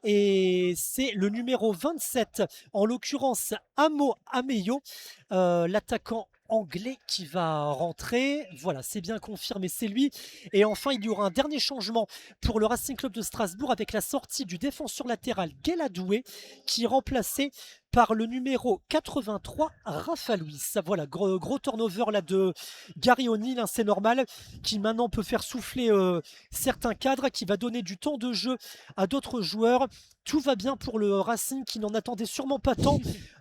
Et c'est le numéro 27, en l'occurrence Amo Ameyo, l'attaquant anglais qui va rentrer. Voilà, c'est bien confirmé, c'est lui. Et enfin, il y aura un dernier changement pour le Racing Club de Strasbourg avec la sortie du défenseur latéral Gueladoué qui est remplacé par le numéro 83, Rafa Luis. Voilà, gros turnover là de Gary O'Neill, hein, c'est normal, qui maintenant peut faire souffler certains cadres, qui va donner du temps de jeu à d'autres joueurs. Tout va bien pour le Racing qui n'en attendait sûrement pas tant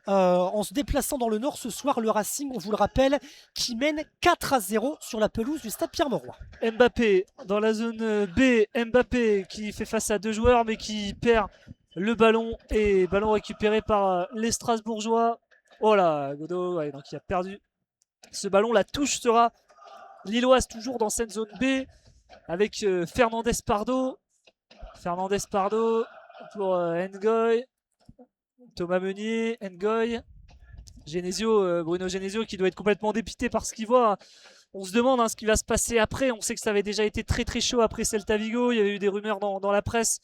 en se déplaçant dans le Nord ce soir. Le Racing, on vous le rappelle, qui mène 4-0 sur la pelouse du Stade Pierre-Mauroy. Mbappé dans la zone B, Mbappé qui fait face à deux joueurs mais qui perd le ballon et ballon récupéré par les Strasbourgeois. Oh là, Godot, ouais, donc il a perdu ce ballon. La touche sera lilloise toujours dans cette zone B avec Fernandez Pardo. Fernandez Pardo pour Ngoy, Thomas Meunier, Ngoy, Genesio, Bruno Genesio qui doit être complètement dépité par ce qu'il voit. On se demande ce qui va se passer après. On sait que ça avait déjà été très très chaud après Celta Vigo. Il y avait eu des rumeurs dans la presse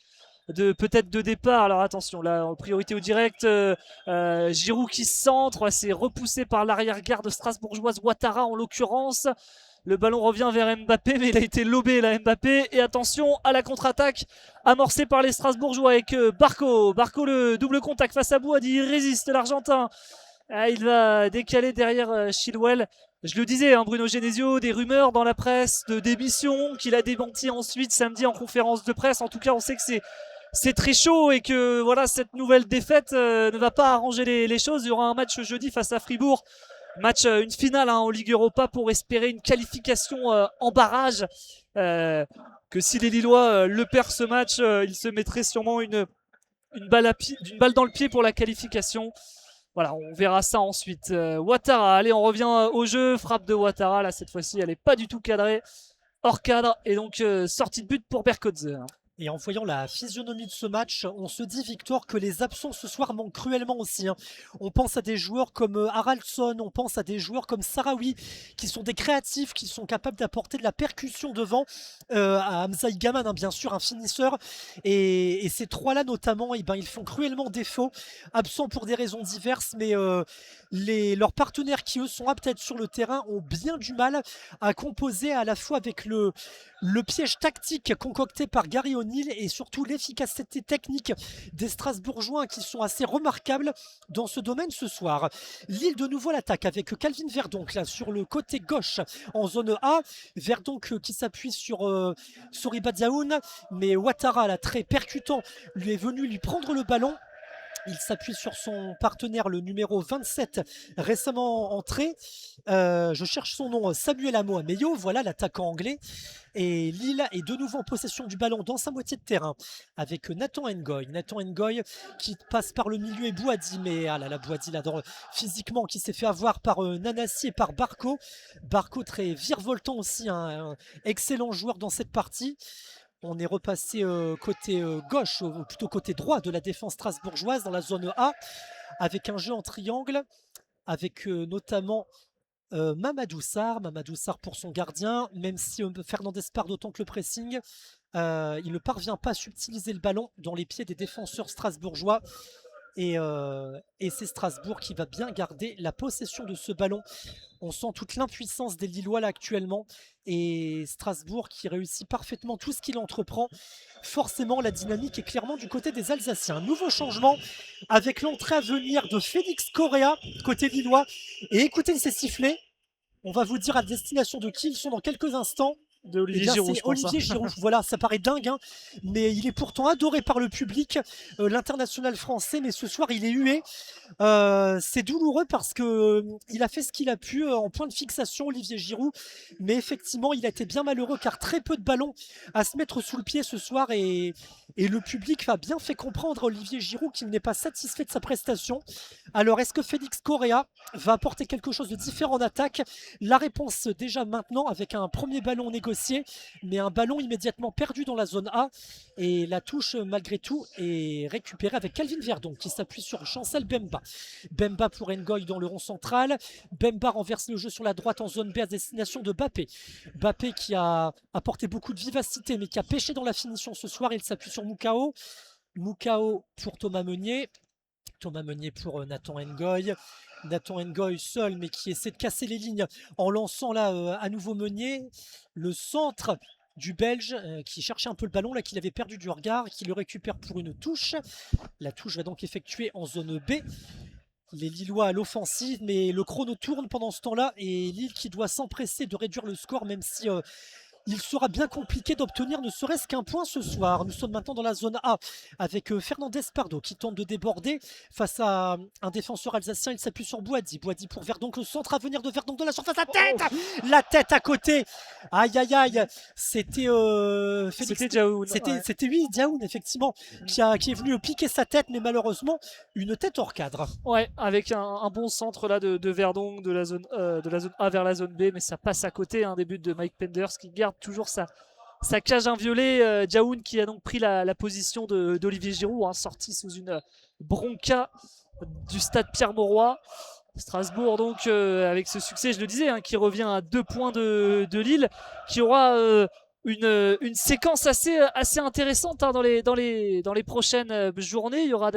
peut-être de départ. Alors attention, là en priorité au direct, Giroud qui centre, c'est repoussé par l'arrière-garde strasbourgeoise, Ouattara en l'occurrence. Le ballon revient vers Mbappé, mais il a été lobé là, Mbappé. Et attention à la contre-attaque amorcée par les Strasbourgeois avec Barco. Barco, le double contact face à Bouhaddi, il résiste l'Argentin. Il va décaler derrière Chilwell. Je le disais, Bruno Genesio, des rumeurs dans la presse de démission qu'il a démenti ensuite samedi en conférence de presse. En tout cas, on sait que c'est très chaud et que voilà, cette nouvelle défaite ne va pas arranger les choses. Il y aura un match jeudi face à Fribourg. Une finale en Ligue Europa pour espérer une qualification en barrage. Que si les Lillois le perdent ce match, ils se mettraient sûrement une balle dans le pied pour la qualification. Voilà, on verra ça ensuite. Ouattara, allez, on revient au jeu. Frappe de Ouattara, là, cette fois-ci, elle n'est pas du tout cadrée. Hors cadre, et donc sortie de but pour Berkodze. Et en voyant la physionomie de ce match, on se dit, Victor, que les absents ce soir manquent cruellement aussi, hein. On pense à des joueurs comme Haraldsson, on pense à des joueurs comme Sarawi, qui sont des créatifs, qui sont capables d'apporter de la percussion devant, à Hamza Igaman, hein, bien sûr, un finisseur. Et ces trois-là, notamment, eh ben, ils font cruellement défaut, absents pour des raisons diverses, mais leurs partenaires qui, eux, sont aptes à être sur le terrain, ont bien du mal à composer à la fois avec le piège tactique concocté par Gary O'Neill et surtout l'efficacité technique des Strasbourgeois qui sont assez remarquables dans ce domaine ce soir. Lille de nouveau l'attaque avec Calvin Verdonk là sur le côté gauche en zone A. Verdonk qui s'appuie sur Soriba Diaoun, mais Ouattara là très percutant lui est venu lui prendre le ballon. Il s'appuie sur son partenaire, le numéro 27, récemment entré. Je cherche son nom, Samuel Amoameyo, voilà l'attaquant anglais. Et Lille est de nouveau en possession du ballon dans sa moitié de terrain avec Nathan Ngoy. Nathan Ngoy qui passe par le milieu et Bouhaddi, mais ah là là, Bouhaddi là, physiquement qui s'est fait avoir par Nanassi et par Barco. Barco très virevoltant aussi, un excellent joueur dans cette partie. On est repassé côté gauche, ou plutôt côté droit de la défense strasbourgeoise dans la zone A, avec un jeu en triangle, avec notamment Mamadou Sarr pour son gardien, même si Fernandez part d'autant que le pressing, il ne parvient pas à subtiliser le ballon dans les pieds des défenseurs strasbourgeois. Et c'est Strasbourg qui va bien garder la possession de ce ballon. On sent toute l'impuissance des Lillois là actuellement. Et Strasbourg qui réussit parfaitement tout ce qu'il entreprend. Forcément, la dynamique est clairement du côté des Alsaciens. Nouveau changement avec l'entrée à venir de Félix Correa, côté Lillois. Et écoutez ces sifflets. On va vous dire à destination de qui ils sont dans quelques instants. De Olivier Giroud, je pense. Olivier Giroud, voilà, ça paraît dingue, hein, mais il est pourtant adoré par le public, l'international français, mais ce soir il est hué. C'est douloureux parce que il a fait ce qu'il a pu en point de fixation, Olivier Giroud, mais effectivement il a été bien malheureux car très peu de ballons à se mettre sous le pied ce soir et le public a bien fait comprendre à Olivier Giroud qu'il n'est pas satisfait de sa prestation. Alors est-ce que Félix Correa va apporter quelque chose de différent en attaque? La réponse déjà maintenant avec un premier ballon négocié, mais un ballon immédiatement perdu dans la zone A et la touche malgré tout est récupérée avec Calvin Verdon qui s'appuie sur Chancel Bemba. Bemba pour Ngoy dans le rond central. Bemba renverse le jeu sur la droite en zone B à destination de Bappé. Bappé qui a apporté beaucoup de vivacité mais qui a pêché dans la finition ce soir. Il s'appuie sur Moukao. Moukao pour Thomas Meunier. Thomas Meunier pour Nathan Ngoy. Nathan Ngoy seul mais qui essaie de casser les lignes en lançant là à nouveau Meunier. Le centre du Belge qui cherchait un peu le ballon là qu'il avait perdu du regard, qui le récupère pour une touche. La touche va donc effectuer en zone B. Les Lillois à l'offensive, mais le chrono tourne pendant ce temps-là et Lille qui doit s'empresser de réduire le score même si il sera bien compliqué d'obtenir ne serait-ce qu'un point ce soir. Nous sommes maintenant dans la zone A avec Fernandez Pardo qui tente de déborder face à un défenseur alsacien. Il s'appuie sur Bouhaddi. Bouhaddi pour Verdonk, le centre à venir de Verdonk dans la surface. La tête à côté. Aïe aïe aïe. C'était Félix. C'était Diaoun. C'était oui, Diaoun effectivement qui est venu piquer sa tête, mais malheureusement une tête hors cadre. Ouais, avec un bon centre là de Verdonk de la zone A vers la zone B, mais ça passe à côté. Un début de Mike Penders qui garde toujours sa cage inviolée. Diaoun qui a donc pris la position d'Olivier Giroud, hein, sorti sous une bronca du stade Pierre-Mauroy. Strasbourg donc avec ce succès, je le disais, hein, qui revient à 2 points de Lille, qui aura une séquence assez intéressante, hein, dans les prochaines journées. Il y aura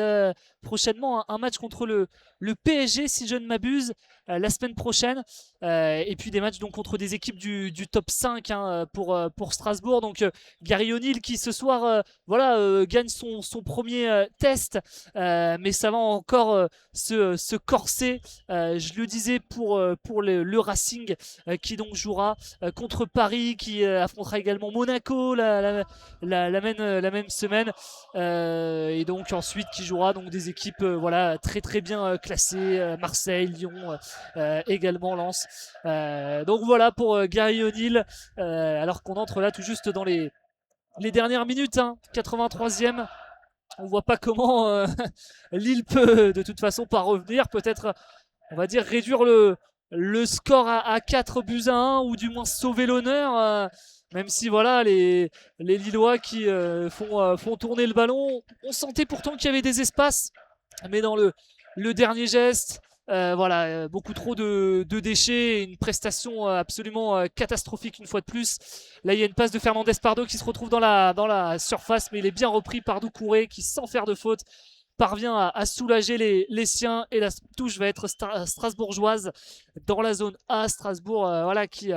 prochainement un match contre le PSG si je ne m'abuse la semaine prochaine, et puis des matchs donc contre des équipes du top 5, hein, pour Strasbourg. Donc Gary O'Neill qui ce soir gagne son premier test, mais ça va encore se corser, je le disais, pour le Racing qui donc jouera contre Paris, qui affrontera également Monaco la même semaine, et donc ensuite qui jouera donc des équipes très très bien classées, Marseille, Lyon, également Lens. Donc voilà pour Gary O'Neill, alors qu'on entre là tout juste dans les dernières minutes, hein, 83e. On voit pas comment Lille peut de toute façon pas revenir, peut-être on va dire réduire le score à 4 buts à 1 ou du moins sauver l'honneur. Même si voilà, les Lillois qui font tourner le ballon, on sentait pourtant qu'il y avait des espaces, mais dans le dernier geste, voilà, beaucoup trop de déchets et une prestation absolument catastrophique une fois de plus. Là, il y a une passe de Fernandez Pardo qui se retrouve dans la surface, mais il est bien repris par Doucouré qui, sans faire de faute, parvient à soulager les siens, et la touche va être strasbourgeoise dans la zone A. Strasbourg voilà, qui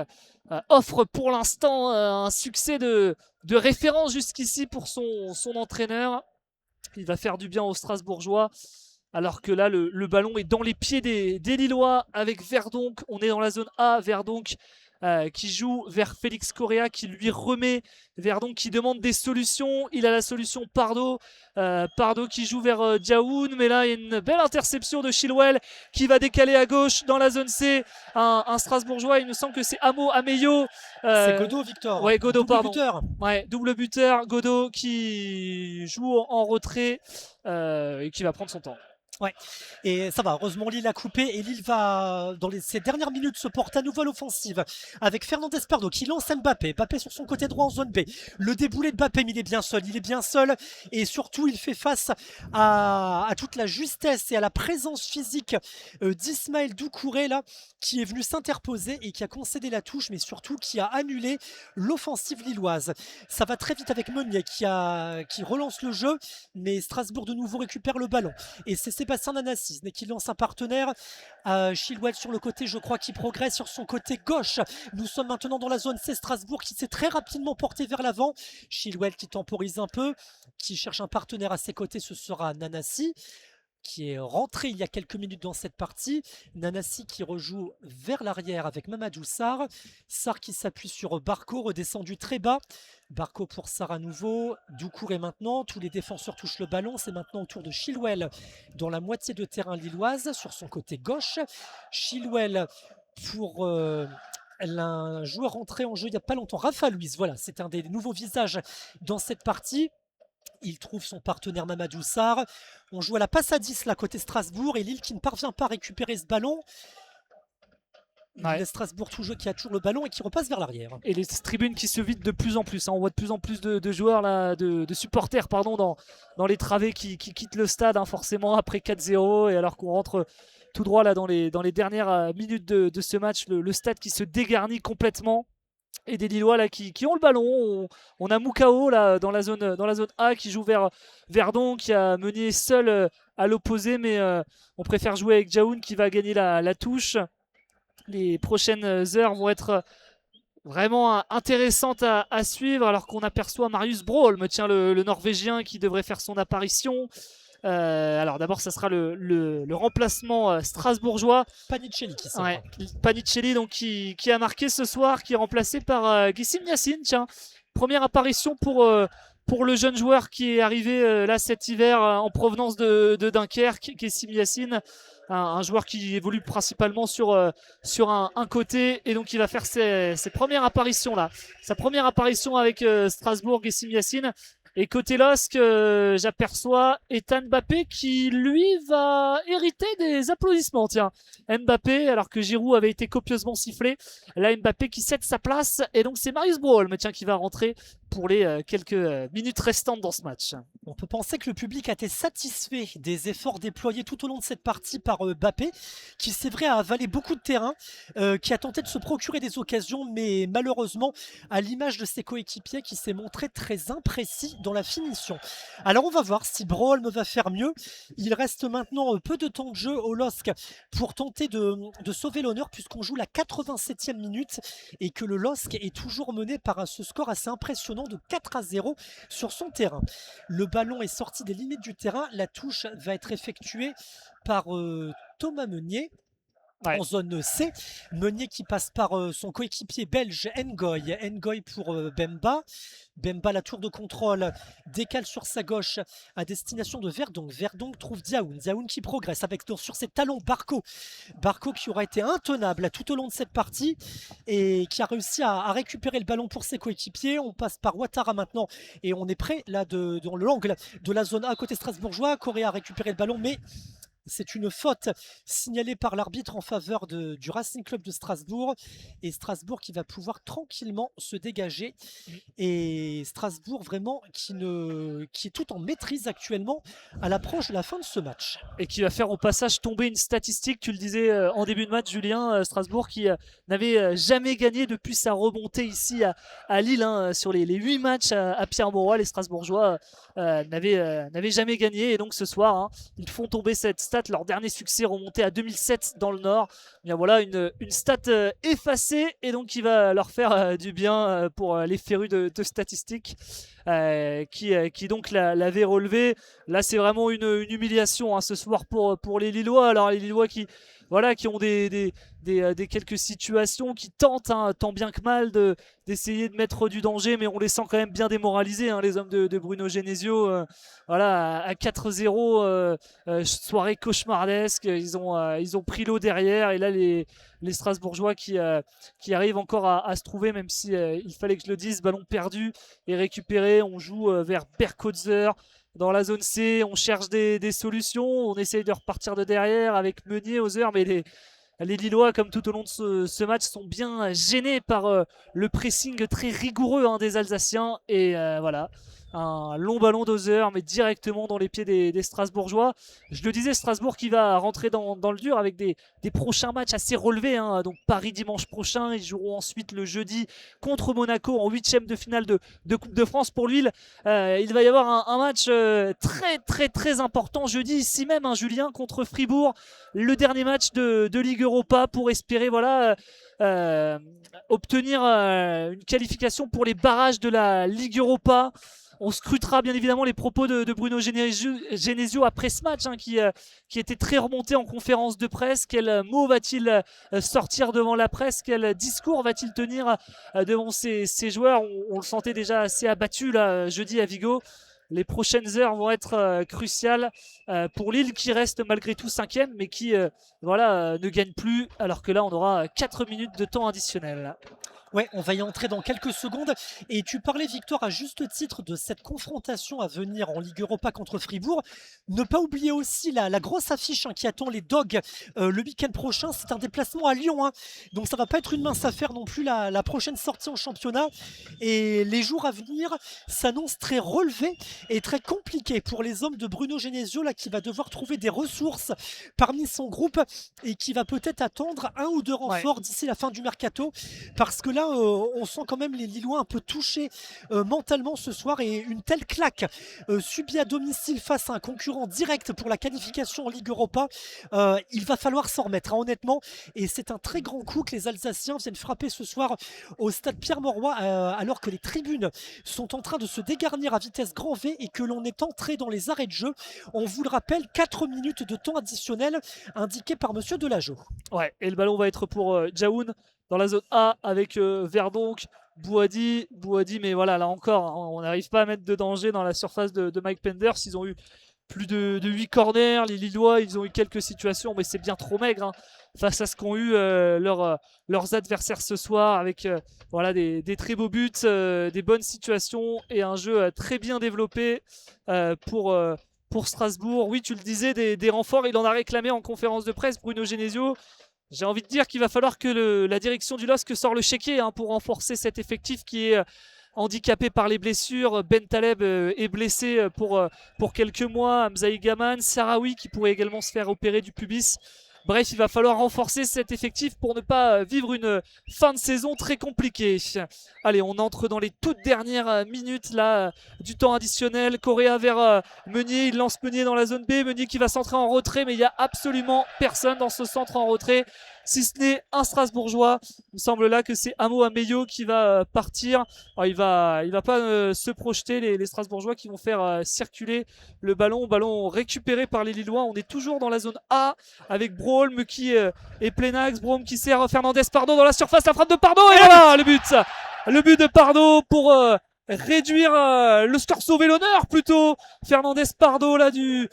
offre pour l'instant un succès de référence jusqu'ici pour son entraîneur. Il va faire du bien aux Strasbourgeois. Alors que là, le ballon est dans les pieds des Lillois avec Verdonk. On est dans la zone A. Verdonk qui joue vers Félix Correa qui lui remet. Verdonk qui demande des solutions. Il a la solution Pardo. Pardo qui joue vers Diaoun. Mais là, il y a une belle interception de Chilwell qui va décaler à gauche dans la zone C. Un Strasbourgeois, il me semble que c'est Ameyo. C'est Godot, Victor. Ouais, Godot, Double pardon. buteur. Ouais, double buteur. Godot qui joue en retrait et qui va prendre son temps. Ouais, et ça va, heureusement Lille a coupé et Lille va, dans ces dernières minutes, se porte à nouveau à l'offensive avec Fernandez Pardo qui lance Mbappé. Mbappé sur son côté droit en zone B. Le déboulé de Mbappé, mais il est bien seul et surtout il fait face à toute la justesse et à la présence physique d'Ismaël Doucouré là, qui est venu s'interposer et qui a concédé la touche, mais surtout qui a annulé l'offensive lilloise. Ça va très vite avec Meunier qui relance le jeu, mais Strasbourg de nouveau récupère le ballon. Et c'est Sébastien Nanassis qui lance un partenaire. Chilwell sur le côté, je crois, qui progresse sur son côté gauche. Nous sommes maintenant dans la zone C. Strasbourg qui s'est très rapidement porté vers l'avant. Chilwell qui temporise un peu, qui cherche un partenaire à ses côtés, ce sera Nanassi, qui est rentré il y a quelques minutes dans cette partie. Nanassi qui rejoue vers l'arrière avec Mamadou Sarr. Sarr qui s'appuie sur Barco, redescendu très bas. Barco pour Sarr à nouveau. Doucouré maintenant. Tous les défenseurs touchent le ballon. C'est maintenant au tour de Chilwell dans la moitié de terrain lilloise sur son côté gauche. Chilwell pour un joueur rentré en jeu il n'y a pas longtemps. Rafa Luiz, voilà, c'est un des nouveaux visages dans cette partie. Il trouve son partenaire Mamadou Sarr. On joue à la passe à 10 là côté Strasbourg et Lille qui ne parvient pas à récupérer ce ballon. Strasbourg qui a toujours le ballon et qui repasse vers l'arrière. Et les tribunes qui se vident de plus en plus. On voit de plus en plus de joueurs, là, de supporters pardon, dans les travées qui quittent le stade forcément après 4-0. Et alors qu'on rentre tout droit là, dans les dernières minutes de ce match, le stade qui se dégarnit complètement. Et des Lillois là, qui ont le ballon. On a Moukao là, dans la zone A qui joue vers Verdon, qui a mené seul à l'opposé. Mais on préfère jouer avec Diaoun qui va gagner la touche. Les prochaines heures vont être vraiment intéressantes à suivre, alors qu'on aperçoit Marius Brawl, tiens, le Norvégien qui devrait faire son apparition. Alors d'abord ça sera le remplacement strasbourgeois Panicelli qui sort. Ouais, Panicelli donc, qui a marqué ce soir, qui est remplacé par Guissim Yassine. Tiens, première apparition pour le jeune joueur qui est arrivé là cet hiver en provenance de Dunkerque, Guissim Yassine, un joueur qui évolue principalement sur un côté, et donc il va faire ses premières apparitions là, sa première apparition avec Strasbourg, Guissim Yassine. Et côté LOSC, j'aperçois Ethan Mbappé qui, lui, va hériter des applaudissements. Tiens, Mbappé, alors que Giroud avait été copieusement sifflé. Là, Mbappé qui cède sa place. Et donc, c'est Marius Brawl, qui va rentrer pour les quelques minutes restantes dans ce match. On peut penser que le public a été satisfait des efforts déployés tout au long de cette partie par Mbappé, qui c'est vrai a avalé beaucoup de terrain, qui a tenté de se procurer des occasions, mais malheureusement, à l'image de ses coéquipiers, qui s'est montré très imprécis dans la finition. Alors on va voir si Brawl va faire mieux. Il reste maintenant peu de temps de jeu au LOSC pour tenter de sauver l'honneur, puisqu'on joue la 87e minute et que le LOSC est toujours mené par ce score assez impressionnant de 4-0 sur son terrain. Le ballon est sorti des limites du terrain. La touche va être effectuée par Thomas Meunier. Ouais. En zone C, Meunier qui passe par son coéquipier belge Ngoy. Ngoy pour Bemba. Bemba, la tour de contrôle, décale sur sa gauche à destination de Verdonk. Verdonk trouve Diaoun. Diaoun qui progresse avec sur ses talons Barco. Barco qui aura été intenable tout au long de cette partie et qui a réussi à récupérer le ballon pour ses coéquipiers. On passe par Ouattara maintenant et on est prêt là dans l'angle de la zone A côté strasbourgeois. Correa a récupéré le ballon, mais C'est une faute signalée par l'arbitre en faveur du Racing Club de Strasbourg. Et Strasbourg qui va pouvoir tranquillement se dégager. Et Strasbourg vraiment qui est tout en maîtrise actuellement à l'approche de la fin de ce match. Et qui va faire au passage tomber une statistique, tu le disais en début de match Julien, Strasbourg qui n'avait jamais gagné depuis sa remontée ici à Lille, hein, sur les 8 matchs à Pierre-Mauroy. Les Strasbourgeois n'avaient jamais gagné, et donc ce soir, hein, ils font tomber cette stat. Leur dernier succès remonté à 2007 dans le Nord. Bien voilà, une stat effacée, et donc qui va leur faire du bien pour les férus de statistiques, qui donc l'avait relevé. Là, c'est vraiment une humiliation, hein, ce soir pour les Lillois. Alors les Lillois qui ont des quelques situations, qui tentent, hein, tant bien que mal d'essayer de mettre du danger, mais on les sent quand même bien démoralisés, hein, les hommes de Bruno Genesio. Voilà, à 4-0, soirée cauchemardesque. Ils ont pris l'eau derrière, et là les Strasbourgeois qui arrivent encore à se trouver, même si il fallait que je le dise, ballon perdu et récupéré. On joue vers Berkotzer dans la zone C, on cherche des solutions, on essaye de repartir de derrière avec Meunier, Hauser, mais les Lillois, comme tout au long de ce match, sont bien gênés par le pressing très rigoureux, hein, des Alsaciens. Et voilà, un long ballon d'Hauser, mais directement dans les pieds des Strasbourgeois. Je le disais, Strasbourg qui va rentrer dans le dur avec des prochains matchs assez relevés, hein. Donc Paris dimanche prochain, ils joueront ensuite le jeudi contre Monaco en 8e de finale de Coupe de France. Pour Lille, il va y avoir un match très très très important jeudi, ici même, hein, Julien, contre Fribourg. Le dernier match de Ligue Europa pour espérer obtenir une qualification pour les barrages de la Ligue Europa. On scrutera bien évidemment les propos de Bruno Genesio après ce match, hein, qui était très remonté en conférence de presse. Quel mot va-t-il sortir devant la presse? Quel discours va-t-il tenir devant ses joueurs? On le sentait déjà assez abattu là, jeudi à Vigo. Les prochaines heures vont être cruciales pour Lille, qui reste malgré tout 5e, mais qui ne gagne plus, alors que là on aura 4 minutes de temps additionnel. Ouais, on va y entrer dans quelques secondes. Et tu parlais, Victor, à juste titre de cette confrontation à venir en Ligue Europa contre Fribourg. Ne pas oublier aussi la grosse affiche, hein, qui attend les Dogs le week-end prochain. C'est un déplacement à Lyon, hein. Donc ça va pas être une mince affaire non plus, la prochaine sortie en championnat. Et les jours à venir s'annoncent très relevés et très compliqués pour les hommes de Bruno Genesio, là, qui va devoir trouver des ressources parmi son groupe et qui va peut-être attendre un ou deux renforts d'ici la fin du mercato. Parce que là, on sent quand même les Lillois un peu touchés mentalement ce soir, et une telle claque subie à domicile face à un concurrent direct pour la qualification en Ligue Europa, il va falloir s'en remettre, hein, honnêtement. Et c'est un très grand coup que les Alsaciens viennent frapper ce soir au stade Pierre-Mauroy, alors que les tribunes sont en train de se dégarnir à vitesse grand V et que l'on est entré dans les arrêts de jeu. On vous le rappelle, 4 minutes de temps additionnel indiqué par Monsieur Delageau. Ouais, et le ballon va être pour Djaoun dans la zone A avec Verdonk, Bouhaddi, mais voilà, là encore, hein, on n'arrive pas à mettre de danger dans la surface de Mike Penders. Ils ont eu plus de 8 corners, les Lillois, ils ont eu quelques situations, mais c'est bien trop maigre, hein, face à ce qu'ont eu leurs adversaires ce soir, avec des très beaux buts, des bonnes situations et un jeu très bien développé pour Strasbourg. Oui, tu le disais, des renforts, il en a réclamé en conférence de presse, Bruno Genesio. J'ai envie de dire qu'il va falloir que la direction du LOSC sort le chéquier, hein, pour renforcer cet effectif qui est handicapé par les blessures. Ben Taleb est blessé pour quelques mois. Hamzaï Gaman, Sarawi qui pourrait également se faire opérer du pubis. Bref, il va falloir renforcer cet effectif pour ne pas vivre une fin de saison très compliquée. Allez, on entre dans les toutes dernières minutes là, du temps additionnel. Correa vers Meunier, il lance Meunier dans la zone B. Meunier qui va centrer en retrait, mais il n'y a absolument personne dans ce centre en retrait, si ce n'est un Strasbourgeois. Il me semble là que c'est Amo Ameyo qui va partir. Alors, il va pas se projeter, les Strasbourgeois qui vont faire circuler le ballon récupéré par les Lillois. On est toujours dans la zone A avec Braulm qui est plein axe. Braulm qui sert Fernandez Pardo dans la surface, la frappe de Pardo, et voilà le but de Pardo pour réduire le score, sauver l'honneur plutôt. Fernandez Pardo là du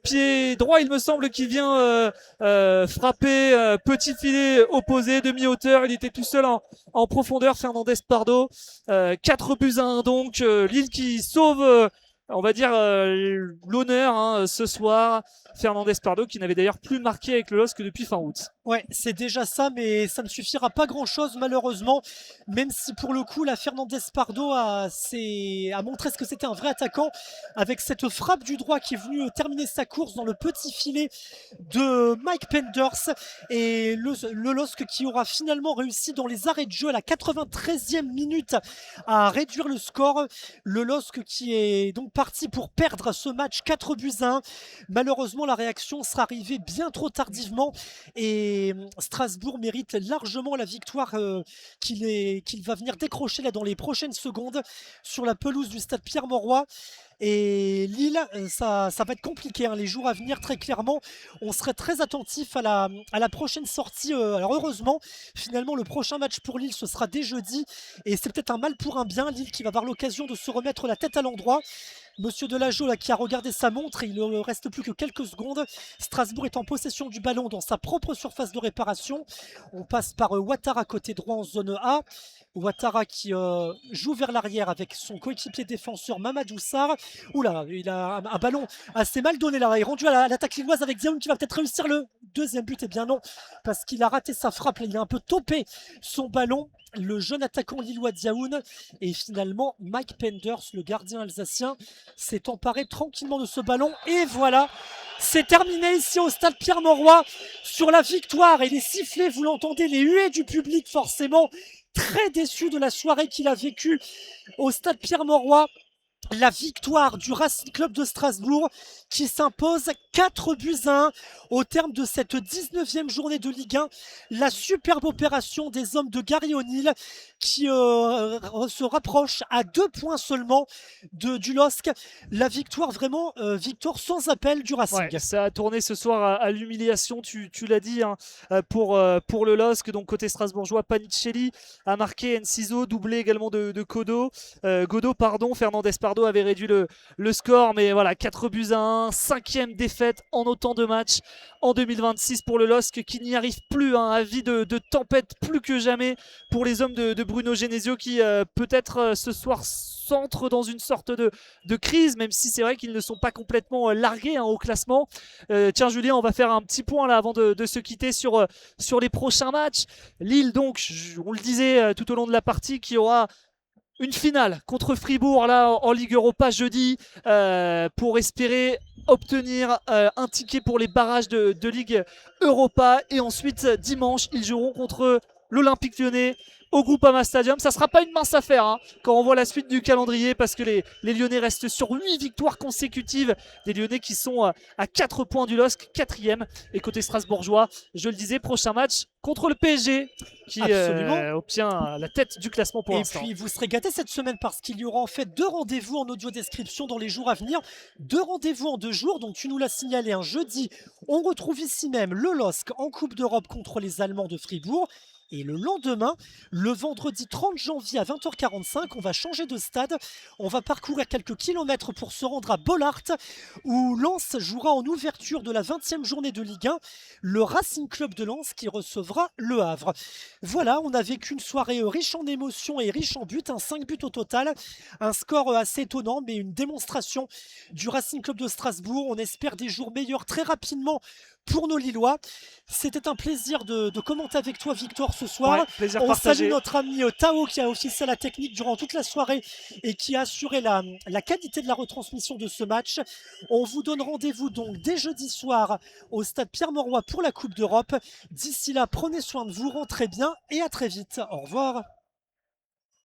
pied droit, il me semble, qui vient frapper petit filet opposé, demi-hauteur. Il était tout seul en profondeur, Fernandez Pardo. 4 buts à 1 donc. Lille qui sauve on va dire, l'honneur ce soir. Fernandez Pardo qui n'avait d'ailleurs plus marqué avec le LOSC depuis fin août. Ouais, c'est déjà ça, mais ça ne suffira pas grand-chose malheureusement, même si pour le coup, la Fernandez Pardo a montré ce que c'était un vrai attaquant, avec cette frappe du droit qui est venue terminer sa course dans le petit filet de Mike Penders, et le LOSC qui aura finalement réussi dans les arrêts de jeu à la 93e minute à réduire le score. Le LOSC qui est donc parti pour perdre ce match 4-1. Malheureusement, la réaction sera arrivée bien trop tardivement, et Strasbourg mérite largement la victoire qu'il va venir décrocher là dans les prochaines secondes sur la pelouse du stade Pierre-Mauroy. Et Lille, ça va être compliqué les jours à venir, très clairement. On serait très attentif à la prochaine sortie. Alors heureusement, finalement, le prochain match pour Lille, ce sera dès jeudi. Et c'est peut-être un mal pour un bien. Lille qui va avoir l'occasion de se remettre la tête à l'endroit. Monsieur Delageau là, qui a regardé sa montre, et il ne reste plus que quelques secondes. Strasbourg est en possession du ballon dans sa propre surface de réparation. On passe par Ouattara côté droit en zone A. Ouattara qui joue vers l'arrière avec son coéquipier défenseur Mamadou Sarr. Oula, il a un ballon assez mal donné là. Il est rendu à l'attaque lilloise avec Diaoun qui va peut-être réussir le deuxième but. Et bien non, parce qu'il a raté sa frappe. Là, il a un peu topé son ballon, le jeune attaquant lillois Diaoun. Et finalement, Mike Penders, le gardien alsacien, s'est emparé tranquillement de ce ballon. Et voilà, c'est terminé ici au stade Pierre-Mauroy sur la victoire. Et les sifflets, vous l'entendez, les huées du public forcément. Très déçu de la soirée qu'il a vécue au stade Pierre-Mauroy. La victoire du Racing Club de Strasbourg qui s'impose 4-1 au terme de cette 19e journée de Ligue 1. La superbe opération des hommes de Gary O'Neill qui se rapproche à 2 points seulement du LOSC. La victoire vraiment, victoire sans appel du Racing. Ouais, ça a tourné ce soir à l'humiliation, tu l'as dit, pour le LOSC. Donc côté strasbourgeois, Panicelli a marqué Enciso, doublé également de Godot. Fernandez Pardo avait réduit le score, mais voilà, 4-1, 5e défaite en autant de matchs en 2026 pour le LOSC qui n'y arrive plus, à vie de tempête plus que jamais pour les hommes de Bruno Genesio qui peut-être ce soir s'entrent dans une sorte de crise, même si c'est vrai qu'ils ne sont pas complètement largués au classement. Tiens Julien, on va faire un petit point là avant de se quitter sur les prochains matchs. Lille donc, on le disait tout au long de la partie, qui aura une finale contre Fribourg là en Ligue Europa jeudi pour espérer obtenir un ticket pour les barrages de Ligue Europa. Et ensuite dimanche ils joueront contre l'Olympique Lyonnais au Groupama Stadium. Ça sera pas une mince affaire quand on voit la suite du calendrier, parce que les Lyonnais restent sur 8 victoires consécutives. Des Lyonnais qui sont à 4 points du LOSC, 4e. Et côté strasbourgeois, je le disais, prochain match contre le PSG qui obtient la tête du classement pour l'instant. Et puis vous serez gâtés cette semaine parce qu'il y aura en fait 2 rendez-vous en audio description dans les jours à venir. 2 rendez-vous en 2 jours, donc tu nous l'as signalé un jeudi. On retrouve ici même le LOSC en Coupe d'Europe contre les Allemands de Fribourg. Et le lendemain, le vendredi 30 janvier à 20h45, on va changer de stade. On va parcourir quelques kilomètres pour se rendre à Bollaert, où Lens jouera en ouverture de la 20e journée de Ligue 1, le Racing Club de Lens qui recevra Le Havre. Voilà, on a vécu une soirée riche en émotions et riche en buts, 5 buts au total. Un score assez étonnant, mais une démonstration du Racing Club de Strasbourg. On espère des jours meilleurs très rapidement pour nos Lillois. C'était un plaisir de commenter avec toi, Victor, ce soir. Ouais, plaisir on partagé. salue notre ami Tao qui a officié la technique durant toute la soirée et qui a assuré la qualité de la retransmission de ce match. On vous donne rendez-vous donc dès jeudi soir au stade Pierre-Mauroy pour la Coupe d'Europe. D'ici là, prenez soin de vous, rentrez bien et à très vite. Au revoir.